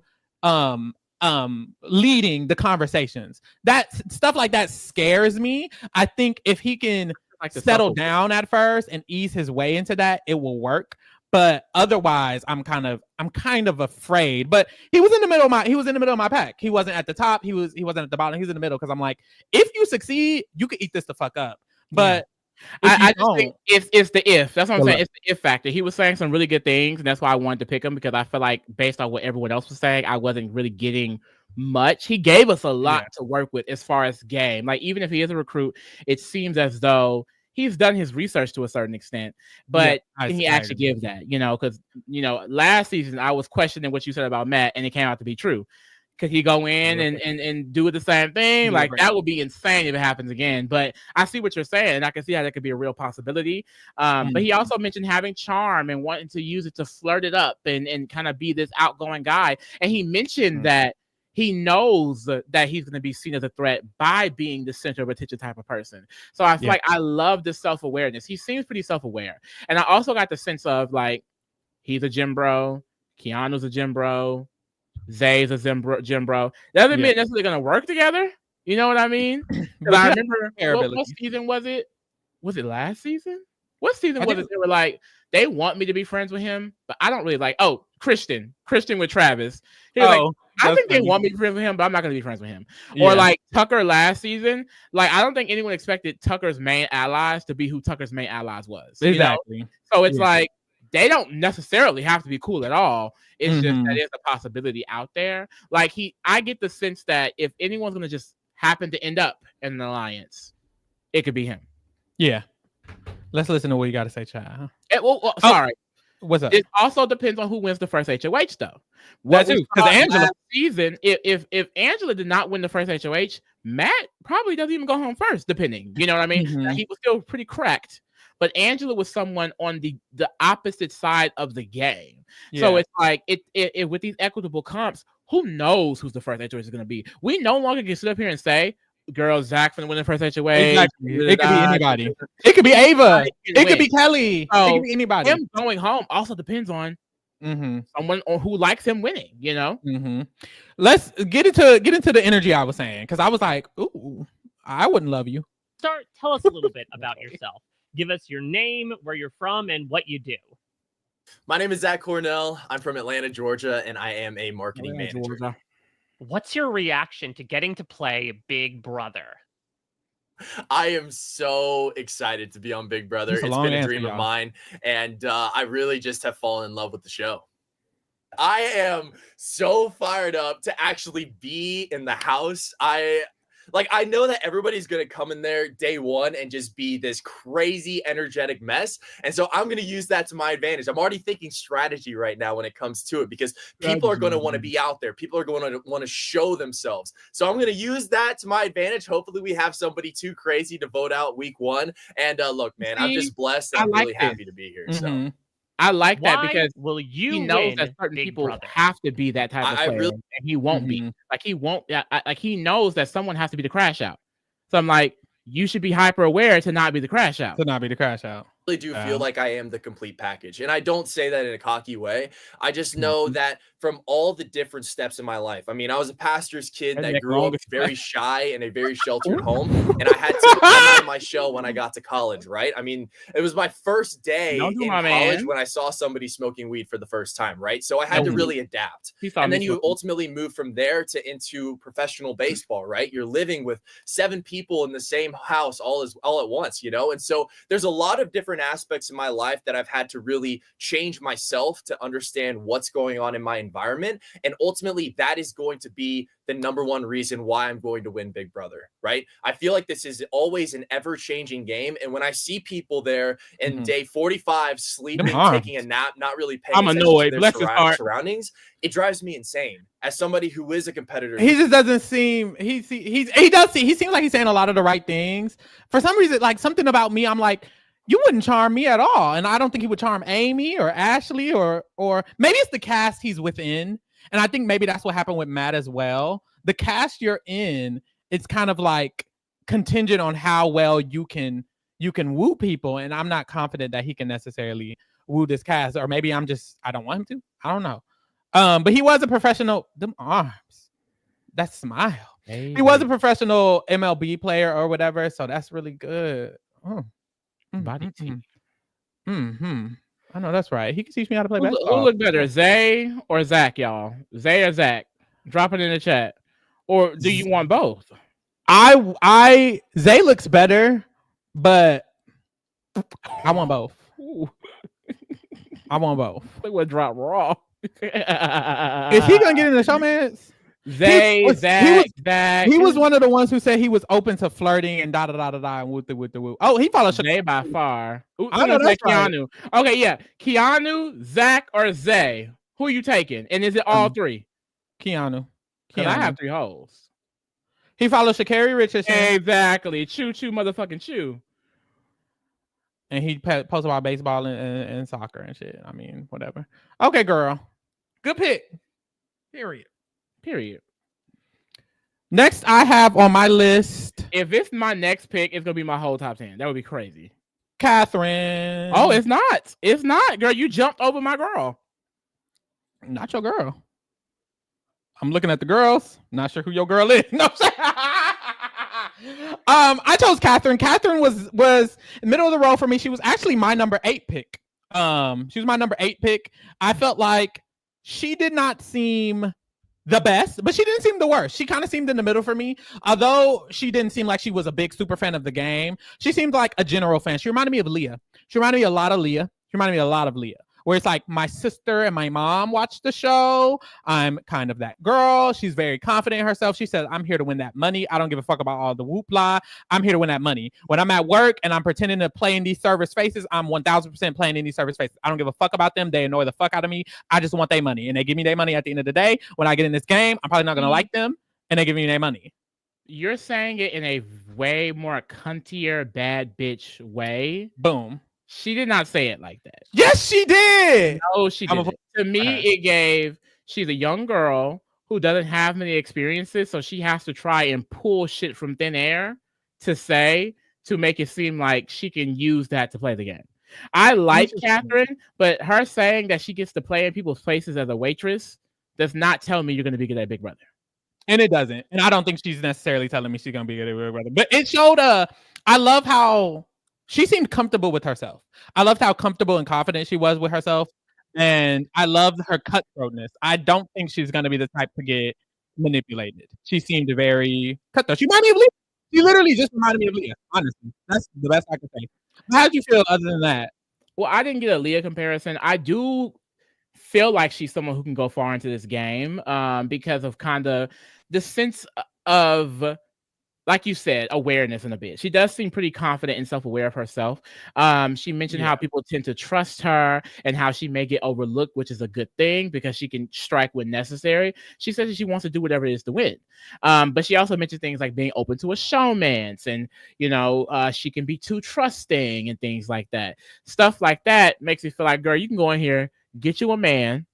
leading the conversations. That stuff like that scares me. I think if he can settle down at first and ease his way into that, it will work. But otherwise, I'm kind of afraid. But he was in the middle of my pack. He wasn't at the top. He wasn't at the bottom. He was in the middle because I'm like, if you succeed, you can eat this the fuck up. But I just think it's the if. That's what I'm saying. It's the if factor. He was saying some really good things, and that's why I wanted to pick him, because I feel like based on what everyone else was saying, I wasn't really getting much. He gave us a lot to work with as far as game. Like, even if he is a recruit, it seems as though he's done his research to a certain extent, but he actually gives that, because, last season I was questioning what you said about Matt, and it came out to be true. Could he go in and do the same thing? Like, that would be insane if it happens again. But I see what you're saying, and I can see how that could be a real possibility. But he also mentioned having charm and wanting to use it to flirt it up and kind of be this outgoing guy. And he mentioned that he knows that he's going to be seen as a threat by being the center of attention type of person. So I feel like I love this self-awareness. He seems pretty self-aware. And I also got the sense of like, he's a gym bro. Keanu's a gym bro. Zay's a gym bro. That doesn't mean necessarily going to work together. You know what I mean? Because I remember, what season was it? Was it last season? What season was it? They were like, they want me to be friends with him, but I don't really like. Oh, Christian with Travis. He was like, I think they want me to be friends with him, but I'm not going to be friends with him. Yeah. Or like Tucker last season. Like, I don't think anyone expected Tucker's main allies to be who Tucker's main allies was. Exactly. You know? So it's like, they don't necessarily have to be cool at all. It's just that there's a possibility out there. Like I get the sense that if anyone's going to just happen to end up in an alliance, it could be him. Yeah. Let's listen to what you got to say, child. Sorry. What's up? It also depends on who wins the first HOH, though. That's too, because Angela season, if Angela did not win the first HOH, Matt probably doesn't even go home first, depending. You know what I mean? He was still pretty cracked. But Angela was someone on the opposite side of the game. So it's like it with these equitable comps, who knows who's the first HOH is going to be? We no longer can sit up here and say, girl, Zach finna win the first HOH. Exactly. It could be anybody. It could be Ava. It could be Kelly. So it could be anybody. Him going home also depends on someone who likes him winning, you know? Let's get into the energy I was saying, because I was like, ooh, I wouldn't love you. Tell us a little bit about yourself. Give us your name, where you're from, and what you do. My name is Zach Cornell. I'm from Atlanta, Georgia, and I am a marketing manager. Georgia. What's your reaction to getting to play Big Brother? I am so excited to be on Big Brother. It's been a dream of mine, and I really just have fallen in love with the show. I am so fired up to actually be in the house. I know that everybody's going to come in there day one and just be this crazy energetic mess. And so I'm going to use that to my advantage. I'm already thinking strategy right now when it comes to it, because people are going to want to be out there. People are going to want to show themselves. So I'm going to use that to my advantage. Hopefully we have somebody too crazy to vote out week one. And look, man, I'm just blessed. I'm really happy to be here. So I like that because he knows that certain people have to be that type of player, and he won't be. Like he won't. Like he knows that someone has to be the crash out. So I'm like, you should be hyper aware to not be the crash out. I really do feel like I am the complete package, and I don't say that in a cocky way. I just know that from all the different steps in my life. I mean, I was a pastor's kid that grew up very shy in a very sheltered home, and I had to come out of my shell when I got to college, right? I mean, it was my first day in college when I saw somebody smoking weed for the first time, right? So I had to really adapt. And then you ultimately move from there into professional baseball, right? You're living with 7 people in the same house all at once, you know? And so there's a lot of different aspects in my life that I've had to really change myself to understand what's going on in my environment. And ultimately that is going to be the number one reason why I'm going to win Big Brother, right? I feel like this is always an ever-changing game. And when I see people there in day 45 sleeping, taking a nap, not really paying attention to their surroundings, it drives me insane. As somebody who is a competitor, he just doesn't seem he seems like he's saying a lot of the right things. For some reason, like something about me, I'm like, you wouldn't charm me at all. And I don't think he would charm Amy or Ashley or maybe it's the cast he's within. And I think maybe that's what happened with Matt as well. The cast you're in, it's kind of like contingent on how well you can woo people. And I'm not confident that he can necessarily woo this cast. Or maybe I don't want him to. I don't know. But he was a professional. Them arms. That smile. He was a professional MLB player or whatever. So that's really good. Body team. I know that's right. He can teach me how to play basketball. Who look better, Zay or Zach, y'all? Zay or Zach? Drop it in the chat. Or do you want both? Zay looks better, but I want both. I want both. Look what drop raw. Is he gonna get in the show, man? Zach. He was one of the ones who said he was open to flirting and and with the woo. Oh, he follows Zay by far. I know that's Keanu. Right. Okay, yeah. Keanu, Zach, or Zay. Who are you taking? And is it all three? Keanu. I have 3 hoes. He follows Sha'Carri Richardson. Exactly. Choo motherfucking choo. And he posts about baseball and soccer and shit. I mean, whatever. Okay, girl. Good pick. Period. Next, I have on my list. If it's my next pick, it's gonna be my whole top 10. That would be crazy. Catherine. Oh, it's not. It's not, girl. You jumped over my girl. Not your girl. I'm looking at the girls. Not sure who your girl is. No. I chose Catherine. Catherine was middle of the road for me. She was actually my number 8 pick. She was my number 8 pick. I felt like she did not seem the best, but she didn't seem the worst. She kind of seemed in the middle for me. Although she didn't seem like she was a big super fan of the game, she seemed like a general fan. She reminded me of Leah. She reminded me a lot of Leah. Where it's like my sister and my mom watch the show. I'm kind of that girl. She's very confident in herself. She says, I'm here to win that money. I don't give a fuck about all the whoopla. I'm here to win that money. When I'm at work and I'm pretending to play in these server spaces, I'm 1000% playing in these server spaces. I don't give a fuck about them. They annoy the fuck out of me. I just want their money. And they give me their money at the end of the day. When I get in this game, I'm probably not going to like them. And they give me their money. You're saying it in a way more cuntier, bad bitch way. Boom. She did not say it like that. Yes, she did. No, she didn't. To me, it gave, she's a young girl who doesn't have many experiences, so she has to try and pull shit from thin air to make it seem like she can use that to play the game. I like Catherine, but her saying that she gets to play in people's places as a waitress does not tell me you're going to be good at Big Brother. And it doesn't. And I don't think she's necessarily telling me she's going to be good at Big Brother. But it showed, I love how she seemed comfortable with herself. I loved how comfortable and confident she was with herself. And I loved her cutthroatness. I don't think she's going to be the type to get manipulated. She seemed very cutthroat. She reminded me of Leah. She literally just reminded me of Leah, honestly. That's the best I can say. How did you feel other than that? Well, I didn't get a Leah comparison. I do feel like she's someone who can go far into this game because of kind of the sense of, like you said, awareness in a bit. She does seem pretty confident and self-aware of herself. She mentioned how people tend to trust her and how she may get overlooked, which is a good thing because she can strike when necessary. She says that she wants to do whatever it is to win. But she also mentioned things like being open to a showmance and, she can be too trusting and things like that. Stuff like that makes me feel like, girl, you can go in here, get you a man,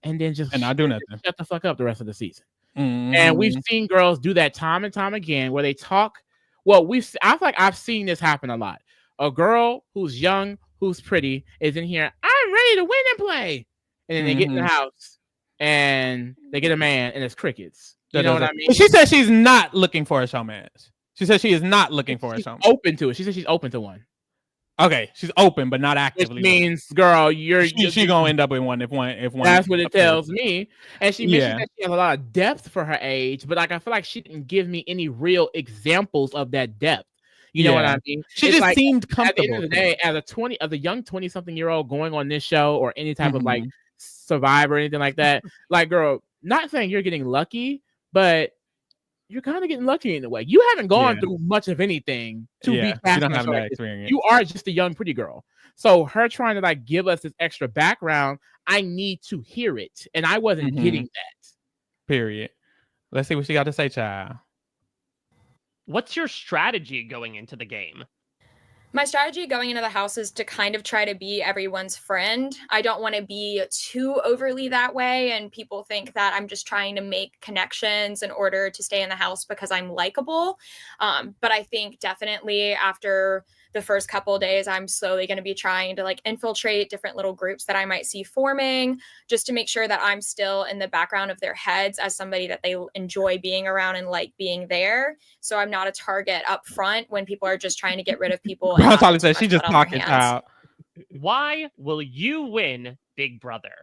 and then just not do nothing. Shut the fuck up the rest of the season. And we've seen girls do that time and time again where they talk. Well, I feel like I've seen this happen a lot. A girl who's young, who's pretty, is in here, I'm ready to win and play. And then they get in the house and they get a man and it's crickets. You know what I mean? She said she's not looking for a showman. She said she is not looking for a showman. Open to it. She said she's open to one. Okay, she's open but not actively. Which means, girl, she gonna end up with one if one. That's what it tells me. And she mentioned that she has a lot of depth for her age, but I feel like she didn't give me any real examples of that depth. You know what I mean? She just seemed comfortable. At the end of the day, as a young 20-something-year-old going on this show or any type of like Survivor or anything like that, like, girl, not saying you're getting lucky, but you're kind of getting lucky in a way. You haven't gone through much of anything to be cast. You don't have that experience. You are just a young, pretty girl. So her trying to like give us this extra background, I need to hear it. And I wasn't getting that. Period. Let's see what she got to say, child. What's your strategy going into the game? My strategy going into the house is to kind of try to be everyone's friend. I don't want to be too overly that way, and people think that I'm just trying to make connections in order to stay in the house because I'm likable. But I think definitely after the first couple of days, I'm slowly going to be trying to like infiltrate different little groups that I might see forming, just to make sure that I'm still in the background of their heads as somebody that they enjoy being around and like being there. So I'm not a target up front when people are just trying to get rid of people. That's all he said. She just talking out. Why will you win Big Brother?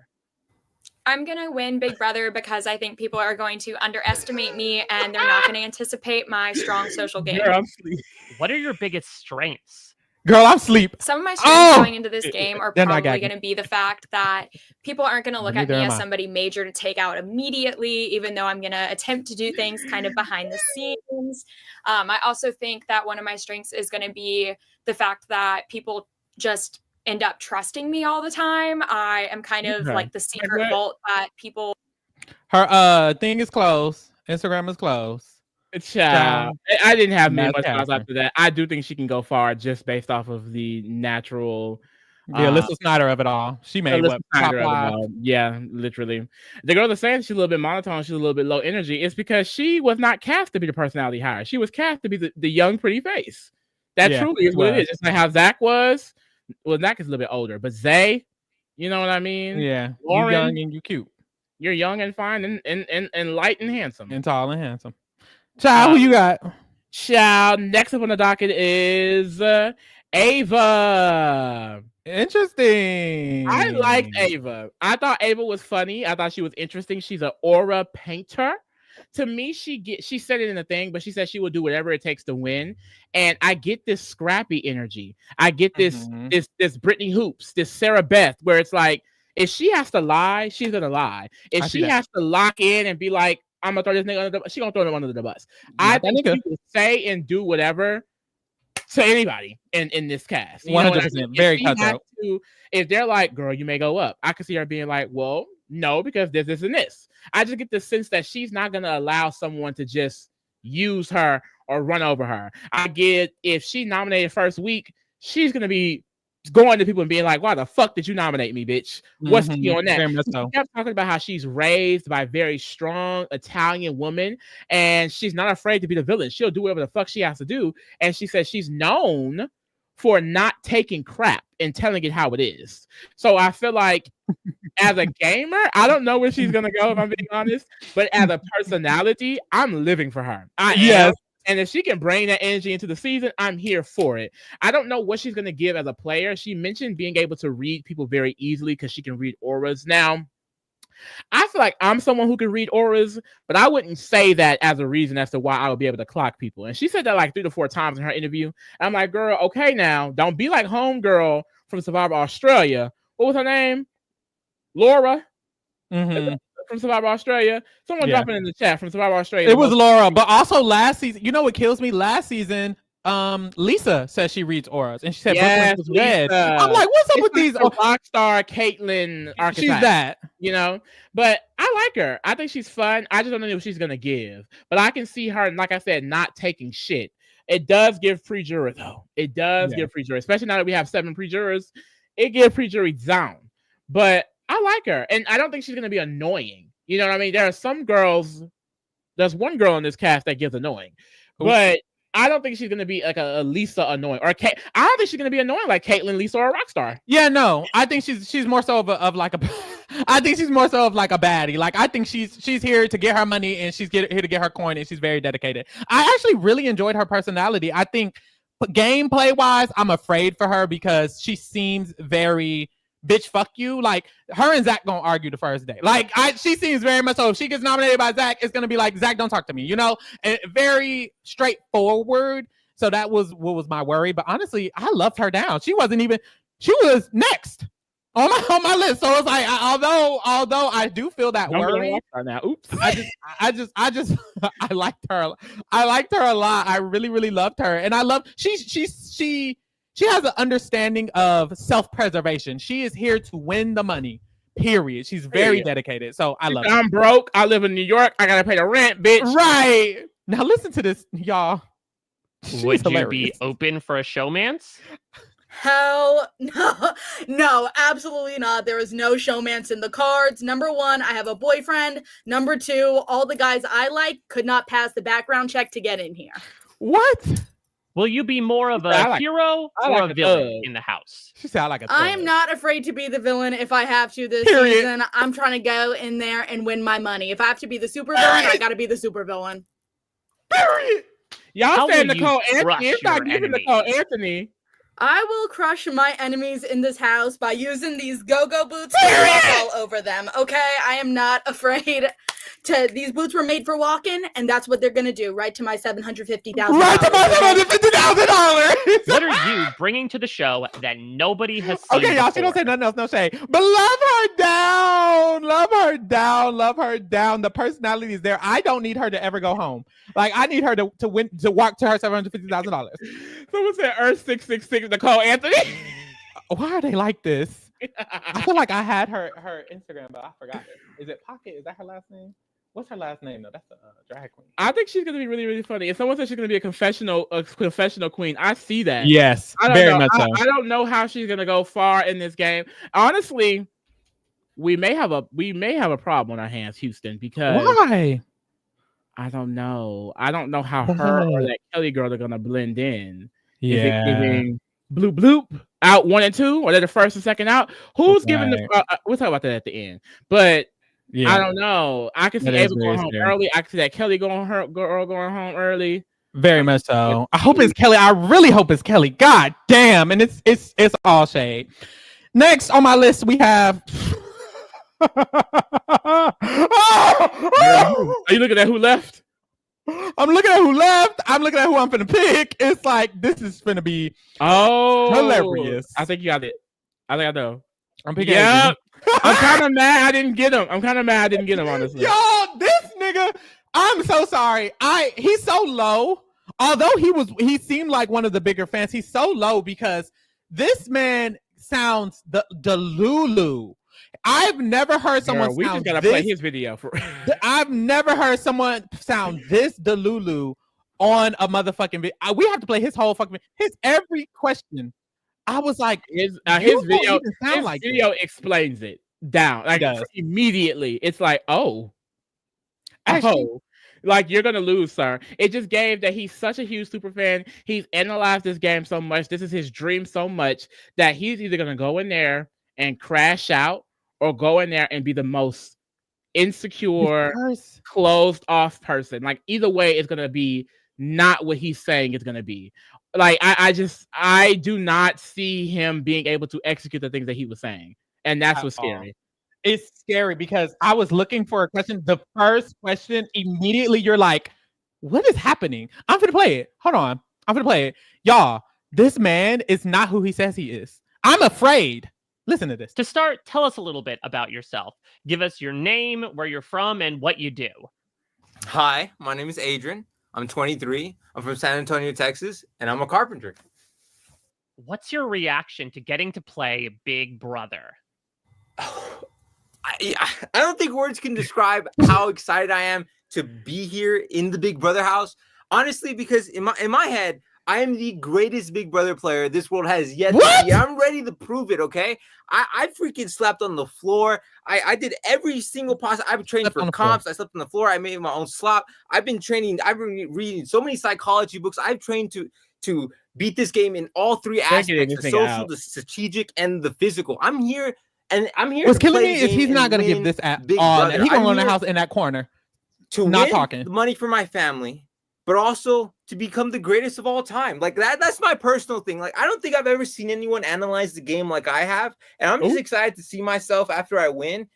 I'm going to win Big Brother because I think people are going to underestimate me and they're not going to anticipate my strong social game. Girl, I'm asleep. What are your biggest strengths? Girl, I'm asleep. Some of my strengths going into this game are They're probably going to be the fact that people aren't going to look at me as somebody major to take out immediately, even though I'm going to attempt to do things kind of behind the scenes. I also think that one of my strengths is going to be the fact that people just end up trusting me all the time. I am kind of like the secret vault that people. Her thing is closed. Instagram is closed. Child. I didn't have many much thoughts after that. I do think she can go far just based off of the natural The Alyssa Snyder of it all. She made what? Top 5. Yeah, literally. The girl that's saying she's a little bit monotone, she's a little bit low energy. It's because she was not cast to be the personality hire. She was cast to be the young, pretty face. That truly is what it is. It's like how Zach was. Well, Zach is a little bit older, but Zay, you know what I mean? Yeah. Lauren, you young and you cute. You're young and fine and light and handsome. And tall and handsome. Child, who you got? Child, next up on the docket is Ava. Interesting. I liked Ava. I thought Ava was funny. I thought she was interesting. She's an aura painter. To me, she said it in the thing, but she said she will do whatever it takes to win. And I get this scrappy energy. I get this this Brittany Hoops, this Sarah Beth, where it's like, if she has to lie, she's gonna lie. If she has to lock in and be like, I'm gonna throw this nigga under the bus, she's gonna throw him under the bus. I think she will say and do whatever to anybody in this cast. 100%. Very cutthroat. If they're like, girl, you may go up, I could see her being like, well, no, because this, and this. I just get the sense that she's not gonna allow someone to just use her or run over her. I get if she nominated first week, she's gonna be going to people and being like, why the fuck did you nominate me, bitch? What's the on that? She kept talking about how she's raised by a very strong Italian woman and she's not afraid to be the villain. She'll do whatever the fuck she has to do. And she says she's known for not taking crap and telling it how it is. So I feel like as a gamer, I don't know where she's gonna go if I'm being honest, but as a personality, I'm living for her. I am. And if she can bring that energy into the season, I'm here for it. I don't know what she's going to give as a player. She mentioned being able to read people very easily because she can read auras. Now, I feel like I'm someone who can read auras, but I wouldn't say that as a reason as to why I would be able to clock people. And she said that like 3 to 4 times in her interview. And I'm like, girl, okay, now don't be like homegirl from Survivor Australia. What was her name? Laura. From Survivor Australia. Someone dropping in the chat from Survivor Australia. It was Laura, but also last season, you know what kills me? Last season, Lisa says she reads auras, and she said Brooklyn was red. I'm like, what's up with these Rockstar Caitlyn archetype? She's that, you know. But I like her. I think she's fun. I just don't know what she's gonna give. But I can see her, like I said, not taking shit. It does give pre-juror though. It does give pre-juror, especially now that we have 7 pre-jurors. It gives pre-jury down. But I like her, and I don't think she's gonna be annoying. You know what I mean? There are some girls. There's one girl in this cast that gets annoying, but I don't think she's gonna be like a Lisa annoying or I don't think she's gonna be annoying like Caitlyn, Lisa, or a Rockstar. Yeah, no, I think she's more so of like a. I think she's more so of like a baddie. Like I think she's here to get her money and she's here to get her coin and she's very dedicated. I actually really enjoyed her personality. I think gameplay wise, I'm afraid for her because she seems very. Bitch, fuck you. Like her and Zach gonna argue the first day. Like she seems very much so. If she gets nominated by Zach, it's gonna be like, Zach, don't talk to me, you know? And very straightforward. So that was what was my worry. But honestly, I loved her down. She was next on my list. So it's like, although I do feel that worry. Now. Oops. I liked her. I liked her a lot. I really, really loved her. And I love she has an understanding of self-preservation. She is here to win the money, period. She's very dedicated. So I love her. I'm broke. I live in New York. I got to pay the rent, bitch. Right. Now listen to this, y'all. Would you be open for a showmance? Hell no. No, absolutely not. There is no showmance in the cards. Number 1, I have a boyfriend. Number 2, all the guys I like could not pass the background check to get in here. What? Will you be more of a hero or a villain in the house? She sound like a I am not afraid to be the villain if I have to this season. I'm trying to go in there and win my money. If I have to be the super villain, I got to be the super villain. Period. Y'all saying Nicole Anthony. It's not giving Nicole Anthony. I will crush my enemies in this house by using these go-go boots to walk all over them. Okay, I am not afraid. These boots were made for walking, and that's what they're gonna do. Right to my $750,000. Right to my $750,000. What are you bringing to the show that nobody has seen? Okay, y'all. She don't say nothing else. No shade. But love her down. Love her down. Love her down. The personality is there. I don't need her to ever go home. Like I need her to win to walk to her $750,000. Someone said Earth 666 Nicole Anthony. Why are they like this? I feel like I had her Instagram, but I forgot it. Is it Pocket? Is that her last name? What's her last name though? That's a drag queen. I think she's gonna be really, really funny. If someone says she's gonna be a confessional queen, I see that. Yes, I don't very know. much so. I don't know how she's gonna go far in this game. Honestly, we may have a problem on our hands, Houston, because why? I don't know. I don't know how her or that Kelly girl are gonna blend in. Yeah. Is it giving bloop bloop out 1 and 2, or they're the first and second out? Who's giving the? We'll talk about that at the end. But I don't know. I can see Ava going home early. I can see that Kelly going home early. Very much so. I hope it's Kelly. I really hope it's Kelly. God damn, and it's all shade. Next on my list we have. Are you looking at who left? I'm looking at who left. I'm looking at who I'm finna pick. It's like this is finna be hilarious. I think you got it. I think I know. I'm picking. Yeah. I'm kind of mad I didn't get him. Honestly. Yo, this nigga. I'm so sorry. He's so low. Although he seemed like one of the bigger fans. He's so low because this man sounds the Lulu. I've never heard someone. We just gotta play his video for. I've never heard someone sound this Delulu on a motherfucking video. We have to play his whole fucking his every question. I was like, his video explains it down like immediately. It's like, like you're gonna lose, sir. It just gave that he's such a huge super fan. He's analyzed this game so much. This is his dream so much that he's either gonna go in there and crash out or go in there and be the most insecure, closed off person. Like either way, it's gonna be not what he's saying it's gonna be. Like I do not see him being able to execute the things that he was saying, and that's what's scary. It's scary because I was looking for a question. The first question, immediately you're like, what is happening? I'm gonna play it. Hold on. I'm gonna play it. Y'all, this man is not who he says he is. I'm afraid. Listen to this. To start, tell us a little bit about yourself. Give us your name, where you're from, and what you do. Hi, my name is Adrian. I'm 23. I'm from San Antonio, Texas, and I'm a carpenter. What's your reaction to getting to play Big Brother? I don't think words can describe how excited I am to be here in the Big Brother house. Honestly, because in my head, I am the greatest Big Brother player this world has yet to see. I'm ready to prove it, okay? I freaking slept on the floor. I did every single possible. I've trained for comps. I slept on the floor. I made my own slop. I've been training. I've been reading so many psychology books. I've trained to beat this game in all three aspects: the social, the strategic, and the physical. I'm here, and I'm here. What's killing me is he's not going to give this at all. He's going to run the house in that corner. To not talking. The money for my family, but also to become the greatest of all time. Like that's my personal thing. Like, I don't think I've ever seen anyone analyze the game like I have. And I'm just excited to see myself after I win.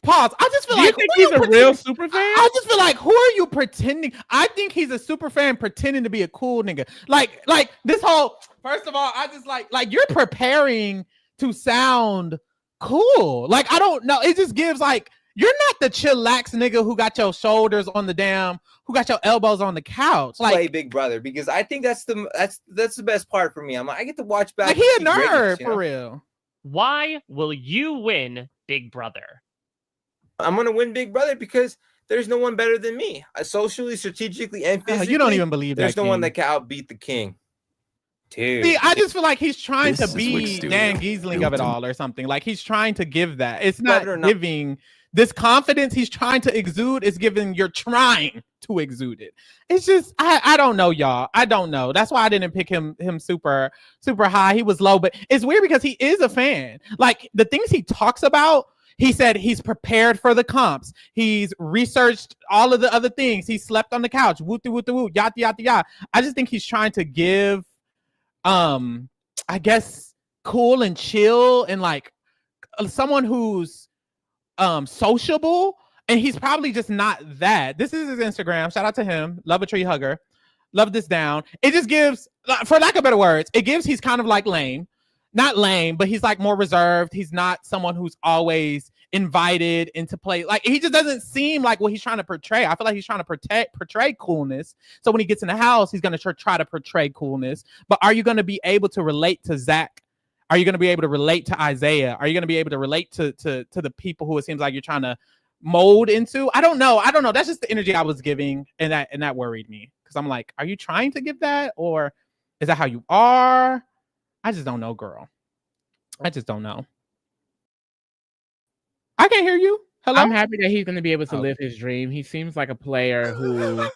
Pause. I just feel like he's a real super fan. I just feel like, who are you pretending? I think he's a super fan pretending to be a cool nigga. Like this whole, first of all, I just like you're preparing to sound cool. Like, I don't know. It just gives like, you're not the chillax nigga who got your shoulders on who got your elbows on the couch. Like, play Big Brother, because I think that's the best part for me. I get to watch back. Like, he a nerd for real. Why will you win Big Brother? I'm gonna win Big Brother because there's no one better than me. Socially, strategically, and physically. You don't even believe there's that. There's no one that can outbeat the king. Dude. See, I just feel like he's trying to be Dan Giesling of it all or something. Like, he's trying to give that. It's not giving this confidence he's trying to exude is giving you're trying to exude it. It's just, I don't know, y'all. I don't know. That's why I didn't pick him super high. He was low, but it's weird because he is a fan. Like, the things he talks about, he said he's prepared for the comps. He's researched all of the other things. He slept on the couch. Woo, yada, yada, yada. I just think he's trying to give, I guess, cool and chill and like someone who's sociable, and he's probably just not that. This is his Instagram. Shout out to him. Love a tree hugger. Love this down. It just gives, for lack of better words, it gives he's kind of like lame. Not lame, but he's like more reserved. He's not someone who's always invited into play. Like, he just doesn't seem like what he's trying to portray. I feel like he's trying to portray coolness. So when he gets in the house, he's going to try to portray coolness. But are you going to be able to relate to Zach? Are you going to be able to relate to Isaiah? Are you going to be able to relate to the people who it seems like you're trying to mold into. I don't know. That's just the energy I was giving, and that worried me because I'm like, are you trying to give that, or is that how you are? I just don't know, girl. I just don't know. I can't hear you. Hello? I'm happy that he's going to be able to live his dream. He seems like a player who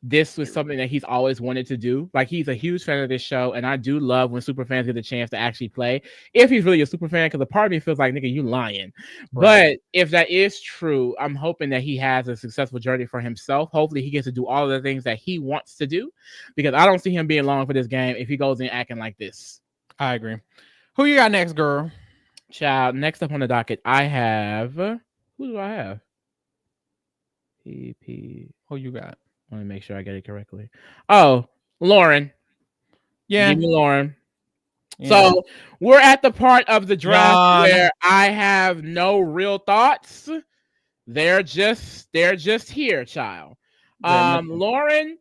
this was something that he's always wanted to do. Like, he's a huge fan of this show, and I do love when super fans get the chance to actually play. If he's really a super fan, because a part of me feels like, nigga, you lying. Right. But if that is true, I'm hoping that he has a successful journey for himself. Hopefully he gets to do all of the things that he wants to do, because I don't see him being long for this game if he goes in acting like this. I agree. Who you got next, girl? Child, next up on the docket, I have... Who do I have? PP. Who you got? Let me make sure I get it correctly. Oh, Lauren. Yeah. Give me Lauren. Yeah. So we're at the part of the draft where I have no real thoughts. They're just here, child. Lauren,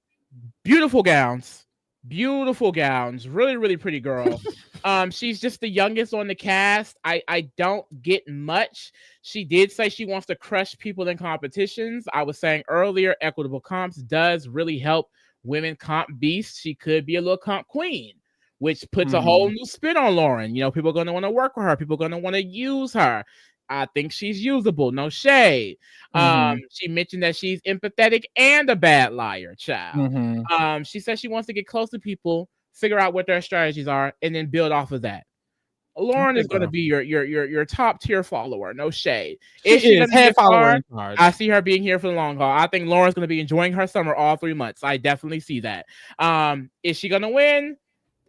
beautiful gowns. Beautiful gowns. Really, really pretty girl. She's just the youngest on the cast. I don't get much. She did say she wants to crush people in competitions. I was saying earlier, equitable comps does really help women comp beasts. She could be a little comp queen, which puts a whole new spin on Lauren. You know, people are going to want to work with her. People are going to want to use her. I think she's usable. No shade. She mentioned that she's empathetic and a bad liar, child. She says she wants to get close to people, figure out what their strategies are, and then build off of that. Lauren is going to be your top tier follower. No shade. Is she going to head follower? I see her being here for the long haul. I think Lauren's going to be enjoying her summer all 3 months. I definitely see that. Is she going to win?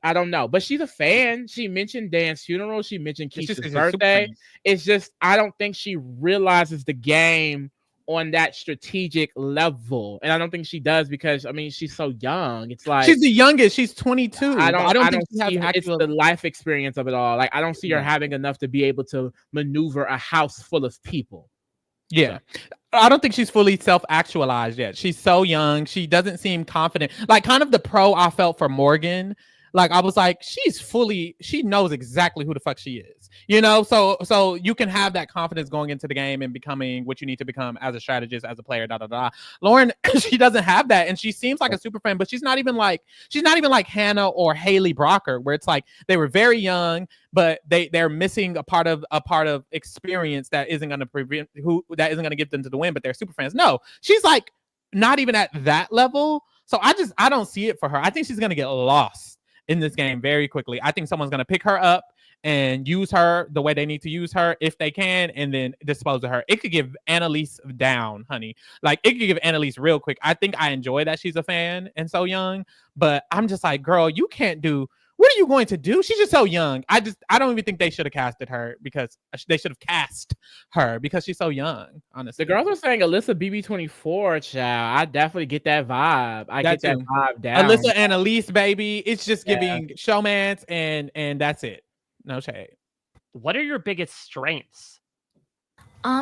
I don't know, but she's a fan. She mentioned Dan's funeral. She mentioned Keisha's birthday. It's just, I don't think she realizes the game on that strategic level. And I don't think she does because, I mean, she's so young. It's like... She's the youngest. She's 22. I don't think she has actual... It's the life experience of it all. Like, I don't see her having enough to be able to maneuver a house full of people. Yeah. I don't think she's fully self-actualized yet. She's so young. She doesn't seem confident. Like, kind of the pro I felt for Morgan. Like, I was like, she knows exactly who the fuck she is, you know? So you can have that confidence going into the game and becoming what you need to become as a strategist, as a player, Lauren, she doesn't have that. And she seems like a super fan, but she's not even like Hannah or Haley Brocker, where it's like they were very young, but they're missing a part of experience that isn't going to give them to the win, but they're super fans. No, she's like not even at that level. So I don't see it for her. I think she's going to get lost in this game very quickly. I think someone's going to pick her up and use her the way they need to use her if they can, and then dispose of her. It could give Annalise down, honey. Like, it could give Annalise real quick. I think I enjoy that she's a fan and so young, but I'm just like, girl, you can't do... What are you going to do? She's just so young. I don't even think they should have casted her, because they should have cast her because she's so young, honestly. The girls are saying Alyssa BB24, child. I definitely get that vibe. I get that vibe down. Alyssa and Elise, baby. It's just giving showmance and that's it. No shade. What are your biggest strengths?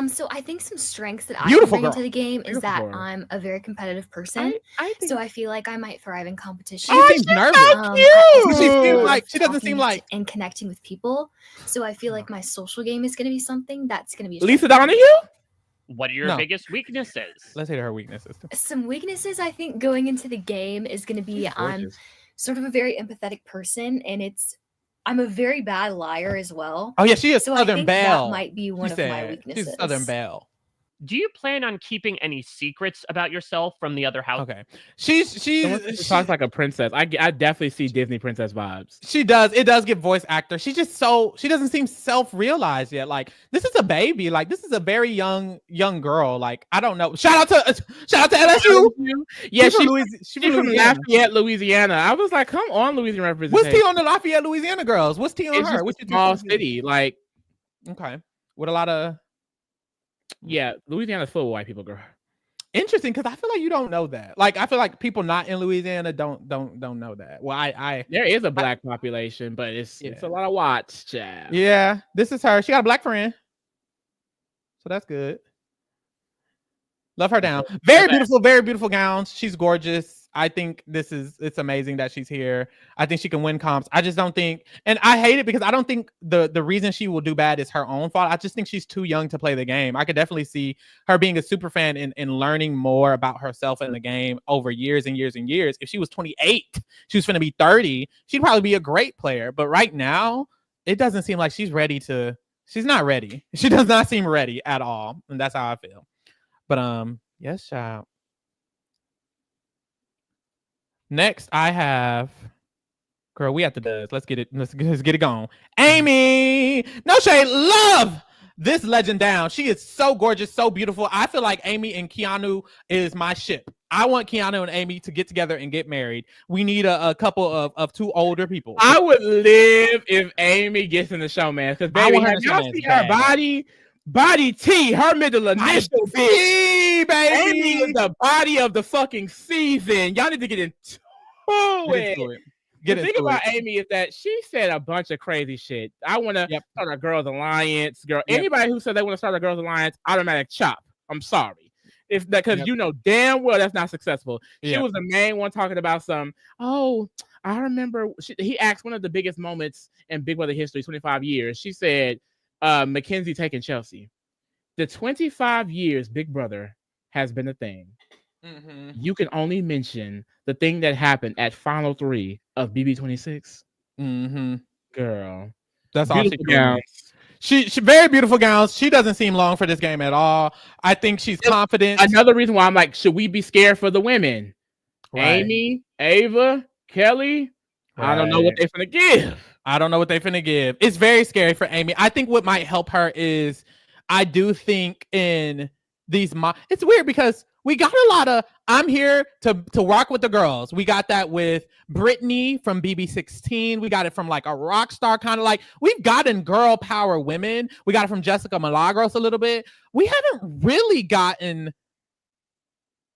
So I think some strengths that I bring to the game is that I'm a very competitive person. So I feel like I might thrive in competition. She seems nervous. She doesn't seem like and connecting with people. So I feel like my social game is going to be something that's going to be. Lisa Donahue? What are your biggest weaknesses? Let's hear her weaknesses. Some weaknesses I think going into the game is going to be I'm sort of a very empathetic person, and I'm a very bad liar as well. Oh yeah, she is so Southern I think Belle. That might be one of my weaknesses. She's Southern Belle. Do you plan on keeping any secrets about yourself from the other house? Okay. She talks like a princess. I definitely see Disney princess vibes. She does. It does give voice actor. She doesn't seem self-realized yet. Like, this is a baby. Like, this is a very young girl. Like, I don't know. Shout out to LSU. Yeah, she's from Lafayette, Louisiana. I was like, come on, Louisiana representation. What's T on the Lafayette, Louisiana girls? What's T on her? What's a small city? Like, okay, with a lot of. Yeah, Louisiana's full of white people, girl. Interesting, because I feel like you don't know that. Like, I feel like people not in Louisiana don't know that. Well, there is a black population, but it's a lot of whites, child. Yeah, this is her. She got a black friend, so that's good. Love her down. Very beautiful gowns. She's gorgeous. I think it's amazing that she's here. I think she can win comps. I just don't think, and I hate it because I don't think the reason she will do bad is her own fault. I just think she's too young to play the game. I could definitely see her being a super fan and learning more about herself in the game over years and years and years. If she was 28, she was going to be 30, she'd probably be a great player. But right now, it doesn't seem like she's ready to. She's not ready. She does not seem ready at all. And that's how I feel. But yes, child. Next, I have, girl, we at the does. Let's get it going. Amy, no shade, love this legend down. She is so gorgeous, so beautiful. I feel like Amy and Keanu is my ship. I want Keanu and Amy to get together and get married. We need a couple of two older people. I would live if Amy gets in the show, man. Because baby, have y'all seen her body T, her middle initial T, baby. Amy is the body of the fucking season. Y'all need to get into it. The thing about Amy is that she said a bunch of crazy shit. I want to start a girls' alliance. Girl, anybody who said they want to start a girls' alliance, automatic chop. I'm sorry. If that, because you know damn well that's not successful. She was the main one talking about some. Oh, I remember he asked one of the biggest moments in Big Brother history, 25 years. She said, Mackenzie taking Chelsea. The 25 years Big Brother has been a thing. Mm-hmm. You can only mention the thing that happened at Final 3 of BB 26. Mm-hmm. Girl, that's all she gowns. She very beautiful gowns. She doesn't seem long for this game at all. I think she's confident. Another reason why I'm like, should we be scared for the women? Right. Amy, Ava, Kelly. Right. I don't know what they're finna give. I don't know what they're finna give. It's very scary for Amy. I think what might help her is, I do think in these it's weird because we got a lot of I'm here to rock with the girls. We got that with Brittany from BB16. We got it from like a rock star kind of like we've gotten girl power women. We got it from Jessica Milagros a little bit. We haven't really gotten,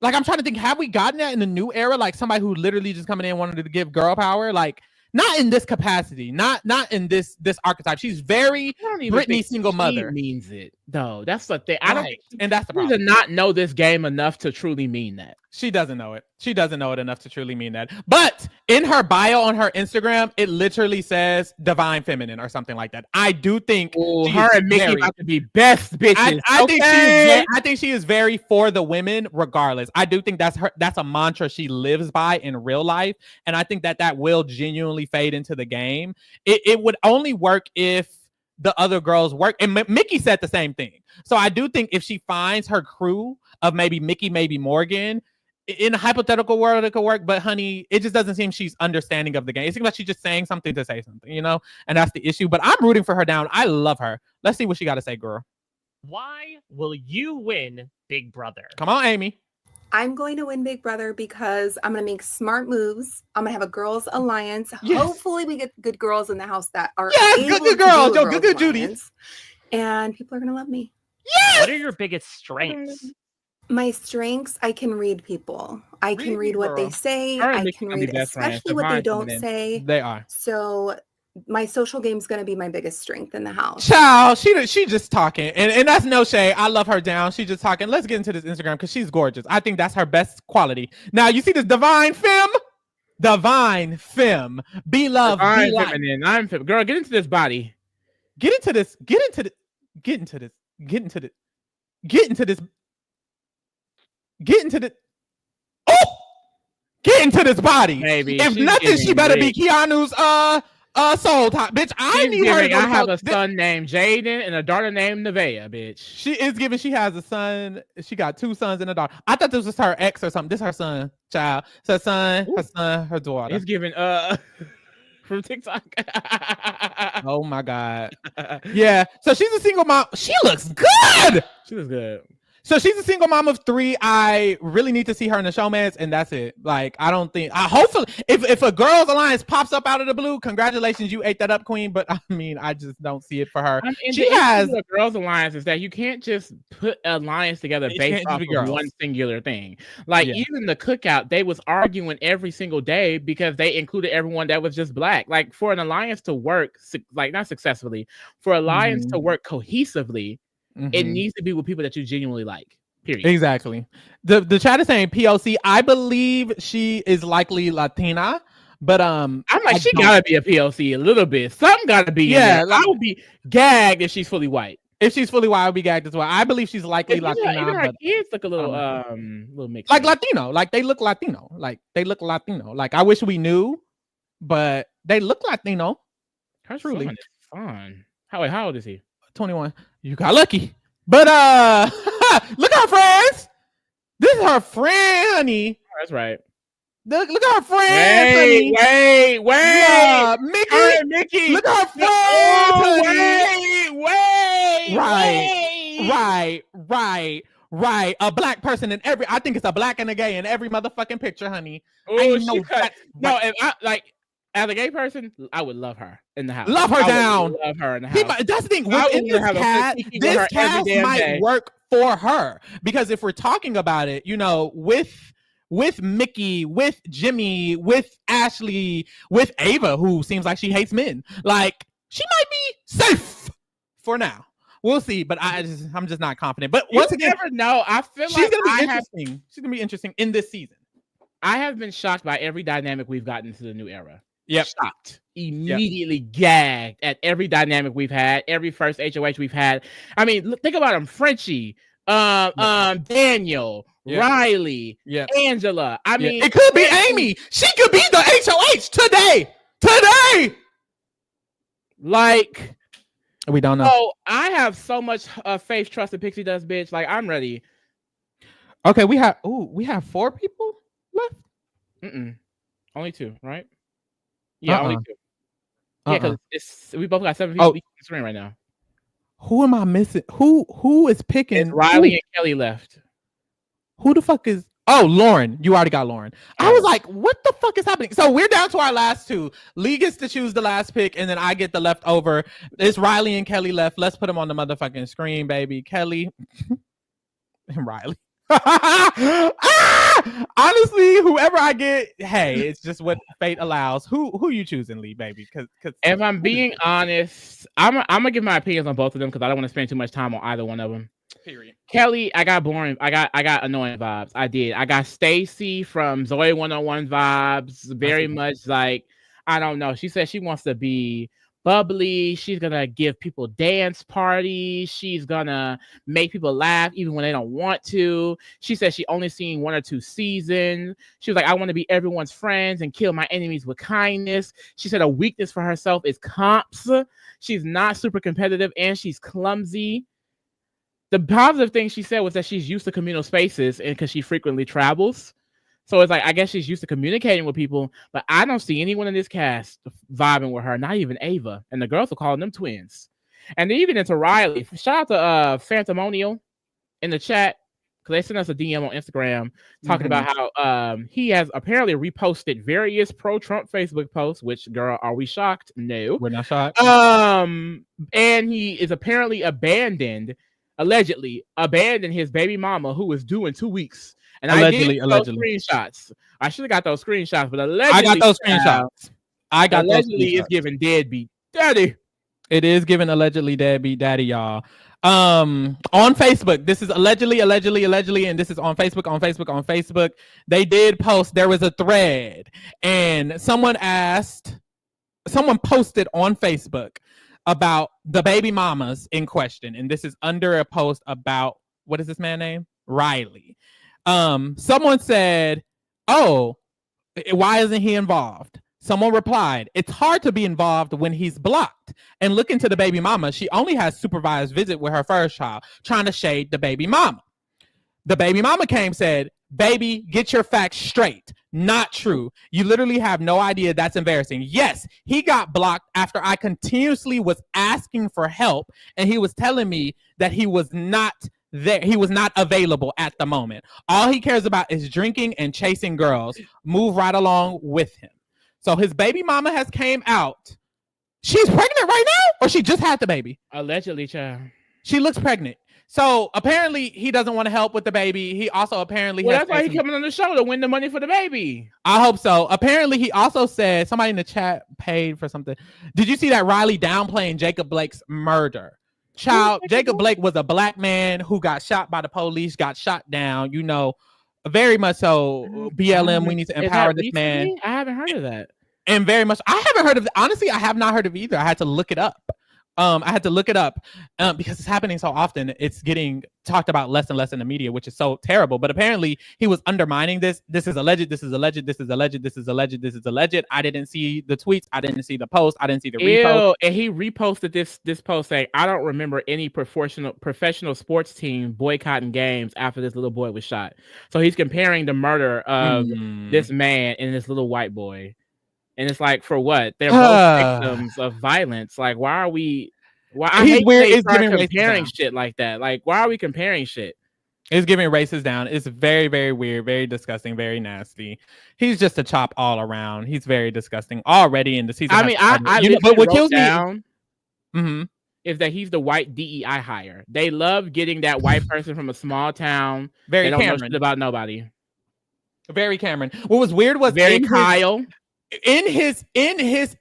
like, I'm trying to think, have we gotten that in the new era? Like somebody who literally just coming in wanted to give girl power, like not in this capacity, not in this archetype. She's very Britney single mother. Means it though. That's the thing. I don't, and that's the problem. She does not know this game enough to truly mean that. She doesn't know it. She doesn't know it enough to truly mean that. But in her bio on her Instagram, it literally says divine feminine or something like that. I do think her and Mickey about to be best bitches. I think she is very for the women regardless. I do think that's a mantra she lives by in real life. And I think that will genuinely fade into the game. It would only work if the other girls work. And Mickey said the same thing. So I do think if she finds her crew of maybe Mickey, maybe Morgan, in a hypothetical world, it could work. But honey, it just doesn't seem she's understanding of the game. It seems like she's just saying something to say something, you know? And that's the issue. But I'm rooting for her down. I love her. Let's see what she got to say, girl. Why will you win Big Brother? Come on, Amy. I'm going to win Big Brother because I'm going to make smart moves. I'm going to have a girls' alliance. Yes. Hopefully we get good girls in the house that are good girls. Yo, good Judy. And people are going to love me. Yes! What are your biggest strengths? My strengths, I can read people. I can read what they say. I can read especially what they don't say. They are. So my social game is going to be my biggest strength in the house. Child, she just talking. And that's no shade. I love her down. She just talking. Let's get into this Instagram because she's gorgeous. I think that's her best quality. Now, you see this divine femme? Divine femme. Be love, be light. I'm feminine. Girl, get into this body. Get into this. Get into this. Oh! Get into this body. Baby, if nothing, she better be Keanu's soul top. Bitch, I need her to go. I have a son named Jaden and a daughter named Nevaeh, bitch. She is giving, she has a son. She got 2 sons and a daughter. I thought this was her ex or something. This is her son, child. So her daughter. He's giving from TikTok. Oh my God. Yeah. So she's a single mom. She looks good. She looks good. So she's a single mom of 3. I really need to see her in the showmans, and that's it. Like, I don't think. Hopefully, if a girls' alliance pops up out of the blue, congratulations, you ate that up, queen. But I mean, I just don't see it for her. She has a girls' alliance is that you can't just put an alliance together based off of one singular thing. Like even the cookout, they was arguing every single day because they included everyone that was just black. Like for an alliance to work, like not successfully, for alliance to work cohesively. It needs to be with people that you genuinely like. Period. Exactly. The chat is saying POC. I believe she is likely Latina, but I'm like, she gotta be a POC a little bit. Something gotta be in there. I would be gagged if she's fully white. If she's fully white, I would be gagged as well. I believe she's likely Latina. Even her kids look a little mixed. Like Latino. Like they look Latino. Like I wish we knew, but they look Latino. Her truly son is fun. How old is he? 21. You got lucky. But look at her friends. This is her friend, honey. Oh, that's right. Look at her friends, honey. Wait. Yeah, Mickey. Look at her friends, honey. Right. A black person in every. I think it's a black and a gay in every motherfucking picture, honey. As a gay person, I would love her in the house. Love her down. Love her in the house. That's the thing. This cast might work for her, because if we're talking about it, with Mickey, with Jimmy, with Ashley, with Ava, who seems like she hates men, like she might be safe for now. We'll see, but I'm just not confident. But once again, never know. I feel she's gonna be interesting. She's gonna be interesting in this season. I have been shocked by every dynamic we've gotten into the new era. Yep. Shocked. Immediately gagged at every dynamic we've had, every first HOH we've had. I mean, think about them. Frenchie, Daniel, Riley, Angela. I mean, it could be Amy. She could be the HOH today. Like, we don't know. Oh, I have so much faith, trust in Pixie Dust, bitch. Like, I'm ready. Okay, we have 4 people left. Only 2, right? Yeah, only 2. Yeah, because we both got 7 people on the screen right now. Who am I missing? Who is picking? It's Riley and Kelly left. Who the fuck is? Oh, Lauren. You already got Lauren. I was like, what the fuck is happening? So we're down to our last 2. Lee gets to choose the last pick, and then I get the leftover. It's Riley and Kelly left. Let's put them on the motherfucking screen, baby. Kelly and Riley. Honestly, whoever I get, hey, it's just what fate allows. Who you choosing, Lee, baby? Because if I'm being honest, I'm gonna give my opinions on both of them because I don't want to spend too much time on either one of them. Period. Kelly, I got boring. I got annoying vibes. I did. I got Stacy from Zoe 101 vibes. Very much like, I don't know. She said she wants to be bubbly. She's gonna give people dance parties. She's gonna make people laugh even when they don't want to. She said she only seen 1 or 2 seasons. She was like, I want to be everyone's friends and kill my enemies with kindness. She said a weakness for herself is comps. She's not super competitive and she's clumsy. The positive thing she said was that she's used to communal spaces and because she frequently travels. So it's like, I guess she's used to communicating with people, but I don't see anyone in this cast vibing with her, not even Ava. And the girls are calling them twins. And then you get into Riley. Shout out to Phantomonial in the chat, because they sent us a DM on Instagram talking about how he has apparently reposted various pro-Trump Facebook posts, which, girl, are we shocked? No. We're not shocked. And he is apparently allegedly abandoned his baby mama, who was due in 2 weeks. And allegedly. Those screenshots. I should have got those screenshots, but allegedly, I got those screenshots. Allegedly, it's giving deadbeat daddy. It is giving allegedly deadbeat daddy, y'all. On Facebook, this is allegedly, and this is on Facebook. They did post. There was a thread, and someone posted on Facebook about the baby mamas in question, and this is under a post about, what is this man name? Riley. Someone said, oh, why isn't he involved? Someone replied, it's hard to be involved when he's blocked. And look into the baby mama. She only has supervised visit with her first child, trying to shade the baby mama. The baby mama said, baby, get your facts straight. Not true. You literally have no idea. That's embarrassing. Yes, he got blocked after I continuously was asking for help, and he was telling me that he was not there. He was not available at the moment. All he cares about is drinking and chasing girls. Move right along with him. So his baby mama has came out. She's pregnant right now, or she just had the baby? Allegedly, child. She looks pregnant. So apparently he doesn't want to help with the baby. He also apparently that's why he's coming on the show to win the money for the baby. I hope so. Apparently he also said, somebody in the chat paid for something. Did you see that Riley downplaying Jacob Blake's murder? Child, Jacob Blake was a black man who got shot by the police, got shot down, you know, very much so. BLM, we need to empower this man. I haven't heard of that. And very much, I haven't heard of it. Honestly, I have not heard of it either. I had to look it up. Because it's happening so often. It's getting talked about less and less in the media, which is so terrible. But apparently, he was undermining this. This is alleged. This is alleged. This is alleged. This is alleged. This is alleged. I didn't see the tweets. I didn't see the post. I didn't see the repost. And he reposted this post saying, "I don't remember any professional sports team boycotting games after this little boy was shot." So he's comparing the murder of this man and this little white boy. And it's like, for what? They're both victims of violence. Like, why are we? He's weird. It's giving comparing shit like that. Like, why are we comparing shit? It's giving races down. It's very, very weird, very disgusting, very nasty. He's just a chop all around. He's very disgusting already in the season. I mean, but what kills me is that he's the white DEI hire. They love getting that white person from a small town. Very they don't Cameron. know shit about nobody. Very Cameron. What was weird was very Kyle. In his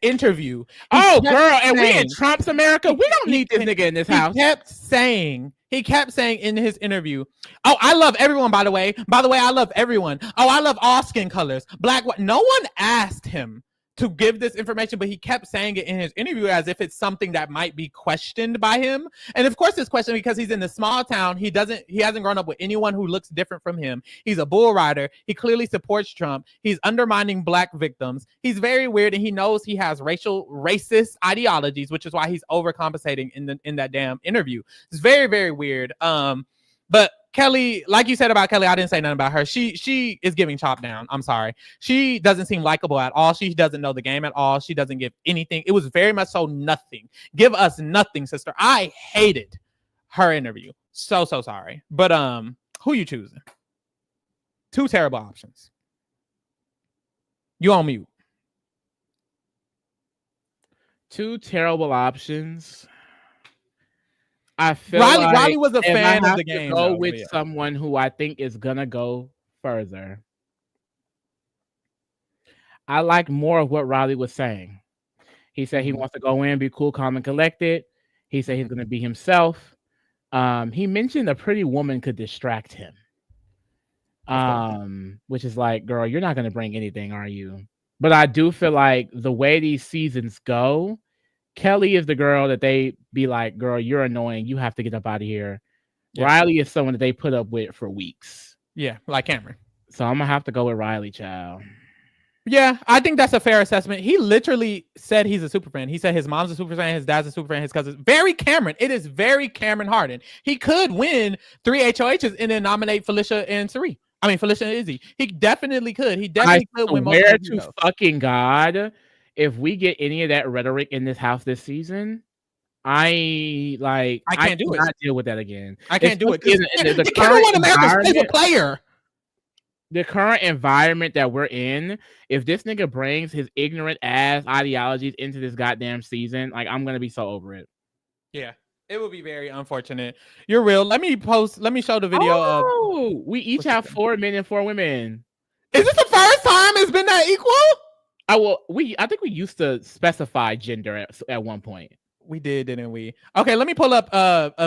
interview, girl, and we in Trump's America, we don't need this nigga in this house. He kept saying in his interview, "Oh, I love everyone, by the way, I love everyone. Oh, I love all skin colors, black, white." No one asked him to give this information, but he kept saying it in his interview as if it's something that might be questioned by him. And of course it's questioned because he's in the small town. He hasn't grown up with anyone who looks different from him. He's a bull rider. He clearly supports Trump. He's undermining black victims. He's very weird, and he knows he has racist ideologies, which is why he's overcompensating in that damn interview. It's very, very weird. But Kelly, like you said about Kelly, I didn't say nothing about her. She is giving chop down. I'm sorry. She doesn't seem likable at all. She doesn't know the game at all. She doesn't give anything. It was very much so nothing. Give us nothing, sister. I hated her interview. So sorry. But who you choosing? Two terrible options. You on mute. Two terrible options. I feel Riley was a fan of the game. Go with someone who I think is gonna go further. I like more of what Riley was saying. He said he wants to go in, be cool, calm, and collected. He said he's gonna be himself. He mentioned a pretty woman could distract him. Which is like, girl, you're not gonna bring anything, are you? But I do feel like the way these seasons go, Kelly is the girl that they be like, girl, you're annoying. You have to get up out of here. Yeah. Riley is someone that they put up with for weeks. Yeah, like Cameron. So I'm going to have to go with Riley, child. Yeah, I think that's a fair assessment. He literally said he's a super fan. He said his mom's a super fan, his dad's a super fan, his cousin's. Very Cameron. It is very Cameron Harden. He could win 3 HOHs and then nominate Felicia and Izzy. He definitely could. He definitely could win most of them. To fucking God, if we get any of that rhetoric in this house this season, I can't do it. I deal with that again. I can't do it. The current America's favorite player. The current environment that we're in, if this nigga brings his ignorant ass ideologies into this goddamn season, like, I'm gonna be so over it. Yeah, it would be very unfortunate. You're real. Let me show the video of. We each have 4 men and 4 women. Is this the first time it's been that equal? I think we used to specify gender at one point. We did, didn't we? Okay, let me pull up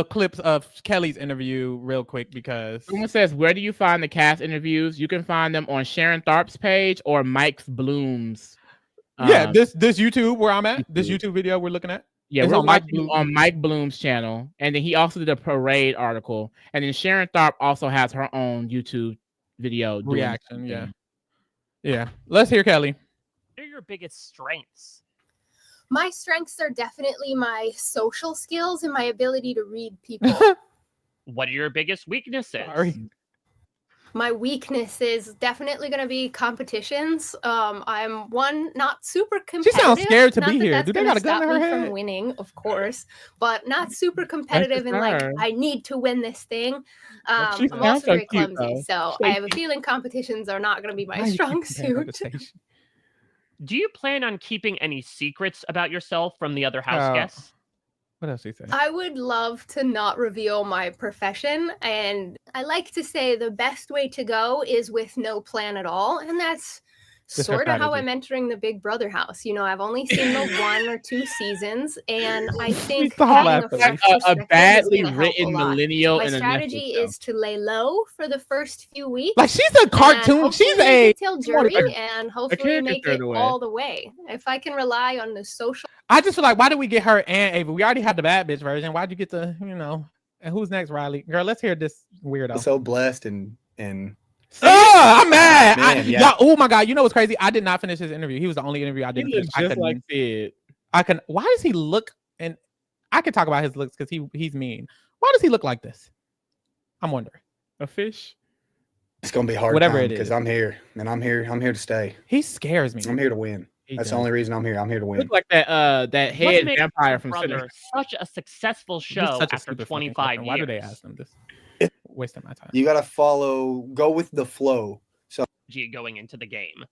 clips of Kelly's interview real quick because someone says, where do you find the cast interviews? You can find them on Sharon Tharp's page or Mike Bloom's. This YouTube where I'm at. This YouTube video we're looking at. Yeah, we're on Mike Bloom's channel, and then he also did a parade article, and then Sharon Tharp also has her own YouTube video reaction. Yeah. Let's hear Kelly. What are your biggest strengths? My strengths are definitely my social skills and my ability to read people. What are your biggest weaknesses? My weakness is definitely going to be competitions. I'm not super competitive. She sounds scared to be here. Do they got a gun in her head? From winning, of course, but not super competitive and like I need to win this thing. I'm also very clumsy, so I have a feeling competitions are not going to be my strong suit. Do you plan on keeping any secrets about yourself from the other house guests? What else do you say? I would love to not reveal my profession, and I like to say the best way to go is with no plan at all, and that's sort of how I'm entering the Big Brother house. You know, I've only seen the 1 or 2 seasons, and I think having a fresh a badly written millennial. My strategy is to lay low for the first few weeks. Like, she's a cartoon. She's a tell jury and hopefully make it all the way. If I can rely on the social. I just feel like, why did we get her and Ava? We already had the bad bitch version. Why'd you get the, you know? And who's next, Riley? Girl, let's hear this weirdo. So blessed and oh, I'm mad. Man, yeah. Oh my god, you know what's crazy? I did not finish his interview. He was the only interview I didn't finish. Just like Sid. Why does he look? And I could talk about his looks because he's mean. Why does he look like this? I'm wondering. A fish. It's gonna be hard. Whatever it is, because I'm here and I'm here to stay. He scares me. I'm here to win. That's the only reason I'm here. I'm here to win. Look like that head vampire from Brother, such a successful show after 25 years. Why do they ask them this? Wasting my time. You gotta go with the flow. So going into the game.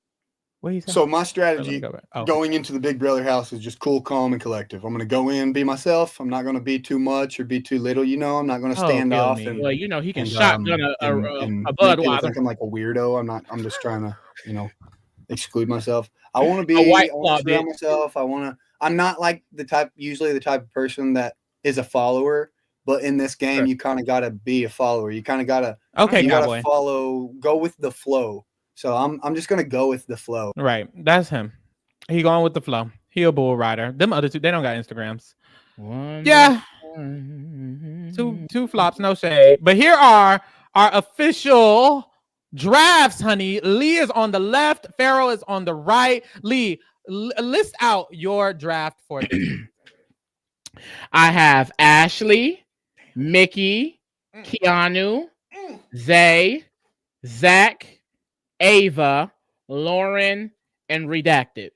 So my strategy going into the Big Brother house is just cool, calm, and collective. I'm gonna go in, be myself. I'm not gonna be too much or be too little. You know, I'm not gonna stand off. And, well, you know, he can shotgun a Budweiser. Think I'm like a weirdo. I'm not. I'm just trying to, you know, exclude myself. I want to be around myself. I'm not like usually the type of person that is a follower, but in this game, you kind of got to be a follower. You kind of got to, go with the flow. So I'm just going to go with the flow. Right. That's him. He going with the flow. He a bull rider. Them other two, they don't got Instagrams. Yeah. Two flops, no shade. But here are our official drafts, honey. Lee is on the left. Pharaoh is on the right. Lee, list out your draft for this. I have Ashley, Mickey, Keanu, Zay, Zach, Ava, Lauren, and Redacted.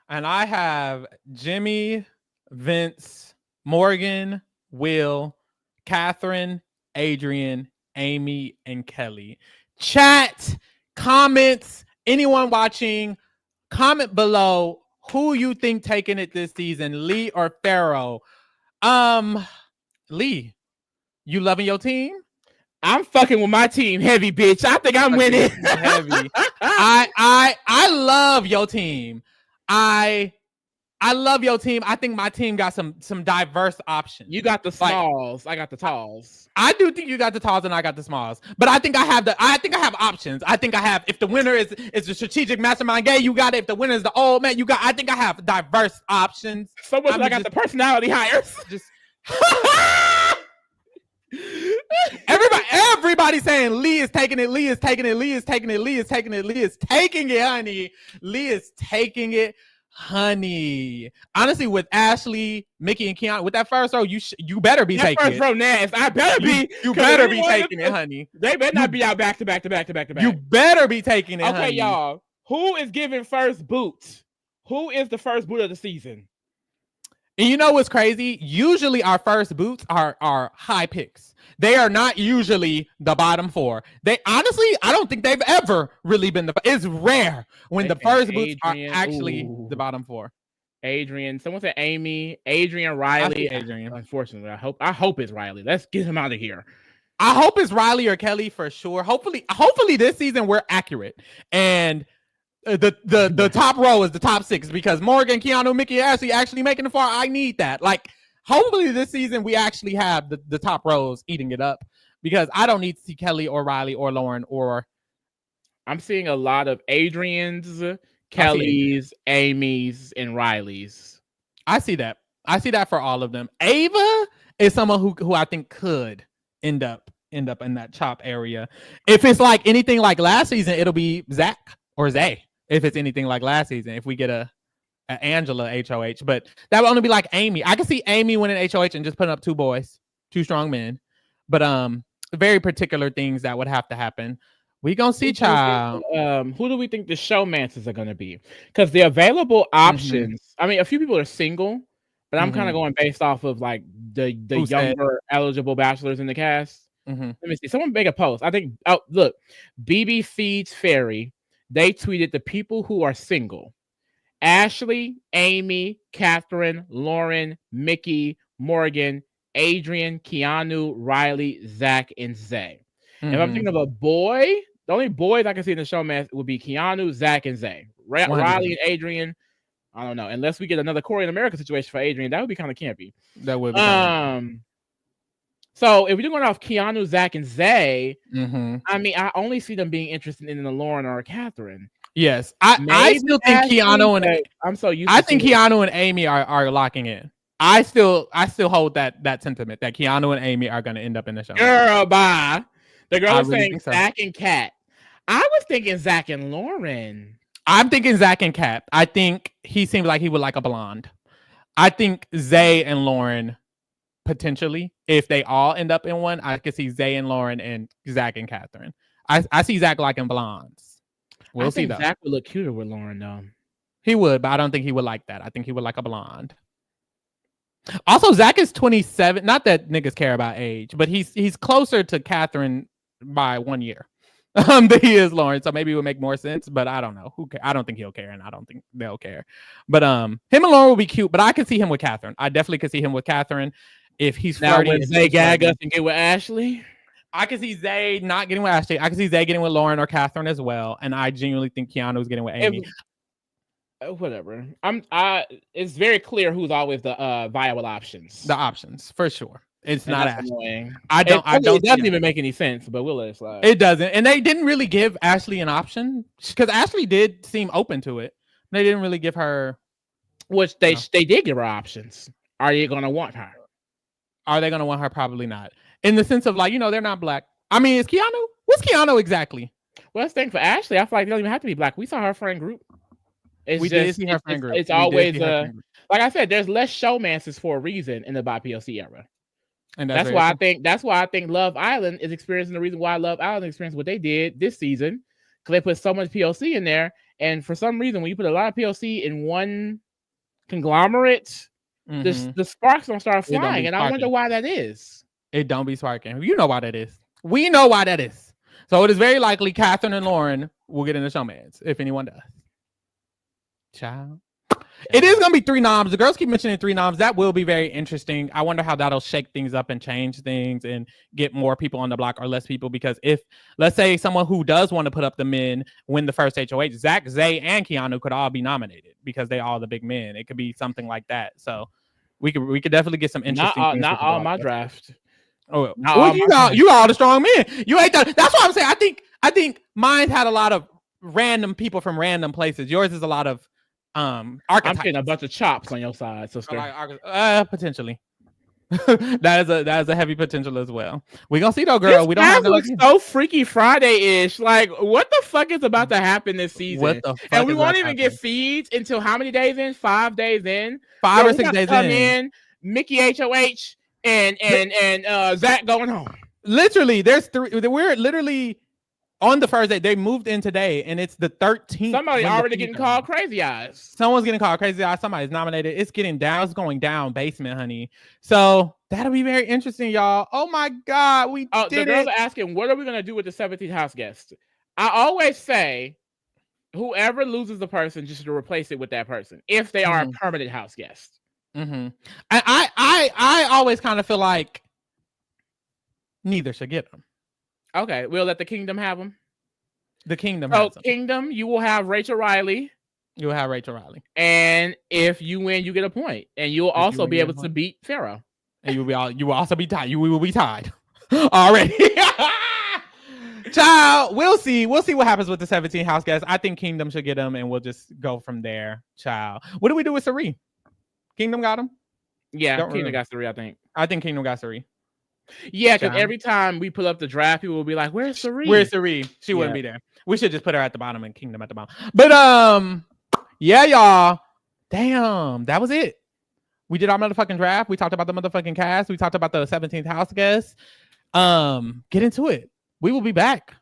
And I have Jimmy, Vince, Morgan, Will, Catherine, Adrian, Amy, and Kelly. Chat, comments, anyone watching, comment below who you think taking it this season, Lee or Pharaoh. Lee, you loving your team? I'm fucking with my team heavy, bitch. I think I'm winning. Heavy. I love your team. I love your team. I think my team got some diverse options. You got the smalls. I got the talls. I do think you got the talls and I got the smalls. But I think I have options. I think I have, if the winner is the strategic mastermind gay, you got it. If the winner is the old man, you got, I think I have diverse options. So much I got the personality hires. Just everybody saying Lee is taking it, Lee is taking it, Lee is taking it, Lee is taking it, Lee is taking it, honey. Lee is taking it, honey. Honestly, with Ashley, Mickey, and Keanu, with that first row, you better be taking it. First row nasty. I better be. You better be taking it, honey. They better not be out back to back to back to back to back. You better be taking it, okay, honey. y'all. Who is giving first boots? Who is the first boot of the season? And you know what's crazy? Usually our first boots are high picks. They are not usually the bottom four. They honestly, I don't think they've ever really been it's rare when the first boots are actually the bottom four. Adrian, someone said Amy, Adrian, Riley. Adrian. Unfortunately, I hope it's Riley. Let's get him out of here. I hope it's Riley or Kelly for sure. Hopefully this season we're accurate. And the top row is the top six because Morgan, Keanu, Mickey, and Ashley actually making the far. I need that. Like, hopefully this season we actually have the top rows eating it up because I don't need to see Kelly or Riley or Lauren or. I'm seeing a lot of Adrian's, Kelly's, Amy's, and Riley's. I see that. I see that for all of them. Ava is someone who I think could end up in that top area. If it's like anything like last season, it'll be Zach or Zay. If it's anything like last season, if we get a Angela HOH, but that would only be like Amy. I can see Amy winning HOH and just putting up two boys, two strong men. But very particular things that would have to happen. We gonna see, child. Who do we think the showmances are gonna be? Because the available options. I mean, a few people are single, but I'm kind of going based off of like the younger eligible bachelors in the cast. Let me see. Someone make a post. I think. Oh, look, BB Feeds Fairy. They tweeted the people who are single: Ashley, Amy, Catherine, Lauren, Mickey, Morgan, Adrian, Keanu, Riley, Zach, and Zay. If I'm thinking of a boy, The only boys I can see in the showman would be Keanu, Zach, and Zay. Riley and Adrian. I don't know. Unless we get another Corey in America situation for Adrian, that would be kind of campy. That would be. So if we're going off Keanu, Zach, and Zay, I mean, I only see them being interested in the Lauren or Catherine. Yes, I still think Keanu and I'm so used. I think Keanu and Amy are locking in. I still hold that sentiment that Keanu and Amy are going to end up in the show. Girl, bye. The girl was saying Zach and Kat. I was thinking Zach and Lauren. I'm thinking Zach and Kat. I think he seems like he would like a blonde. I think Zay and Lauren potentially, if they all end up in one, I could see Zay and Lauren and Zach and Catherine. I see Zach liking blondes. We'll see though. Zach would look cuter with Lauren though. He would, but I don't think he would like that. I think he would like a blonde. Also, Zach is 27. Not that niggas care about age, but he's closer to Catherine by 1 year than he is Lauren. So maybe it would make more sense, but I don't know. I don't think he'll care, and I don't think they'll care. But him and Lauren will be cute, but I could see him with Catherine. I definitely could see him with Catherine if he's now flirty. When Zay gag us and get with Ashley. I can see Zay not getting with Ashley. I can see Zay getting with Lauren or Catherine as well, and I genuinely think Keanu's getting with Amy. Whatever. It's very clear who's always the viable options. The options for sure. It's not Ashley. Annoying. I don't. It doesn't even make any sense, but we'll let it slide. It doesn't, and they didn't really give Ashley an option because Ashley did seem open to it. They didn't really give her, which they did give her options. Are you gonna want her? Are they gonna want her? Probably not. In the sense of like, they're not black. I mean, is Keanu? What's Keanu exactly? Well, let's think for Ashley. I feel like they don't even have to be black. We saw her friend group. We did see her friend group. It's always like I said, there's less showmances for a reason in the BIPOC era. And that's why I think Love Island is experiencing the reason why Love Island experienced what they did this season. Because they put so much POC in there. And for some reason, when you put a lot of POC in one conglomerate, the sparks don't start flying. And I wonder why that is. It don't be sparking. You know why that is. We know why that is. So it is very likely Catherine and Lauren will get in the showmans, if anyone does. Child. It is going to be 3 noms. The girls keep mentioning 3 noms. That will be very interesting. I wonder how that'll shake things up and change things and get more people on the block or less people. Because if, let's say, someone who does want to put up the men win the first HOH, Zach, Zay, and Keanu could all be nominated because they all the big men. It could be something like that. So we could definitely get some interesting things. Not all my draft. Oh, you got all the strong men. You ain't that. That's what I'm saying. I think mine had a lot of random people from random places. Yours is a lot of archetypes. I'm getting a bunch of chops on your side, sister. Potentially. that is a heavy potential as well. We gonna see though, girl. This we don't have no so Freaky Friday-ish. Like, what the fuck is about to happen this season? What the fuck? And we won't even get feeds until how many days in? 5 days in. 5 or 6 days in. Mickey HOH and Zach going home. Literally, there's 3. We're literally on the first day. They moved in today, and it's the 13th. Somebody already getting called Crazy Eyes. Someone's getting called Crazy Eyes. Somebody's nominated. It's getting down. It's going down basement, honey. So that'll be very interesting, y'all. Oh my God, we did the girls are asking, what are we gonna do with the 17th house guest? I always say, whoever loses the person, just to replace it with that person if they are a permanent house guest. I always kind of feel like neither should get them. Okay, we'll let the Kingdom have them. The Kingdom. Kingdom, you will have Rachel Riley. You will have Rachel Riley. And if you win, you get a point, and you'll also be able to beat Pharaoh. And you will also be tied. We will be tied already. Child, we'll see. We'll see what happens with the 17 house guests. I think Kingdom should get them, and we'll just go from there. Child, what do we do with Sari? Kingdom got him. Yeah, Kingdom got Sari. I think Kingdom got Sari. Yeah, because every time we pull up the draft, people will be like, "Where's Sari? Where's Sari? She wouldn't be there. We should just put her at the bottom and Kingdom at the bottom." But yeah, y'all. Damn, that was it. We did our motherfucking draft. We talked about the motherfucking cast. We talked about the 17th house guests. Get into it. We will be back.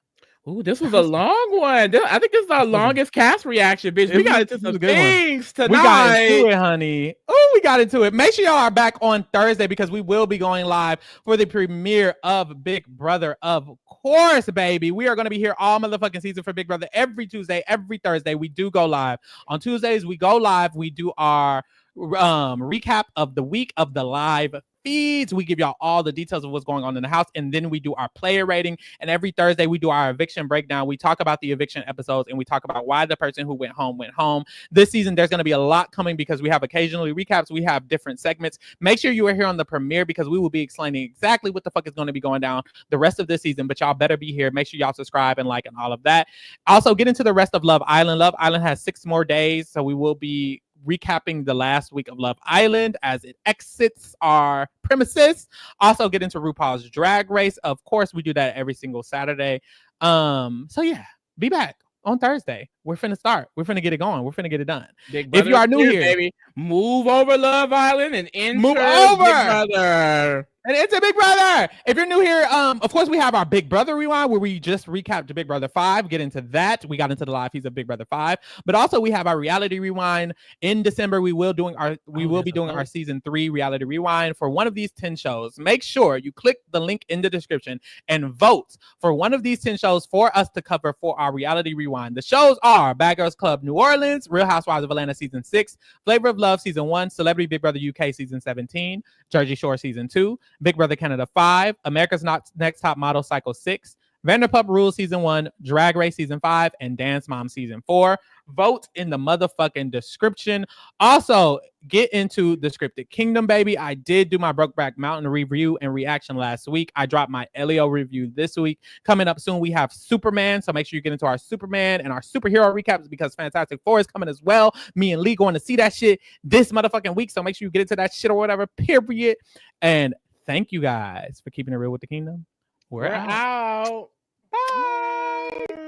Ooh, this was a long one. I think this is our longest cast reaction, bitch. We got into some things tonight. We got into it, honey. Oh, we got into it. Make sure y'all are back on Thursday because we will be going live for the premiere of Big Brother. Of course, baby. We are going to be here all motherfucking season for Big Brother every Tuesday, every Thursday. We do go live. On Tuesdays, we go live. We do our recap of the week of the live feeds. We give y'all all the details of what's going on in the house, and then we do our player rating. And every Thursday we do our eviction breakdown. We talk about the eviction episodes, and we talk about why the person who went home went home. This season there's going to be a lot coming because we have occasionally recaps. We have different segments. Make sure you are here on the premiere because we will be explaining exactly what the fuck is going to be going down the rest of this season. But y'all better be here. Make sure y'all subscribe and like and all of that. Also, get into the rest of Love Island. Love Island has 6 more days, so we will be recapping the last week of Love Island as it exits our premises. Also, get into RuPaul's Drag Race. Of course, we do that every single Saturday. So yeah, be back on Thursday. We're finna start. We're finna get it going. We're finna get it done. If you are new here, baby, move over Love Island and enter over. Big Brother. And it's a Big Brother. If you're new here, of course, we have our Big Brother Rewind where we just recapped Big Brother 5. Get into that. We got into the live feeds of Big Brother 5. But also we have our Reality Rewind in December. We will be doing our season 3 Reality Rewind for one of these 10 shows. Make sure you click the link in the description and vote for one of these 10 shows for us to cover for our Reality Rewind. The shows are Bad Girls Club New Orleans, Real Housewives of Atlanta season 6, Flavor of Love season 1, Celebrity Big Brother UK season 17, Jersey Shore season 2, Big Brother Canada 5, America's Next Top Model Cycle 6, Vanderpump Rules season 1, Drag Race season 5, and Dance Mom season 4. Vote in the motherfucking description. Also, get into the Scripted Kingdom, baby. I did do my Brokeback Mountain review and reaction last week. I dropped my Elio review this week. Coming up soon, we have Superman. So make sure you get into our Superman and our superhero recaps because Fantastic Four is coming as well. Me and Lee going to see that shit this motherfucking week. So make sure you get into that shit or whatever, period. And thank you guys for keeping it real with the kingdom. We're out. Bye.